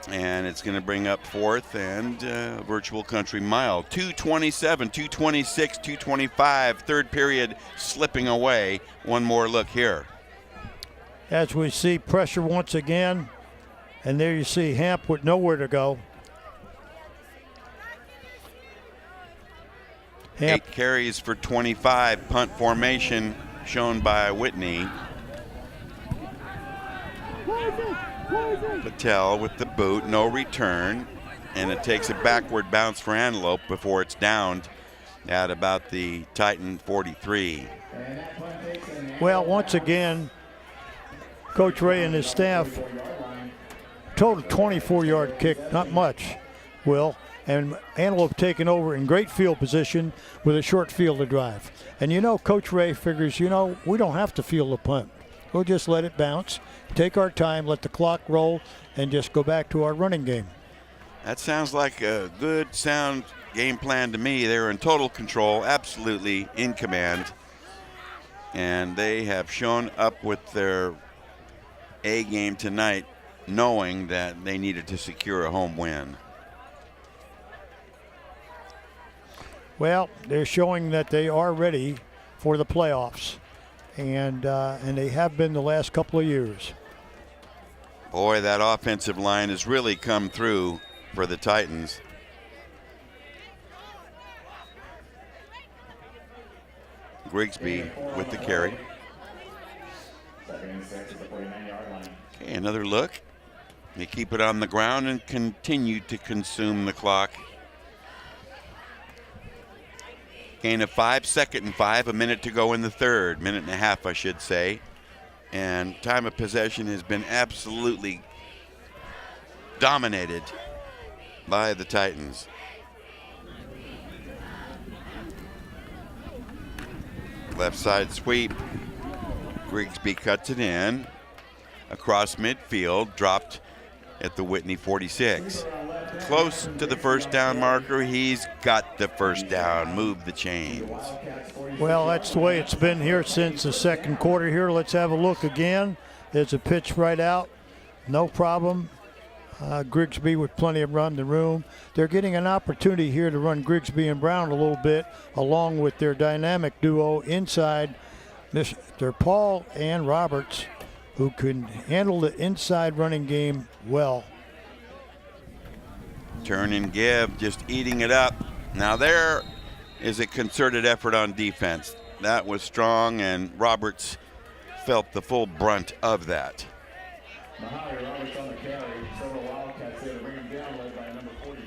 And it's going to bring up 4th and virtual country mile. 2:27, 2:26, 2:25. Third period slipping away. One more look here. As we see pressure once again, and there you see Hamp with nowhere to go. 8 carries for 25, punt formation shown by Whitney. Patel with the boot, no return, and it takes a backward bounce for Antelope before it's downed at about the Titan 43. Well, once again, Coach Ray and his staff, total 24-yard kick, not much, Will, and Antelope taking over in great field position with a short field to drive. And you know, Coach Ray figures, you know, we don't have to field a punt. We'll just let it bounce, take our time, let the clock roll, and just go back to our running game. That sounds like a good, sound game plan to me. They're in total control, absolutely in command. And they have shown up with their A game tonight, knowing that they needed to secure a home win. Well, they're showing that they are ready for the playoffs, and they have been the last couple of years. Boy, that offensive line has really come through for the Titans. Grigsby with the carry. Okay, another look. They keep it on the ground and continue to consume the clock. Gain of 5, 2nd and 5, a minute to go in the third, minute and a half, I should say. And time of possession has been absolutely dominated by the Titans. Left side sweep. Grigsby cuts it in across midfield, dropped at the Whitney 46. Close to the first down marker. He's got the first down. Move the chains. Well, that's the way it's been here since the second quarter here. Let's have a look again. There's a pitch right out. No problem. Grigsby with plenty of run the room. They're getting an opportunity here to run Grigsby and Brown a little bit, along with their dynamic duo inside, Mr. Paul and Roberts, who can handle the inside running game well. Turn and give, just eating it up. Now there is a concerted effort on defense. That was strong, and Roberts felt the full brunt of that. Roberts on the carry. Several Wildcats there to bring him down, led by number 43,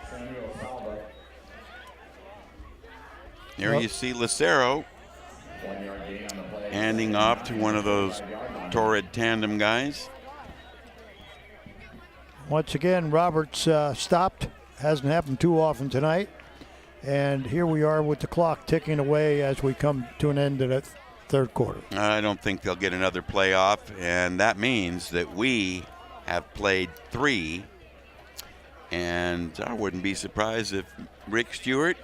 Samuel Salva. There you see Lucero handing off to one of those torrid tandem guys. Once again, Roberts stopped. Hasn't happened too often tonight. And here we are with the clock ticking away as we come to an end of the third quarter. I don't think they'll get another playoff, and that means that we have played 3. And I wouldn't be surprised if Rick Stewart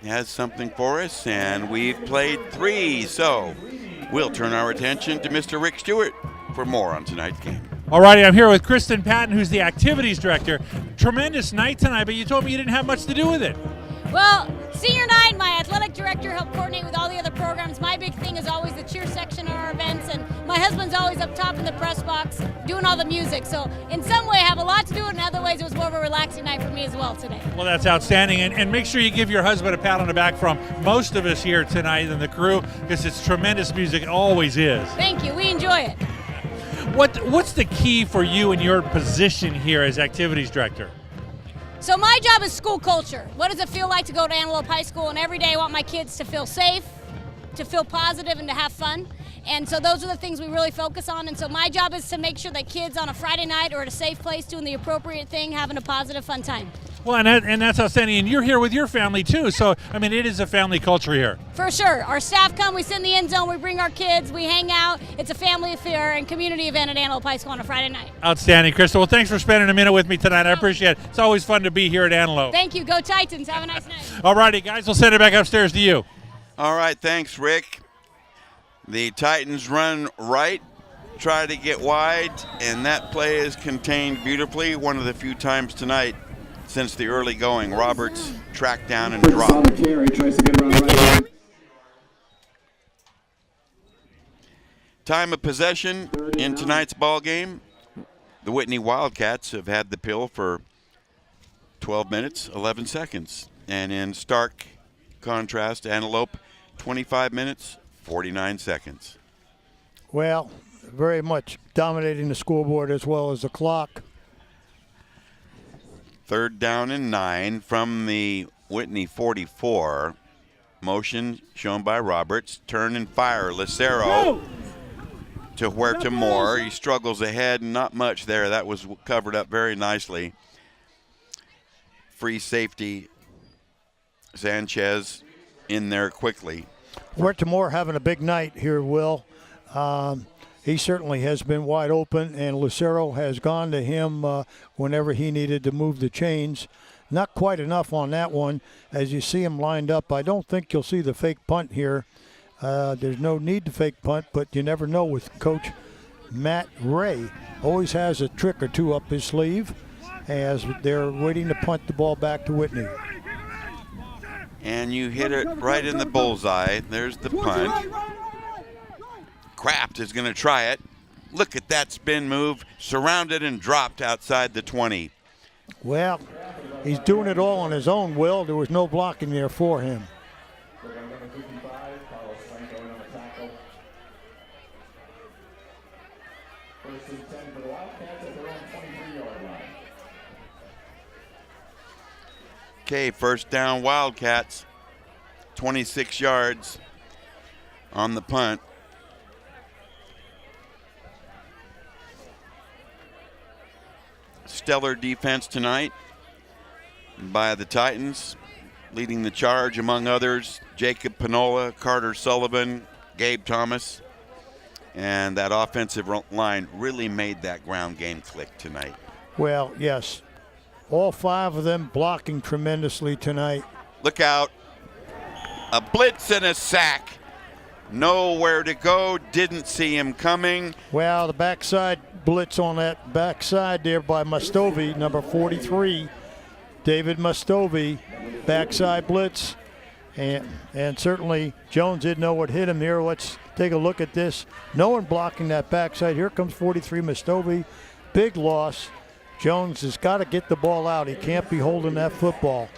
has something for us, and we've played 3. So we'll turn our attention to Mr. Rick Stewart for more on tonight's game. All righty, I'm here with Kristen Patton, who's the activities director. Tremendous night tonight, but you told me you didn't have much to do with it. Well, senior night, my athletic director helped coordinate with all the other programs. My big thing is always the cheer section at our events, and my husband's always up top in the press box doing all the music. So in some way I have a lot to do with it, in other ways it was more of a relaxing night for me as well today. Well, that's outstanding, and make sure you give your husband a pat on the back from most of us here tonight and the crew, because it's tremendous music, it always is. Thank you, we enjoy it. What's the key for you in your position here as activities director? So my job is school culture. What does it feel like to go to Antelope High School? And every day I want my kids to feel safe, to feel positive, and to have fun. And so those are the things we really focus on. And so my job is to make sure that kids on a Friday night are at a safe place doing the appropriate thing, having a positive, fun time. Well, and that's outstanding. And you're here with your family, too. So, I mean, it is a family culture here. For sure. Our staff come, we sit in the end zone, we bring our kids, we hang out. It's a family affair and community event at Antelope High School on a Friday night. Outstanding, Crystal. Well, thanks for spending a minute with me tonight. I appreciate it. It's always fun to be here at Antelope. Thank you. Go Titans. Have a nice night. All righty, guys. We'll send it back upstairs to you. All right. Thanks, Rick. The Titans run right, try to get wide, and that play is contained beautifully. One of the few times tonight since the early going, Roberts tracked down and dropped. Time of possession in tonight's ball game. The Whitney Wildcats have had the pill for 12 minutes, 11 seconds. And in stark contrast, Antelope, 25 minutes, 49 seconds. Well, very much dominating the scoreboard as well as the clock. 3rd down and 9 from the Whitney 44. Motion shown by Roberts. Turn and fire. Lucero to Huerta Moore. He struggles ahead, not much there. That was covered up very nicely. Free safety. Sanchez in there quickly. Huerta Moore having a big night here, Will. He certainly has been wide open, and Lucero has gone to him whenever he needed to move the chains. Not quite enough on that one. As you see him lined up, I don't think you'll see the fake punt here. There's no need to fake punt, but you never know with Coach Matt Ray. Always has a trick or two up his sleeve as they're waiting to punt the ball back to Whitney. And you hit it right in the bullseye. There's the punt. Kraft is going to try it. Look at that spin move. Surrounded and dropped outside the 20. Well, he's doing it all on his own, Will. There was no blocking there for him. Okay, 1st down Wildcats. 26 yards on the punt. Stellar defense tonight by the Titans. Leading the charge, among others, Jacob Pinola, Carter Sullivan, Gabe Thomas. And that offensive line really made that ground game click tonight. Well, yes. All 5 of them blocking tremendously tonight. Look out. A blitz and a sack. Nowhere to go. Didn't see him coming. Well, the backside blitz on that backside there by Mustovi, number 43. David Mustovi, backside blitz. And certainly Jones didn't know what hit him here. Let's take a look at this. No one blocking that backside. Here comes 43 Mustovi. Big loss. Jones has got to get the ball out. He can't be holding that football.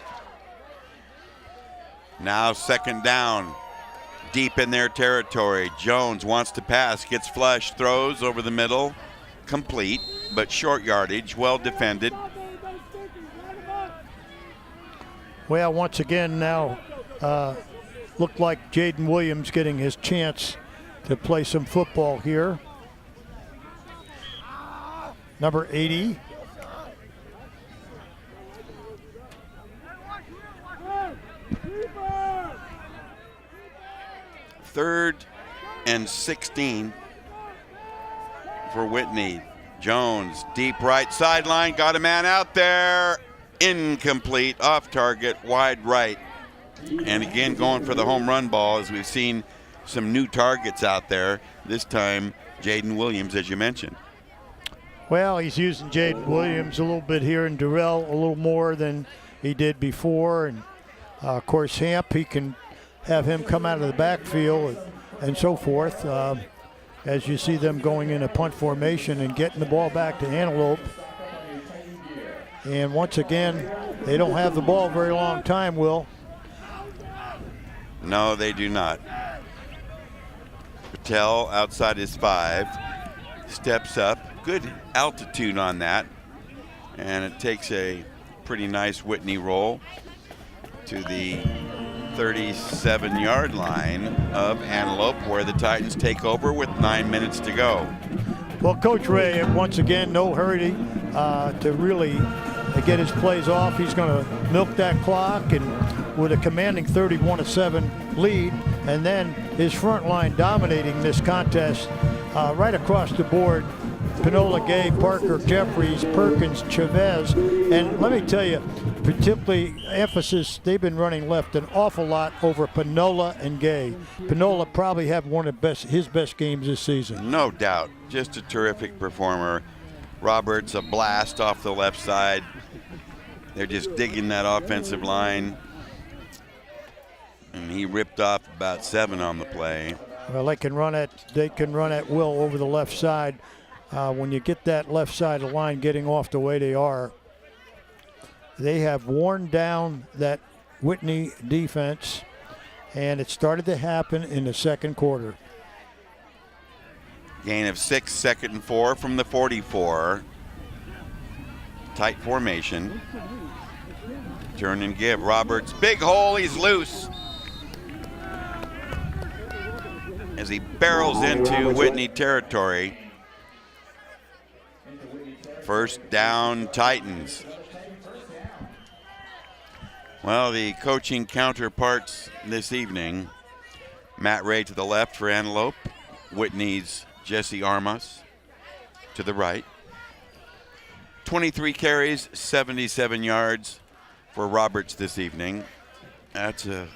Now 2nd down. Deep in their territory. Jones wants to pass. Gets flushed. Throws over the middle. Complete, but short yardage. Well defended. Well, once again now, looked like Jaden Williams getting his chance to play some football here. Number 80. Third and 16 for Whitney. Jones, deep right sideline, got a man out there. Incomplete, off target, wide right. And again, going for the home run ball, as we've seen some new targets out there. This time, Jaden Williams, as you mentioned. Well, he's using Jaden Williams a little bit here, and Durrell a little more than he did before. And of course, Hamp, he can have him come out of the backfield and so forth. As you see them going in a punt formation and getting the ball back to Antelope. And once again, they don't have the ball a very long time, Will. No, they do not. Patel outside his 5, steps up. Good altitude on that. And it takes a pretty nice Whitney roll to the 37-yard line of Antelope, where the Titans take over with 9 minutes to go. Well, Coach Ray, once again, no hurry to really get his plays off. He's going to milk that clock, and with a commanding 31-7 lead, and then his front line dominating this contest right across the board. Pinola, Gay, Parker, Jeffries, Perkins, Chavez, and let me tell you, particularly emphasis, they've been running left an awful lot over Pinola and Gay. Pinola probably had one of his best games this season. No doubt, just a terrific performer. Roberts, a blast off the left side. They're just digging that offensive line. And he ripped off about 7 on the play. Well, they can run at will over the left side. When you get that left side of the line getting off the way they are, they have worn down that Whitney defense. and it started to happen in the second quarter. Gain of 6, 2nd and 4 from the 44. Tight formation. Turn and give. Roberts, big hole, he's loose. As he barrels into Whitney territory. First down, Titans. Well, the coaching counterparts this evening. Matt Ray to the left for Antelope. Whitney's Jesse Armas to the right. 23 carries, 77 yards for Roberts this evening. That's a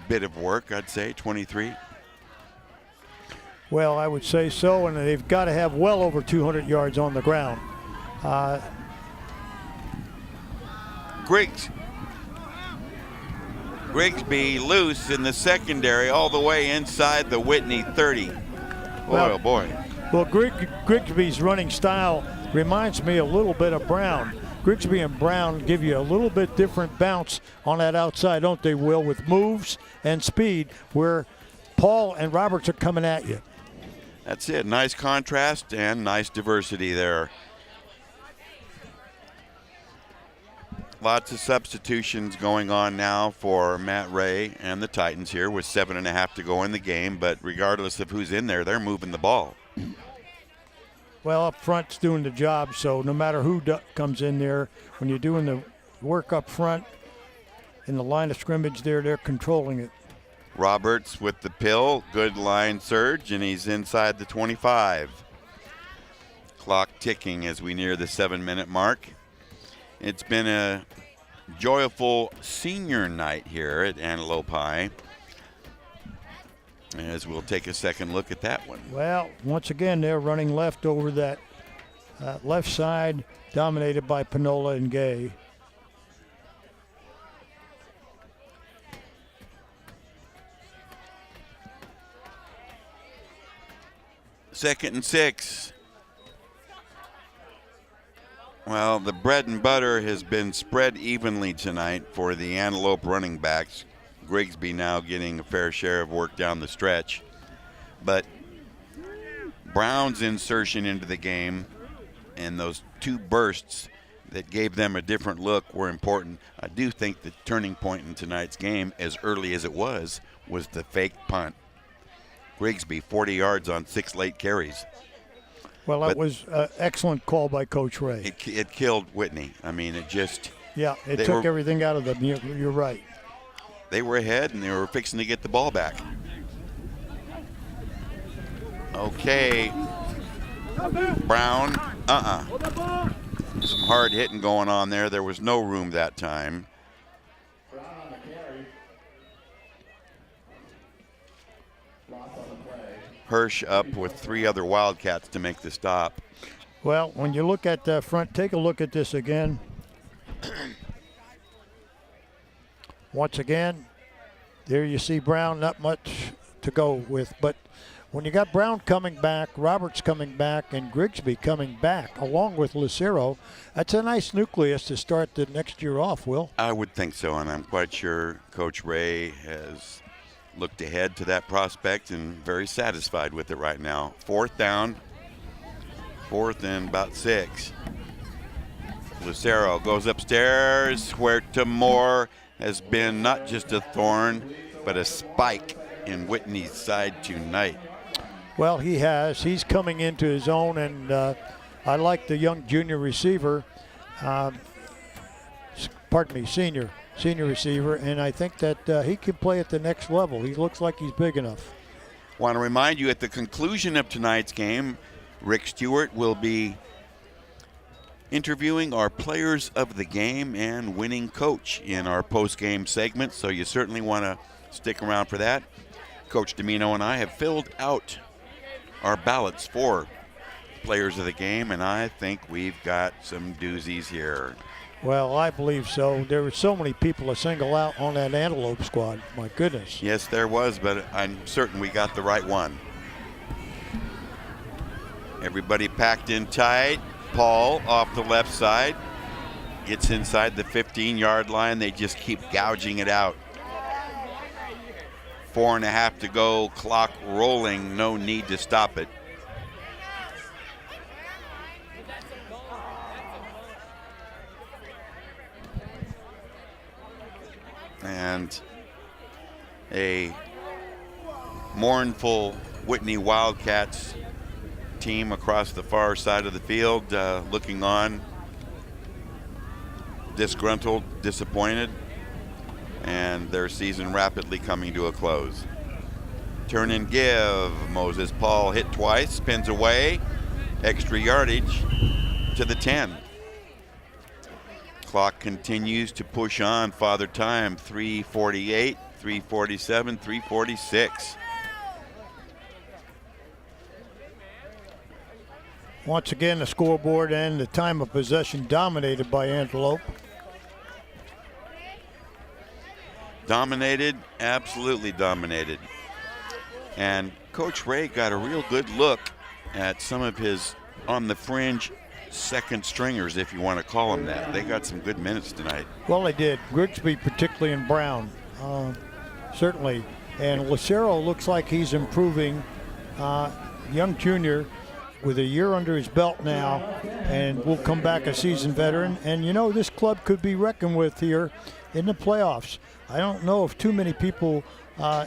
bit of work, I'd say, 23. Well, I would say so, and they've got to have well over 200 yards on the ground. Grigsby loose in the secondary all the way inside the Whitney 30. Well, boy. Well, Grigsby's running style reminds me a little bit of Brown. Grigsby and Brown give you a little bit different bounce on that outside, don't they, Will, with moves and speed, where Paul and Roberts are coming at you. That's it. Nice contrast and nice diversity there. Lots of substitutions going on now for Matt Ray and the Titans here with 7.5 to go in the game, but regardless of who's in there, they're moving the ball. Well, up front's doing the job, so no matter who comes in there, when you're doing the work up front in the line of scrimmage there, they're controlling it. Roberts with the pill, good line surge, and he's inside the 25. Clock ticking as we near the 7-minute mark. It's been a joyful senior night here at Antelope High, as we'll take a second look at that one. Well, once again, they're running left over that left side, dominated by Panola and Gay. Second and 6. Well, the bread and butter has been spread evenly tonight for the Antelope running backs. Grigsby now getting a fair share of work down the stretch. But Brown's insertion into the game and those two bursts that gave them a different look were important. I do think the turning point in tonight's game, as early as it was the fake punt. Grigsby, 40 yards on 6 late carries. Well, that was an excellent call by Coach Ray. It killed Whitney. I mean, it just... Yeah, it took everything out of them. You're right. They were ahead, and they were fixing to get the ball back. Okay. Brown, Some hard hitting going on there. There was no room that time. Hirsch up with 3 other Wildcats to make the stop. Well, when you look at the front, take a look at this again. Once again, there you see Brown, not much to go with. But when you got Brown coming back, Roberts coming back, and Grigsby coming back, along with Lucero, that's a nice nucleus to start the next year off, Will. I would think so, and I'm quite sure Coach Ray has looked ahead to that prospect and very satisfied with it right now. 4th down, 4th and about 6. Lucero goes upstairs. Huerta Moore has been not just a thorn, but a spike in Whitney's side tonight. Well, he has. He's coming into his own, and I like the young junior receiver, senior receiver, and I think that he can play at the next level. He looks like he's big enough. Want to remind you, at the conclusion of tonight's game, Rick Stewart will be interviewing our players of the game and winning coach in our post-game segment, so you certainly want to stick around for that. Coach Domino and I have filled out our ballots for players of the game, and I think we've got some doozies here. Well, I believe so. There were so many people to single out on that Antelope squad. My goodness. Yes, there was, but I'm certain we got the right one. Everybody packed in tight. Paul off the left side. Gets inside the 15-yard line. They just keep gouging it out. 4.5 to go, clock rolling, no need to stop it. And a mournful Whitney Wildcats team across the far side of the field, looking on, disgruntled, disappointed, and their season rapidly coming to a close. Turn and give. Moses Paul hit twice, spins away, extra yardage to the 10. Clock continues to push on. Father Time, 3:48, 3:47, 3:46. Once again, the scoreboard and the time of possession dominated by Antelope. Dominated, absolutely dominated. And Coach Ray got a real good look at some of his on the fringe second stringers, if you want to call them that. They got some good minutes tonight. Well, they did. Grigsby particularly and Brown, certainly. And Lucero looks like he's improving. Young junior with a year under his belt now, and will come back a seasoned veteran. And you know, this club could be reckoned with here in the playoffs. I don't know if too many people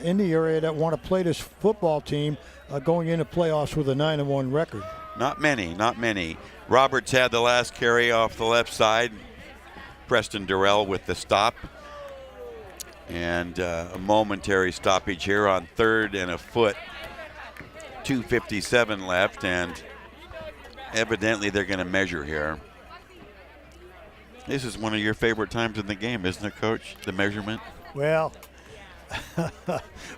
in the area that want to play this football team going into playoffs with a 9-1 record. Not many, not many. Roberts had the last carry off the left side. Preston Durrell with the stop. And a momentary stoppage here on 3rd and a foot. 2:57 left, and evidently they're going to measure here. This is one of your favorite times in the game, isn't it, Coach? The measurement? Well,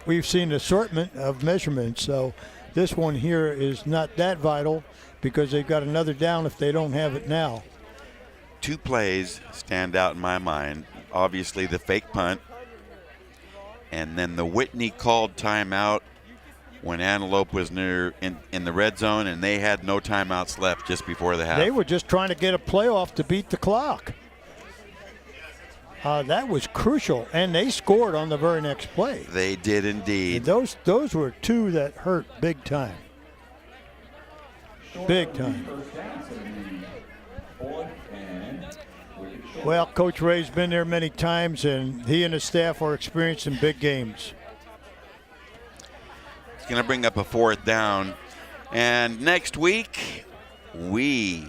we've seen an assortment of measurements, so this one here is not that vital because they've got another down if they don't have it now. 2 plays stand out in my mind. Obviously the fake punt, and then the Whitney called timeout when Antelope was near in the red zone, and they had no timeouts left just before the half. They were just trying to get a playoff to beat the clock. That was crucial, and they scored on the very next play. They did indeed. And those were 2 that hurt big time. Big time. Well, Coach Ray's been there many times, and he and his staff are experienced in big games. It's going to bring up a 4th down. And next week, we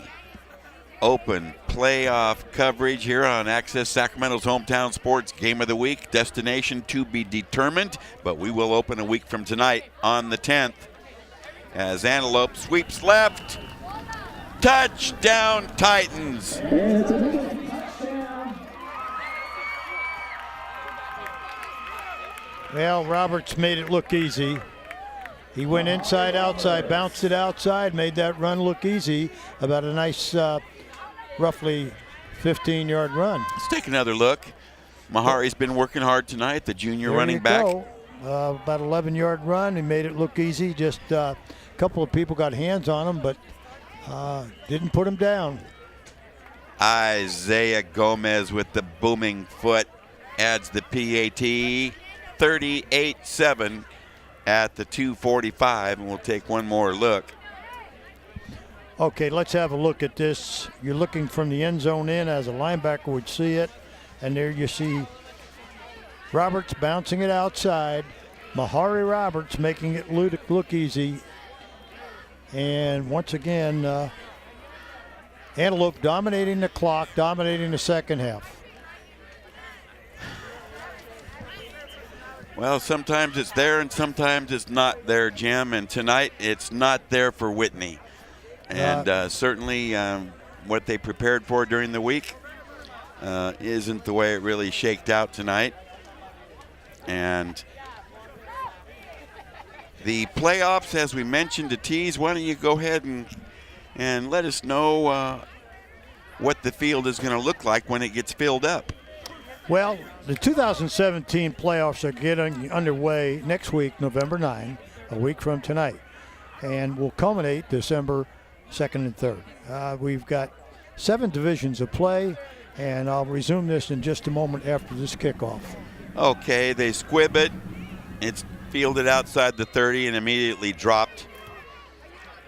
open playoff coverage here on Access Sacramento's Hometown Sports Game of the Week. Destination to be determined, but we will open a week from tonight on the 10th as Antelope sweeps left. Touchdown, Titans. Well, Roberts made it look easy. He went inside, outside, bounced it outside, made that run look easy. About a nice, roughly 15-yard run. Let's take another look. Mahari's been working hard tonight, the junior running back. About 11-yard run. He made it look easy. Just a couple of people got hands on him, but didn't put him down. Isaiah Gomez with the booming foot adds the PAT. 38-7 at the 2:45, and we'll take one more look. Okay, let's have a look at this. You're looking from the end zone in as a linebacker would see it, and there you see Roberts bouncing it outside. Mahari Roberts making it look easy. And once again, Antelope dominating the clock, dominating the second half. Well, sometimes it's there and sometimes it's not there, Jim. And tonight it's not there for Whitney. And certainly what they prepared for during the week isn't the way it really shaked out tonight. And the playoffs, as we mentioned to tease, why don't you go ahead and let us know what the field is going to look like when it gets filled up. Well, the 2017 playoffs are getting underway next week, November 9, a week from tonight, and will culminate December 2nd and 3rd. We've got 7 divisions of play, and I'll resume this in just a moment after this kickoff. Okay, they squib it. It's fielded outside the 30 and immediately dropped.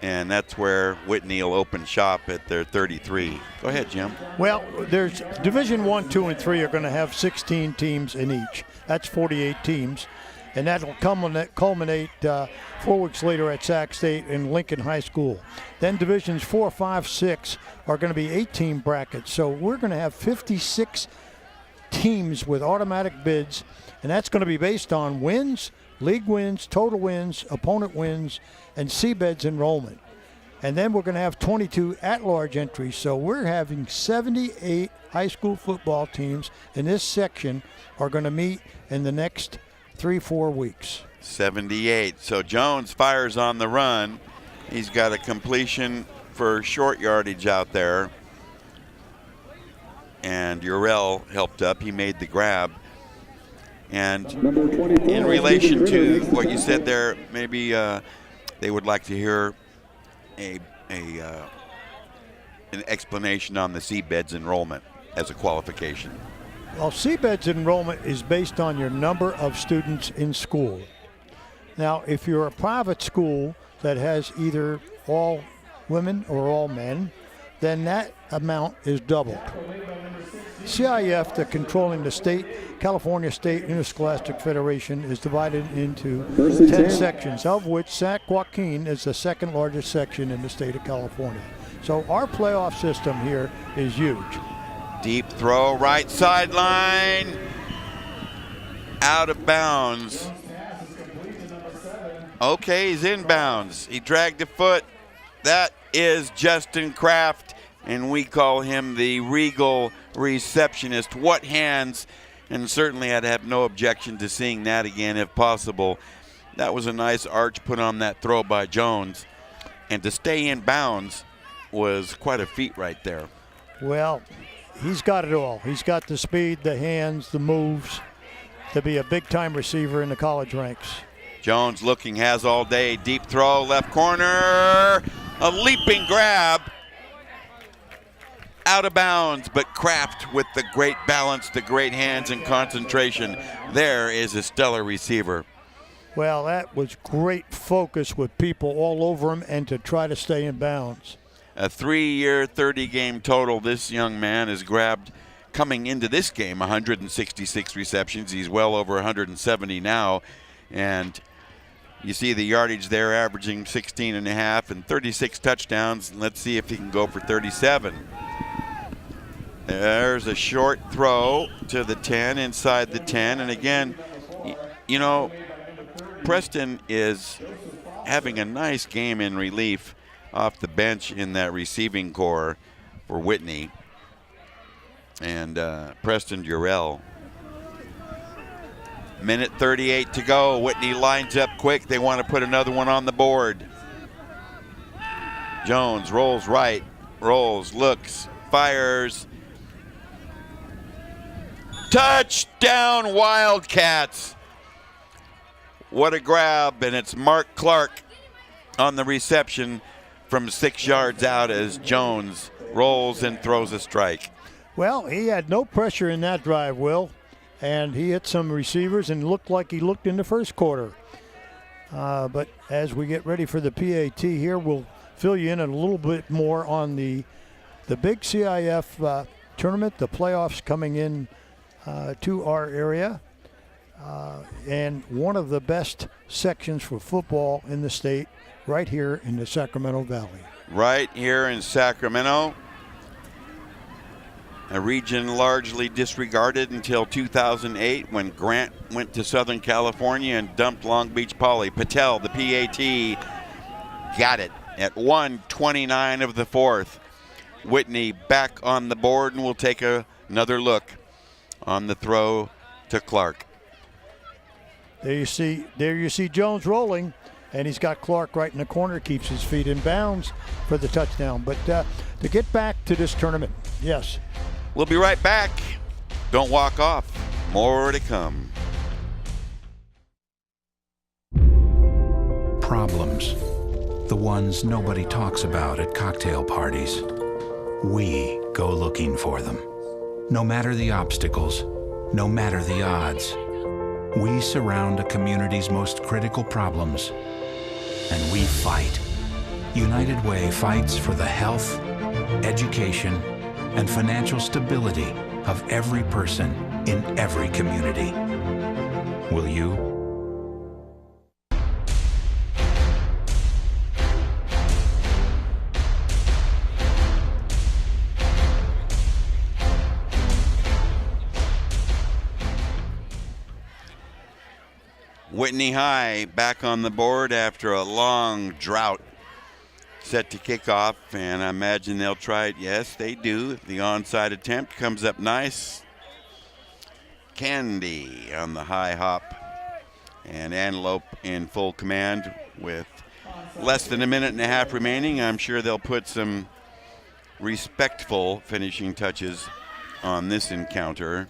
And that's where Whitney will open shop at their 33. Go ahead, Jim. Well, there's Division 1, 2, and 3 are going to have 16 teams in each. That's 48 teams. And that'll culminate 4 weeks later at Sac State and Lincoln High School. Then Divisions 4, 5, 6 are going to be 8-team brackets. So we're going to have 56 teams with automatic bids, and that's going to be based on wins, league wins, total wins, opponent wins, and seabeds enrollment. And then we're going to have 22 at-large entries. So we're having 78 high school football teams in this section are going to meet in the next 3-4 weeks. 78. So Jones fires on the run. He's got a completion for short yardage out there. And Urell helped up. He made the grab. And in relation to what you said there, maybe they would like to hear an explanation on the seabeds enrollment as a qualification. Well, seabeds enrollment is based on your number of students in school. Now, if you're a private school that has either all women or all men, then that amount is doubled. CIF, the controlling the state, California State Interscholastic Federation, is divided into 10 sections, of which San Joaquin is the second largest section in the state of California. So our playoff system here is huge. Deep throw, right sideline, out of bounds. Okay, he's in bounds. He dragged a foot. That is Justin Kraft, and we call him the Regal receptionist. What hands, and certainly I'd have no objection to seeing that again if possible. That was a nice arch put on that throw by Jones, and to stay in bounds was quite a feat right there. Well, he's got it all. He's got the speed, the hands, the moves to be a big-time receiver in the college ranks. Jones looking, has all day, deep throw, left corner, a leaping grab, out of bounds, but Kraft with the great balance, the great hands and concentration. There is a stellar receiver. Well, that was great focus with people all over him and to try to stay in bounds. A 3-year, 30-game total. This young man has grabbed, coming into this game, 166 receptions. He's well over 170 now. And you see the yardage there, averaging 16 and a half and 36 touchdowns. Let's see if he can go for 37. There's a short throw to the 10, inside the 10. And again, you know, Preston is having a nice game in relief off the bench in that receiving core for Whitney. And Preston Urell. Minute 38 to go. Whitney lines up quick. They want to put another one on the board. Jones rolls right, rolls, looks, fires. Touchdown, Wildcats. What a grab, and it's Mark Clark on the reception from 6 yards out as Jones rolls and throws a strike. Well, he had no pressure in that drive, Will, and he hit some receivers and looked like he looked in the first quarter. But as we get ready for the PAT here, we'll fill you in a little bit more on the big CIF tournament, the playoffs coming in to our area, and one of the best sections for football in the state right here in the Sacramento Valley. Right here in Sacramento, a region largely disregarded until 2008 when Grant went to Southern California and dumped Long Beach Poly. Patel, the PAT, got it at 1:29 of the fourth. Whitney back on the board, and we'll take another look on the throw to Clark. There you see Jones rolling, and he's got Clark right in the corner, keeps his feet in bounds for the touchdown. But to get back to this tournament, yes. We'll be right back. Don't walk off. More to come. Problems. The ones nobody talks about at cocktail parties. We go looking for them. No matter the obstacles, no matter the odds. We surround a community's most critical problems, and we fight. United Way fights for the health, education, and financial stability of every person in every community. Will you? Whitney High back on the board after a long drought, set to kick off, and I imagine they'll try it. Yes, they do. The onside attempt comes up nice. Candy on the high hop, and Antelope in full command with less than a minute and a half remaining. I'm sure they'll put some respectful finishing touches on this encounter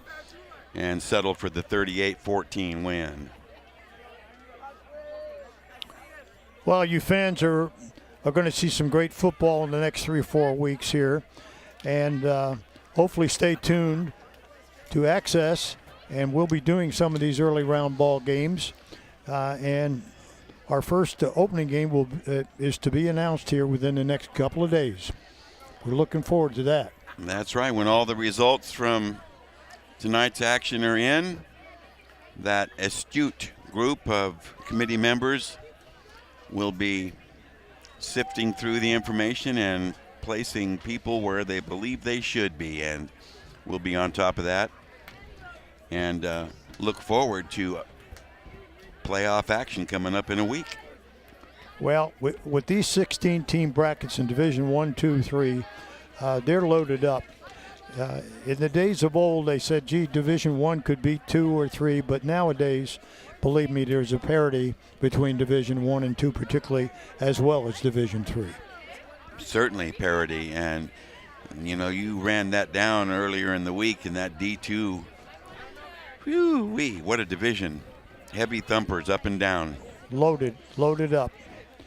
and settle for the 38-14 win. Well, you fans are going to see some great football in the next 3 or 4 weeks here. And hopefully stay tuned to Access. And we'll be doing some of these early round ball games. And our first opening game is to be announced here within the next couple of days. We're looking forward to that. That's right. When all the results from tonight's action are in, that astute group of committee members will be sifting through the information and placing people where they believe they should be, and we'll be on top of that and look forward to playoff action coming up in a week. Well, with these 16-team brackets in Division 1, 2, 3, they're loaded up. In the days of old, they said, gee, Division 1 could beat 2 or 3, but nowadays, believe me, there's a parity between Division 1 and 2 particularly, as well as Division 3. Certainly parity, and you know, you ran that down earlier in the week in that D2. Whew-wee, what a division. Heavy thumpers up and down. Loaded up.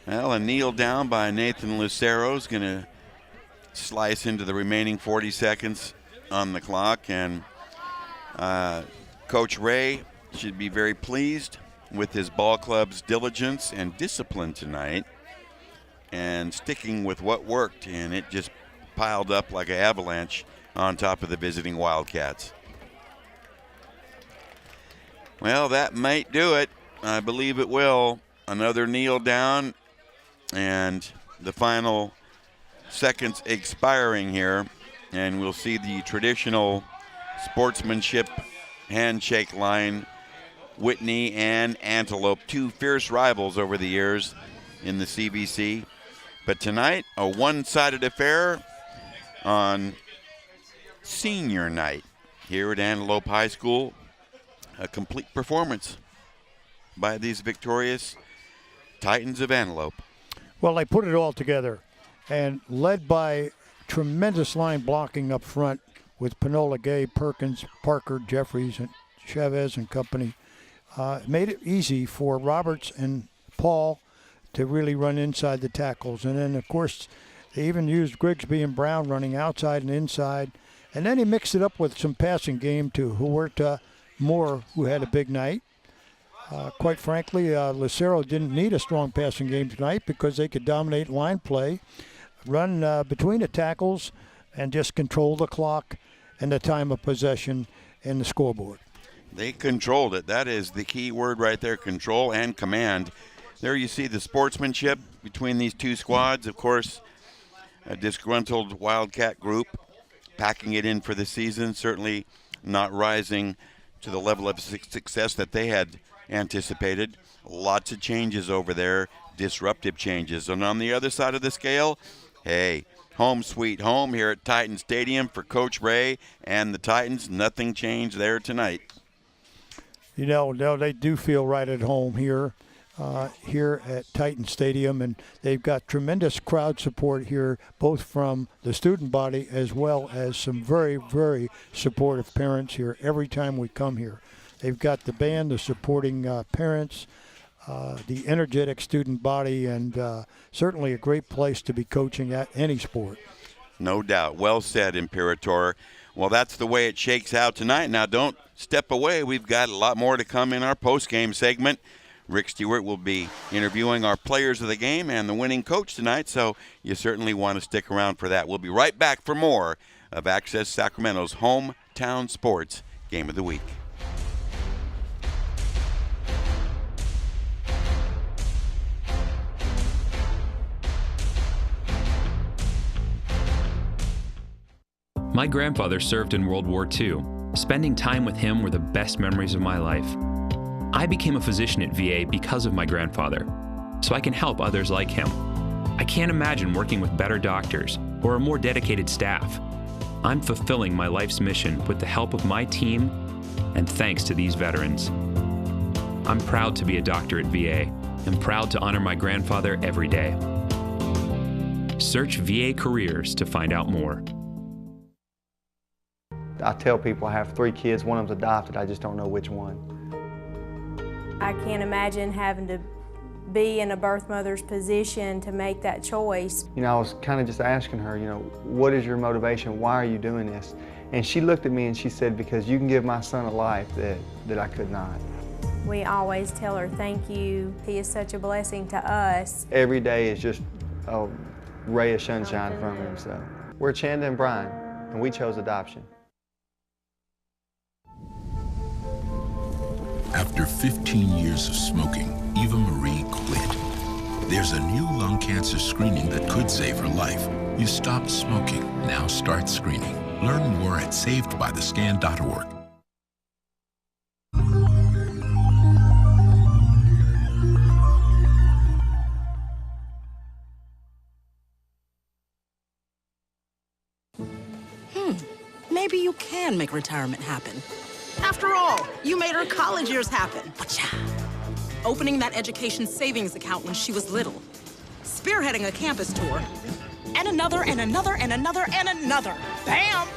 Well, a kneel down by Nathan Lucero is going to slice into the remaining 40 seconds on the clock, and Coach Ray should be very pleased with his ball club's diligence and discipline tonight and sticking with what worked, and it just piled up like an avalanche on top of the visiting Wildcats. Well, that might do it. I believe it will. Another kneel down, and the final seconds expiring here, and we'll see the traditional sportsmanship handshake line. Whitney and Antelope, two fierce rivals over the years in the CBC. But tonight, a one-sided affair on senior night here at Antelope High School. A complete performance by these victorious Titans of Antelope. Well, they put it all together, and led by tremendous line blocking up front with Panola, Gay, Perkins, Parker, Jeffries, and Chavez and company. Made it easy for Roberts and Paul to really run inside the tackles. And then, of course, they even used Grigsby and Brown running outside and inside. And then he mixed it up with some passing game to Huerta Moore, who had a big night. Quite frankly, Lucero didn't need a strong passing game tonight because they could dominate line play, run between the tackles, and just control the clock and the time of possession and the scoreboard. They controlled it. That is the key word right there, control and command. There you see the sportsmanship between these two squads. Of course, a disgruntled Wildcat group packing it in for the season, certainly not rising to the level of success that they had anticipated. Lots of changes over there, disruptive changes. And on the other side of the scale, hey, home sweet home here at Titan Stadium for Coach Ray and the Titans. Nothing changed there tonight. You know, they do feel right at home here at Titan Stadium, and they've got tremendous crowd support here, both from the student body as well as some very, very supportive parents here every time we come here. They've got the band, the supporting parents, the energetic student body, and certainly a great place to be coaching at any sport. No doubt. Well said, Imperator. Well, that's the way it shakes out tonight. Now, don't step away. We've got a lot more to come in our post-game segment. Rick Stewart will be interviewing our players of the game and the winning coach tonight, so you certainly want to stick around for that. We'll be right back for more of Access Sacramento's Hometown Sports Game of the Week. My grandfather served in World War II. Spending time with him were the best memories of my life. I became a physician at VA because of my grandfather, so I can help others like him. I can't imagine working with better doctors or a more dedicated staff. I'm fulfilling my life's mission with the help of my team and thanks to these veterans. I'm proud to be a doctor at VA and proud to honor my grandfather every day. Search VA Careers to find out more. I tell people I have 3 kids, one of them's adopted, I just don't know which one. I can't imagine having to be in a birth mother's position to make that choice. You know, I was kind of just asking her, you know, what is your motivation? Why are you doing this? And she looked at me and she said, because you can give my son a life that I could not. We always tell her thank you. He is such a blessing to us. Every day is just a ray of sunshine from him. So we're Chanda and Brian, and we chose adoption. After 15 years of smoking, Eva Marie quit. There's a new lung cancer screening that could save her life. You stopped smoking, now start screening. Learn more at savedbythescan.org. Maybe you can make retirement happen. After all, you made her college years happen. Opening that education savings account when she was little. Spearheading a campus tour. And another, and another, and another, and another. Bam!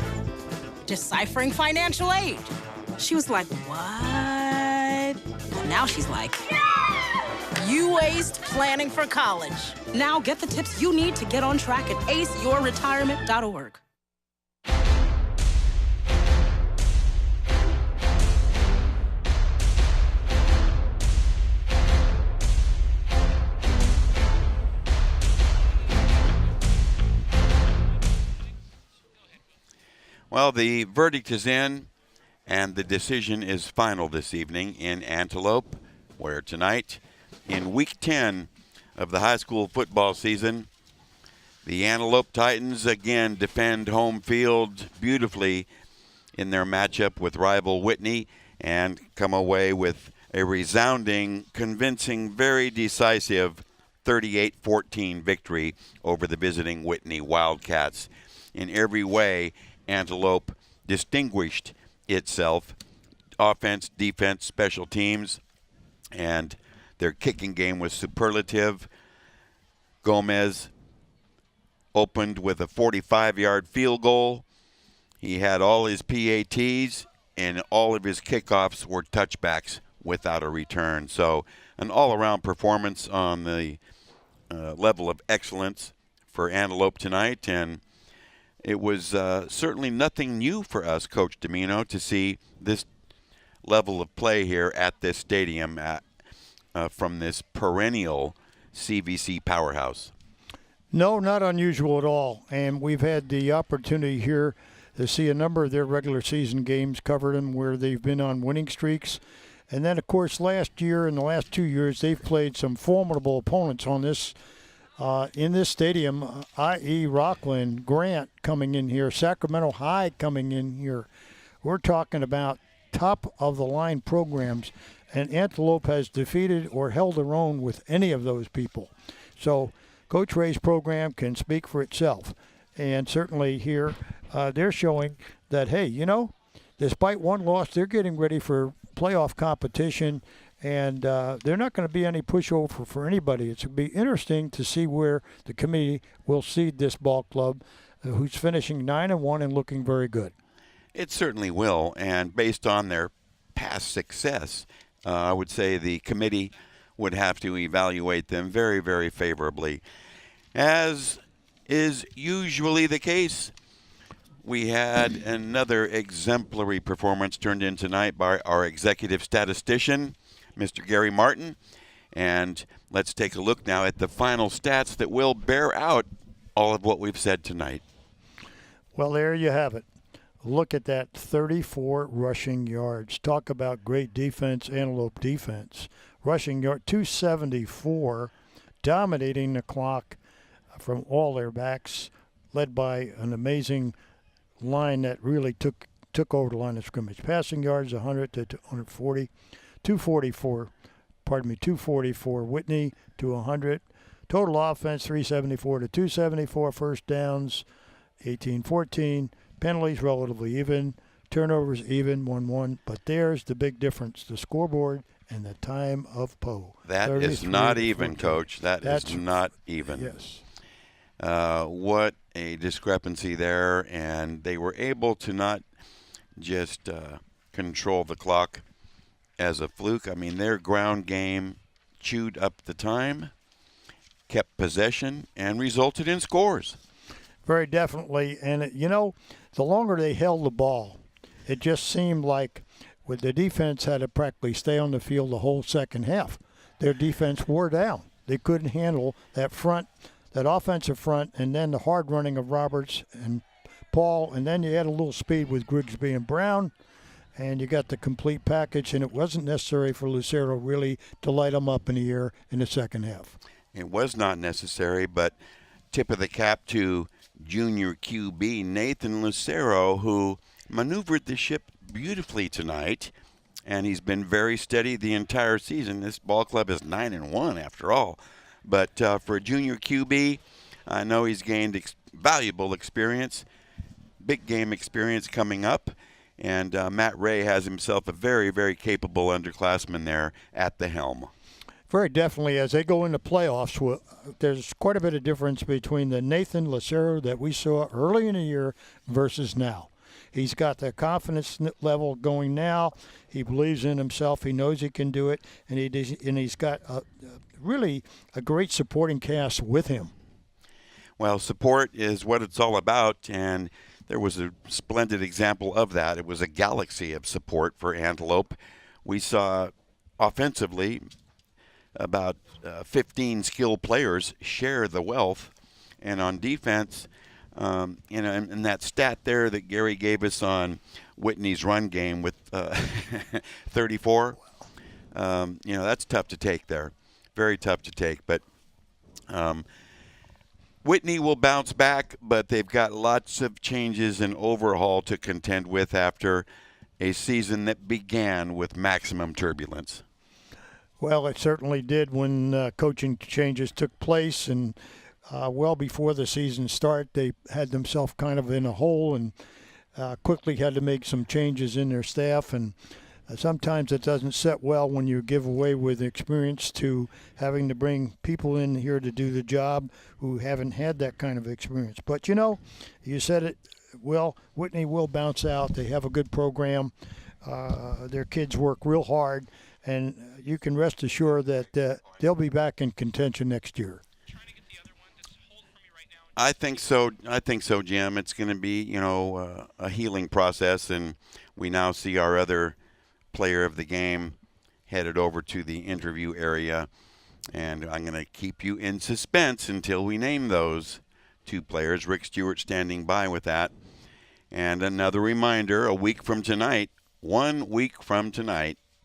Deciphering financial aid. She was like, what? And now she's like, you aced planning for college. Now get the tips you need to get on track at aceyourretirement.org. Well, the verdict is in, and the decision is final this evening in Antelope, where tonight, in Week 10 of the high school football season, the Antelope Titans again defend home field beautifully in their matchup with rival Whitney and come away with a resounding, convincing, very decisive 38-14 victory over the visiting Whitney Wildcats. In every way, Antelope distinguished itself, offense, defense, special teams, and their kicking game was superlative. Gomez opened with a 45-yard field goal. He had all his PATs, and all of his kickoffs were touchbacks without a return. So an all-around performance on the level of excellence for Antelope tonight, and it was certainly nothing new for us, Coach Domino, to see this level of play here at this stadium from this perennial CVC powerhouse. No, not unusual at all. And we've had the opportunity here to see a number of their regular season games, covered them where they've been on winning streaks. And then, of course, last year and the last 2 years, they've played some formidable opponents on this in this stadium, i.e. Rockland, Grant coming in here, Sacramento High coming in here. We're talking about top-of-the-line programs, and Antelope has defeated or held their own with any of those people. So Coach Ray's program can speak for itself. And certainly here they're showing that, hey, you know, despite one loss, they're getting ready for playoff competition, and they're not going to be any pushover for anybody. It's going to be interesting to see where the committee will seed this ball club, who's finishing 9-1 and looking very good. It certainly will, and based on their past success, I would say the committee would have to evaluate them very, very favorably. As is usually the case, We had another exemplary performance turned in tonight by our executive statistician, Mr. Gary Martin. And let's take a look now at the final stats that will bear out all of what we've said tonight. Well, there you have it. Look at that, 34 rushing yards. Talk about great defense, Antelope defense. Rushing yard, 274, dominating the clock from all their backs, led by an amazing line that really took over the line of scrimmage. Passing yards, 100 to 140, 244 Whitney to 100. Total offense, 374 to 274. First downs, 18-14. Penalties relatively even. Turnovers even, 1-1. But there's the big difference, the scoreboard and the time of Poe. That is not even, Coach. That's not even. Yes. What a discrepancy there. And they were able to not just control the clock as a fluke. I mean, their ground game chewed up the time, kept possession, and resulted in scores. Very definitely. And, the longer they held the ball, it just seemed like with the defense had to practically stay on the field the whole second half. Their defense wore down. They couldn't handle that offensive front, and then the hard running of Roberts and Paul, and then you had a little speed with Grigsby and Brown, and you got the complete package, and it wasn't necessary for Lucero really to light them up in the air in the second half. It was not necessary, but tip of the cap to junior QB Nathan Lucero, who maneuvered the ship beautifully tonight, and he's been very steady the entire season. This ball club is 9-1 after all. But for a junior QB, I know he's gained valuable experience, big game experience coming up, and Matt Ray has himself a very, very capable underclassman there at the helm. Very definitely. As they go into playoffs, there's quite a bit of difference between the Nathan Lucero that we saw early in the year versus now. He's got the confidence level going now. He believes in himself. He knows he can do it, and he's got really a great supporting cast with him. Well, support is what it's all about, and there was a splendid example of that. It was a galaxy of support for Antelope. We saw offensively about 15 skilled players share the wealth, and on defense, and that stat there that Gary gave us on Whitney's run game with 34, that's tough to take there. Very tough to take. But Whitney will bounce back, but they've got lots of changes and overhaul to contend with after a season that began with maximum turbulence. Well, it certainly did when coaching changes took place, and well before the season start, they had themselves kind of in a hole and quickly had to make some changes in their staff. And sometimes it doesn't set well when you give away with experience to having to bring people in here to do the job who haven't had that kind of experience. But, you said it well, Whitney will bounce out. They have a good program. Their kids work real hard, and you can rest assured that they'll be back in contention next year. I think so, Jim. It's going to be, a healing process, and we now see our other player of the game headed over to the interview area, and I'm going to keep you in suspense until we name those two players. Rick Stewart standing by with that. And another reminder, 1 week from tonight,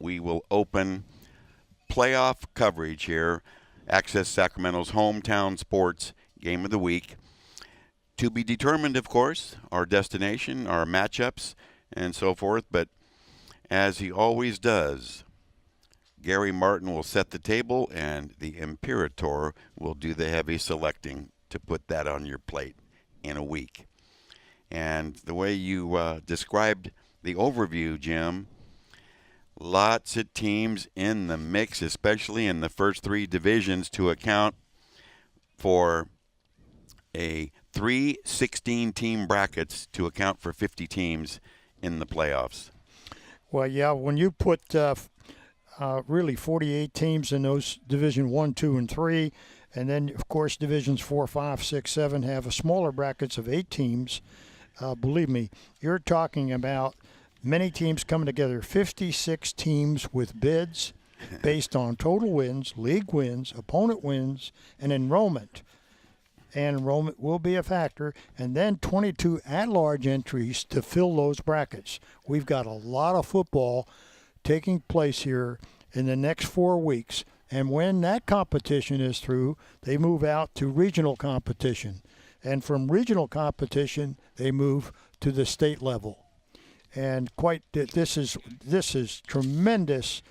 we will open playoff coverage here, Access Sacramento's hometown sports game of the week. To be determined, of course, our destination, our matchups, and so forth. But as he always does, Gary Martin will set the table, and the Imperator will do the heavy selecting to put that on your plate in a week. And the way you described the overview, Jim, lots of teams in the mix, especially in the first three divisions, to account for a 16-team brackets to account for 50 teams in the playoffs. Well, yeah, when you put really 48 teams in those Division 1, 2, and 3, and then, of course, Divisions 4, 5, 6, 7 have a smaller brackets of 8 teams. believe me, you're talking about many teams coming together, 56 teams with bids based on total wins, league wins, opponent wins, and enrollment. And enrollment will be a factor, and then 22 at-large entries to fill those brackets. We've got a lot of football taking place here in the next 4 weeks, and when that competition is through, they move out to regional competition, and from regional competition, they move to the state level. And this is tremendous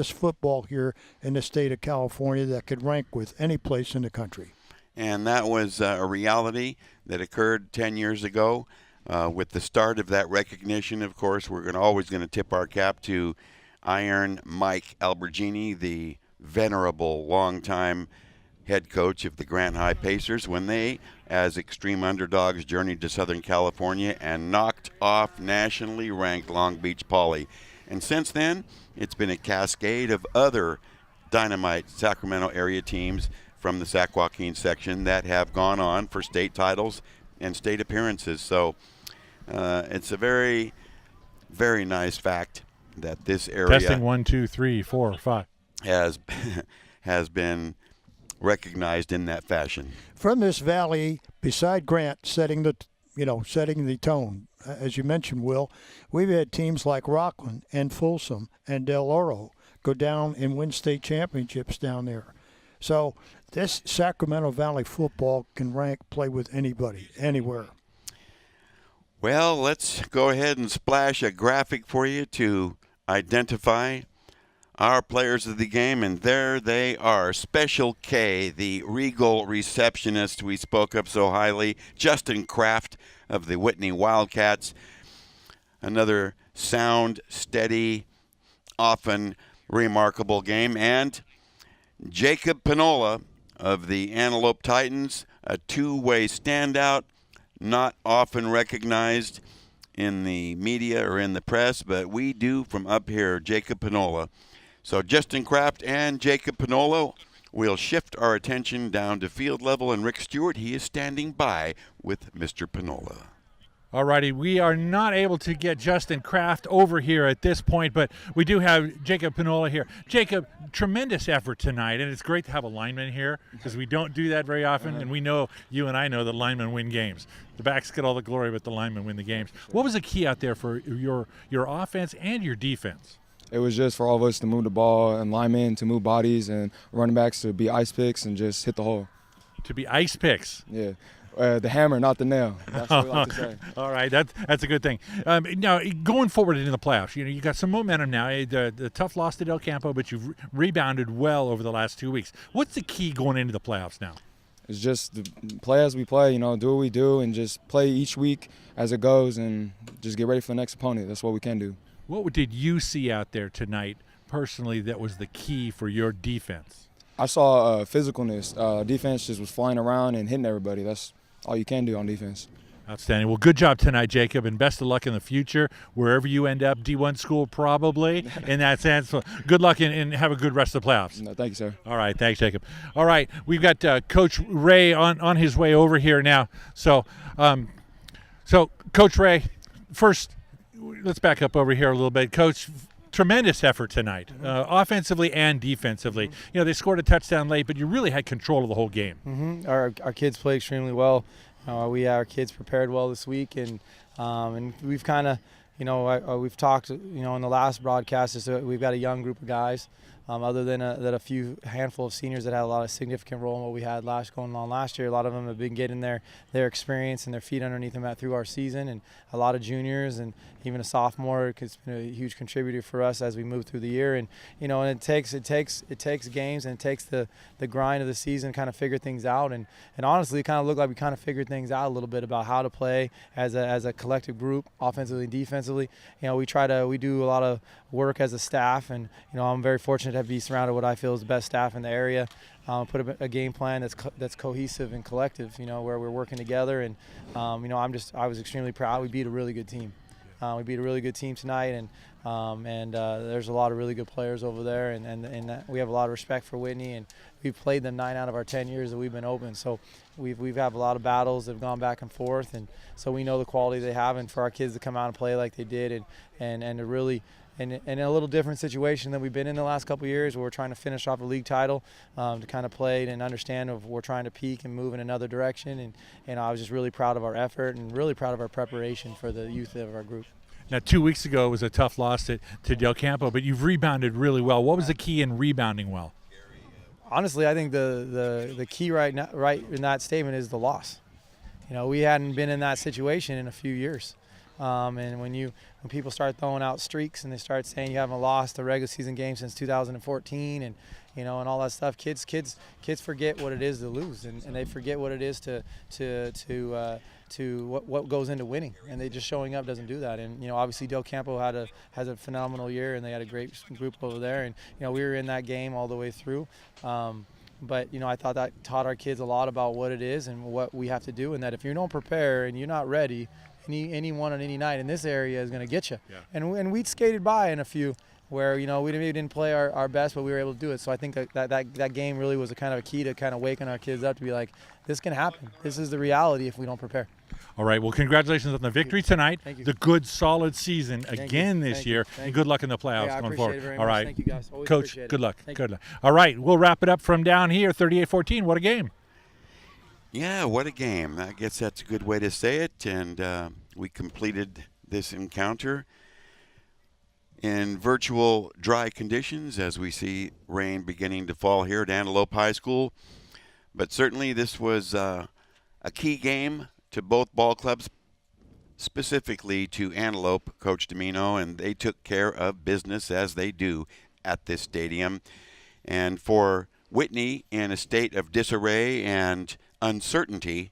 football here in the state of California that could rank with any place in the country. And that was a reality that occurred 10 years ago. With the start of that recognition, of course, we're always going to tip our cap to Iron Mike Albergini, the venerable longtime head coach of the Grant High Pacers, when they, as extreme underdogs, journeyed to Southern California and knocked off nationally ranked Long Beach Poly. And since then, it's been a cascade of other dynamite Sacramento area teams from the Sac Joaquin section that have gone on for state titles and state appearances. So it's a very, very nice fact that this area testing 1, 2, 3, 4, 5 has been recognized in that fashion. From this valley, beside Grant setting the tone, as you mentioned, Will, we've had teams like Rockland and Folsom and Del Oro go down and win state championships down there. So this Sacramento Valley football can play with anybody, anywhere. Well, let's go ahead and splash a graphic for you to identify our players of the game, and there they are. Special K, the regal receptionist we spoke of so highly, Justin Kraft of the Whitney Wildcats. Another sound, steady, often remarkable game. And Jacob Pinola of the Antelope Titans, a two-way standout, not often recognized in the media or in the press, but we do from up here, Jacob Pinola. So Justin Kraft and Jacob Pinola, we'll shift our attention down to field level, and Rick Stewart, he is standing by with Mr. Pinola. All righty, we are not able to get Justin Kraft over here at this point, but we do have Jacob Pinola here. Jacob, tremendous effort tonight, and it's great to have a lineman here because we don't do that very often, and we know, you and I know, that linemen win games. The backs get all the glory, but the linemen win the games. What was the key out there for your offense and your defense? It was just for all of us to move the ball and linemen to move bodies and running backs to be ice picks and just hit the hole. To be ice picks? Yeah. The hammer, not the nail. That's what we like to say. All right, that's a good thing. Now, going forward into the playoffs, you got some momentum now. The tough loss to Del Campo, but you've rebounded well over the last 2 weeks. What's the key going into the playoffs now? It's just to play as we play, do what we do, and just play each week as it goes and just get ready for the next opponent. That's what we can do. What did you see out there tonight, personally, that was the key for your defense? I saw physicalness. Defense just was flying around and hitting everybody. That's all you can do on defense. Outstanding. Well, good job tonight, Jacob, and best of luck in the future, wherever you end up, D1 school probably, in that sense. So good luck and have a good rest of the playoffs. No, thank you, sir. All right, thanks, Jacob. All right, we've got Coach Ray on his way over here now. So Coach Ray, first, let's back up over here a little bit. Coach, tremendous effort tonight, offensively and defensively. They scored a touchdown late, but you really had control of the whole game. Mm-hmm. Our kids played extremely well. Our kids prepared well this week, and we've kind of, we've talked, in the last broadcast, is that we've got a young group of guys. Other than a handful of seniors that had a lot of significant role in what we had going on last year. A lot of them have been getting their experience and their feet underneath them through our season, and a lot of juniors and even a sophomore has been a huge contributor for us as we move through the year. And and it takes games, and it takes the grind of the season to kind of figure things out. And honestly, it kind of looked like we kind of figured things out a little bit about how to play as a collective group, offensively and defensively. We do a lot of work as a staff, and I'm very fortunate to be surrounded with what I feel is the best staff in the area. Put a game plan that's cohesive and collective, where we're working together. And I was extremely proud. We beat a really good team. We beat a really good team tonight, and there's a lot of really good players over there, and we have a lot of respect for Whitney, and we've played them 9 out of our 10 years that we've been open. So we've had a lot of battles that have gone back and forth, and so we know the quality they have, and for our kids to come out and play like they did, and to really. In a little different situation than we've been in the last couple of years, where we're trying to finish off a league title, to kind of play and understand we're trying to peak and move in another direction. And I was just really proud of our effort and really proud of our preparation for the youth of our group. Now, 2 weeks ago it was a tough loss to Del Campo, but you've rebounded really well. What was the key in rebounding well? Honestly, I think the key right in that statement is the loss. We hadn't been in that situation in a few years. And when people start throwing out streaks and they start saying you haven't lost a regular season game since 2014 and and all that stuff, kids forget what it is to lose, and they forget what it is to what goes into winning, and they just showing up doesn't do that. And obviously Del Campo has a phenomenal year, and they had a great group over there, and we were in that game all the way through. But I thought that taught our kids a lot about what it is and what we have to do, and that if you don't prepare and you're not ready, anyone on any night in this area is going to get you. Yeah. And we'd skated by in a few where we didn't play our best, but we were able to do it. So I think that game really was a kind of a key to kind of waking our kids up to be like, this can happen. This is the reality if we don't prepare. All right. Well, congratulations on the victory tonight. Thank you. The good, solid season again this year, and good luck in the playoffs going forward. It very All much. right. Thank you, guys. Always Coach, appreciate it. good luck. Thank Good you. luck. All right. We'll wrap it up from down here. 38-14. What a game. Yeah, what a game. I guess that's a good way to say it. And we completed this encounter in virtual dry conditions as we see rain beginning to fall here at Antelope High School. But certainly this was a key game to both ball clubs, specifically to Antelope, Coach Domino, and they took care of business as they do at this stadium. And for Whitney, in a state of disarray and uncertainty,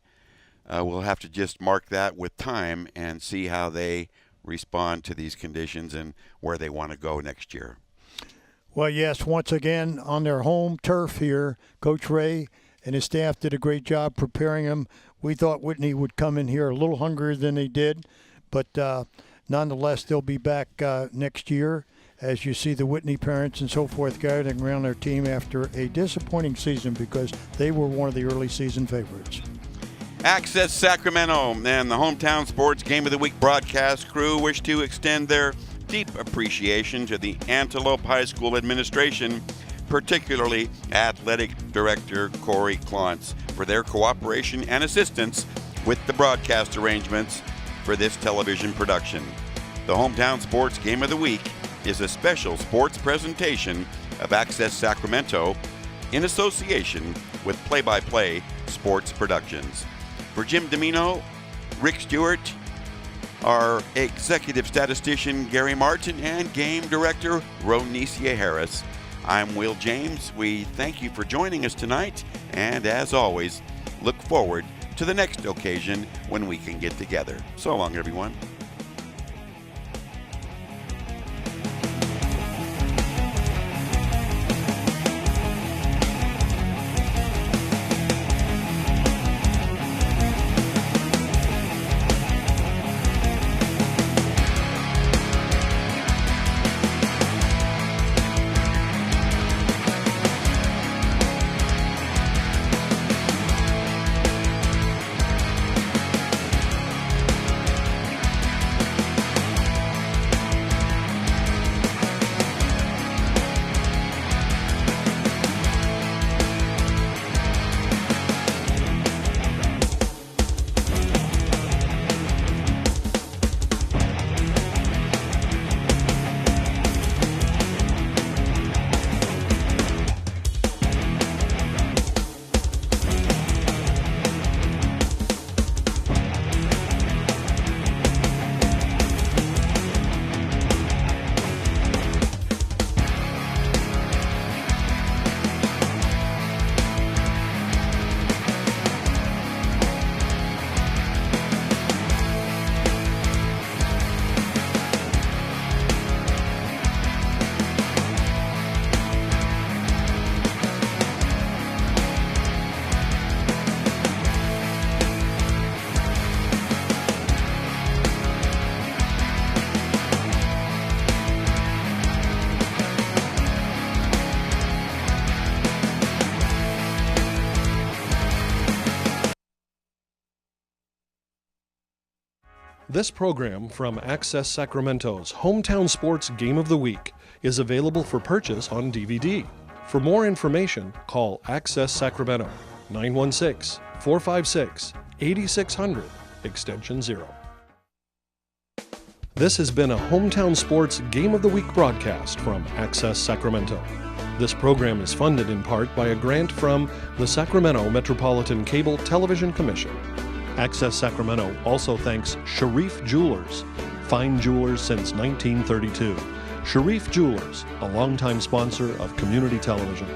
we'll have to just mark that with time and see how they respond to these conditions and where they want to go next year. Well, yes, once again on their home turf here, Coach Ray and his staff did a great job preparing them. We thought Whitney would come in here a little hungrier than they did, but nonetheless, they'll be back next year as you see the Whitney parents and so forth gathering around their team after a disappointing season because they were one of the early season favorites. Access Sacramento and the Hometown Sports Game of the Week broadcast crew wish to extend their deep appreciation to the Antelope High School administration, particularly Athletic Director Corey Klontz, for their cooperation and assistance with the broadcast arrangements for this television production. The Hometown Sports Game of the Week is a special sports presentation of Access Sacramento in association with Play-by-Play Sports Productions. For Jim Domino, Rick Stewart, our executive statistician Gary Martin, and game director Ronicia Harris, I'm Will James. We thank you for joining us tonight, and as always, look forward to the next occasion when we can get together. So long, everyone. This program from Access Sacramento's Hometown Sports Game of the Week is available for purchase on DVD. For more information, call Access Sacramento, 916-456-8600, extension 0. This has been a Hometown Sports Game of the Week broadcast from Access Sacramento. This program is funded in part by a grant from the Sacramento Metropolitan Cable Television Commission. Access Sacramento also thanks Sharif Jewelers, fine jewelers since 1932. Sharif Jewelers, a longtime sponsor of community television.